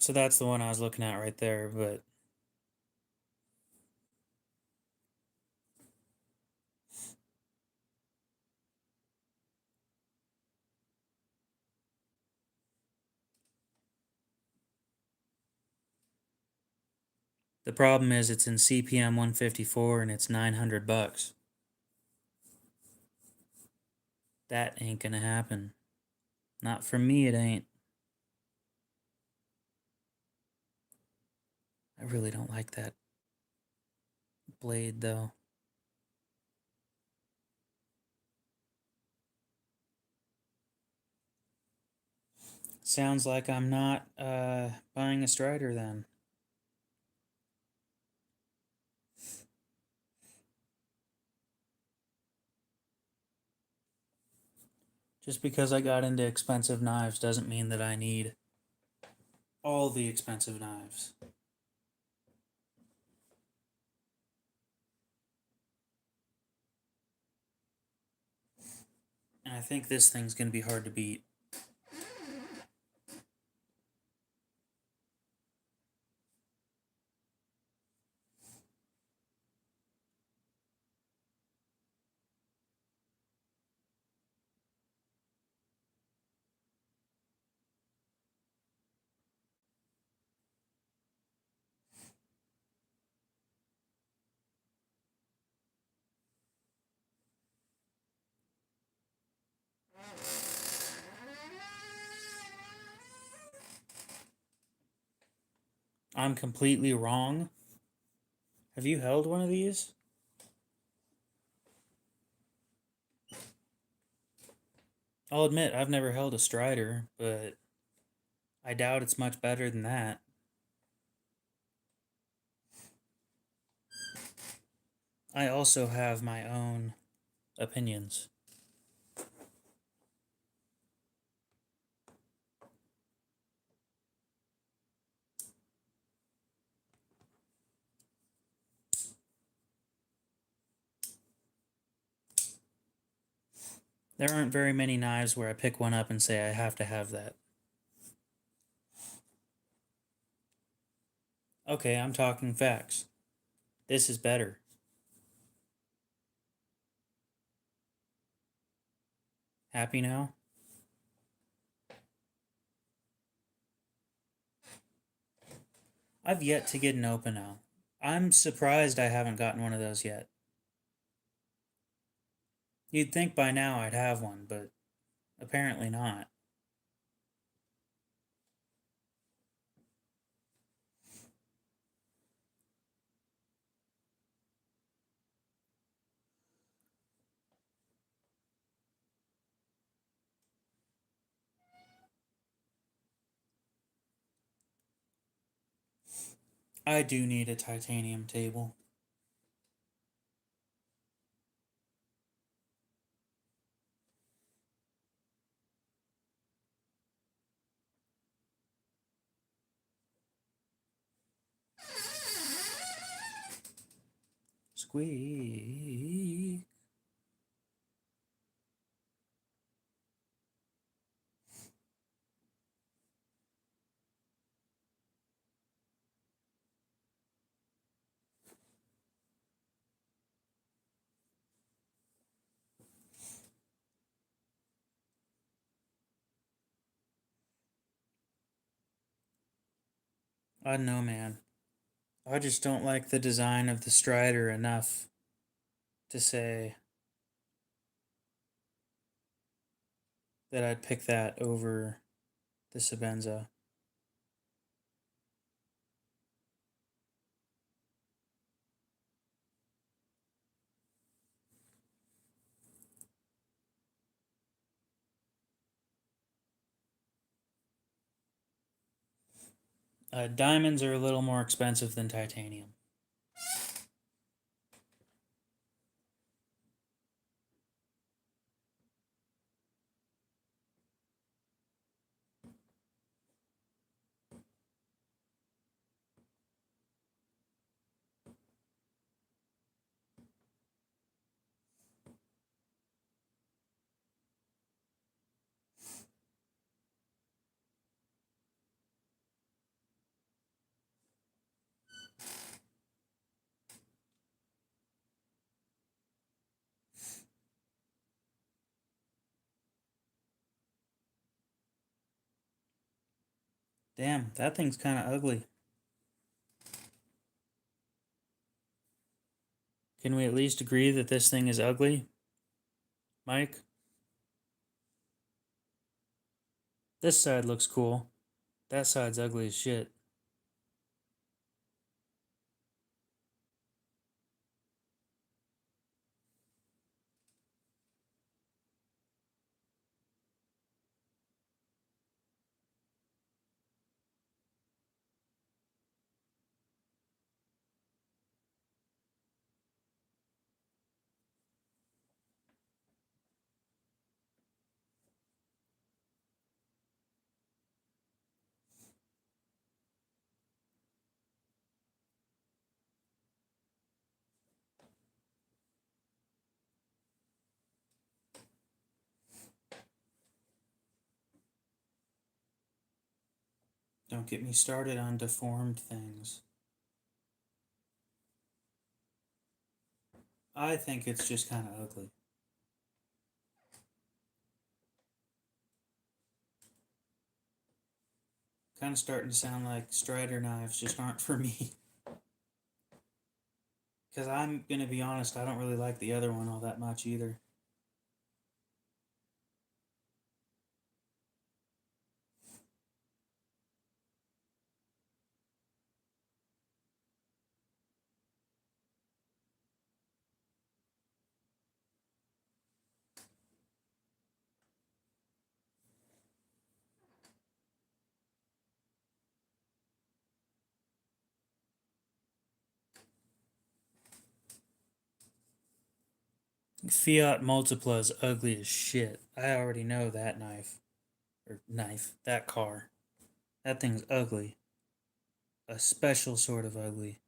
So that's the one I was looking at right there, but the problem is it's in CPM 154 and it's $900. That ain't gonna happen. Not for me, it ain't. I really don't like that blade though. Sounds like I'm not buying a Strider then. Just because I got into expensive knives doesn't mean that I need all the expensive knives. And I think this thing's gonna be hard to beat. I'm completely wrong. Have you held one of these? I'll admit I've never held a Strider, but I doubt it's much better than that. I also have my own opinions. There aren't very many knives where I pick one up and say I have to have that. Okay, I'm talking facts. This is better. Happy now? I've yet to get an Opinel. I'm surprised I haven't gotten one of those yet. You'd think by now I'd have one, but apparently not. I do need a titanium table. Squeak. I don't know, man. I just don't like the design of the Strider enough to say that I'd pick that over the Sebenza. Diamonds are a little more expensive than titanium. Damn, that thing's kind of ugly. Can we at least agree that this thing is ugly? Mike? This side looks cool. That side's ugly as shit. Don't get me started on deformed things. I think it's just kind of ugly. Kind of starting to sound like Strider knives just aren't for me. Because I'm going to be honest, I don't really like the other one all that much either. Fiat Multipla is ugly as shit. I already know that knife. Or knife. That car. That thing's ugly. A special sort of ugly.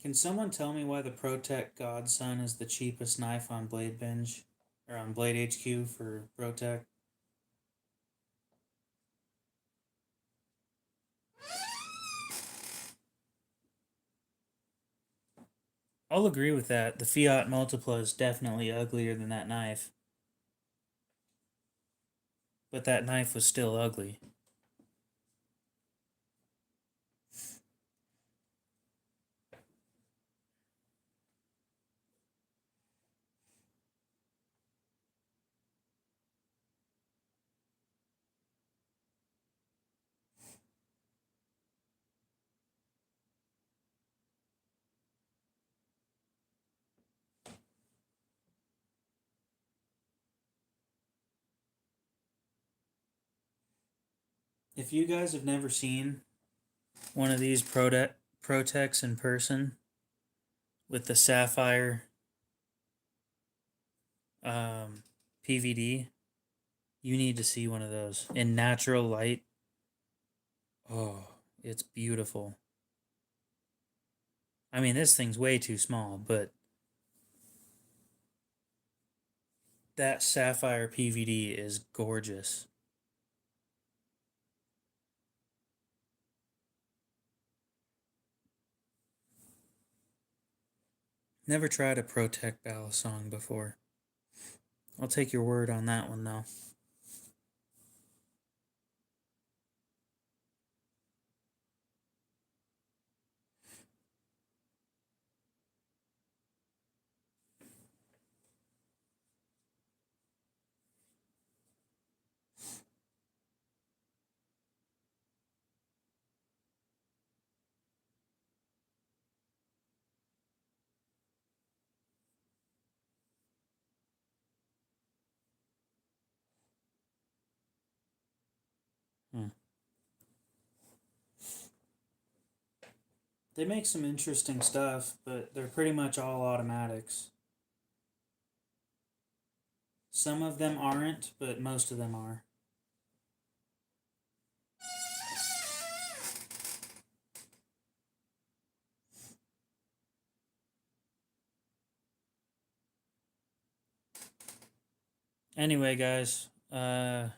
Can someone tell me why the Protec Godson is the cheapest knife on Blade Binge? Or on Blade HQ for Protec? I'll agree with that. The Fiat Multipla is definitely uglier than that knife. But that knife was still ugly. If you guys have never seen one of these Protecs in person with the sapphire PVD, you need to see one of those in natural light. Oh, it's beautiful. I mean, this thing's way too small, but that sapphire PVD is gorgeous. Never tried a Protec Balisong before. I'll take your word on that one, though. Hmm. They make some interesting stuff, but they're pretty much all automatics. Some of them aren't, but most of them are. Anyway, guys, I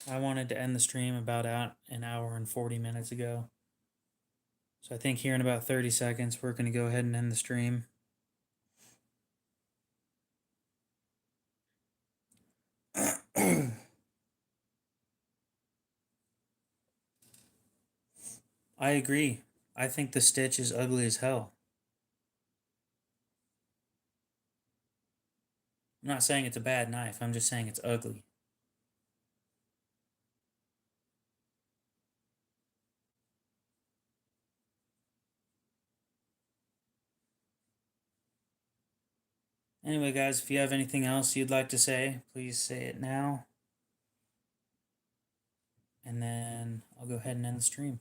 wanted to end the stream about an hour and 40 minutes ago. So I think here in about 30 seconds, we're going to go ahead and end the stream. I agree. I think the Stitch is ugly as hell. I'm not saying it's a bad knife, I'm just saying it's ugly. Anyway, guys, if you have anything else you'd like to say, please say it now. And then I'll go ahead and end the stream.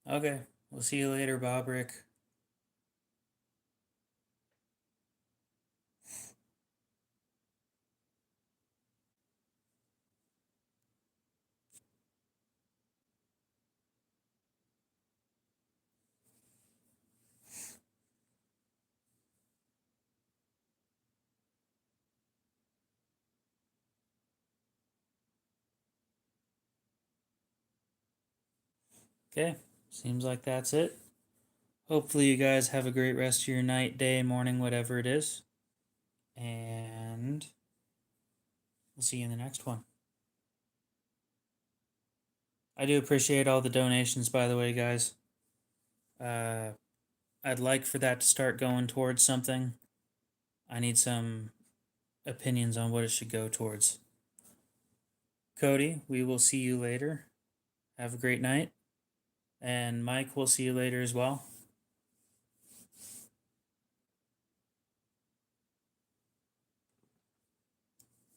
Okay, we'll see you later, Bob Rick. Okay, seems like that's it. Hopefully, you guys have a great rest of your night, day, morning, whatever it is. And we'll see you in the next one. I do appreciate all the donations, by the way, guys. I'd like for that to start going towards something. I need some opinions on what it should go towards. Cody, we will see you later. Have a great night. And Mike, we'll see you later as well.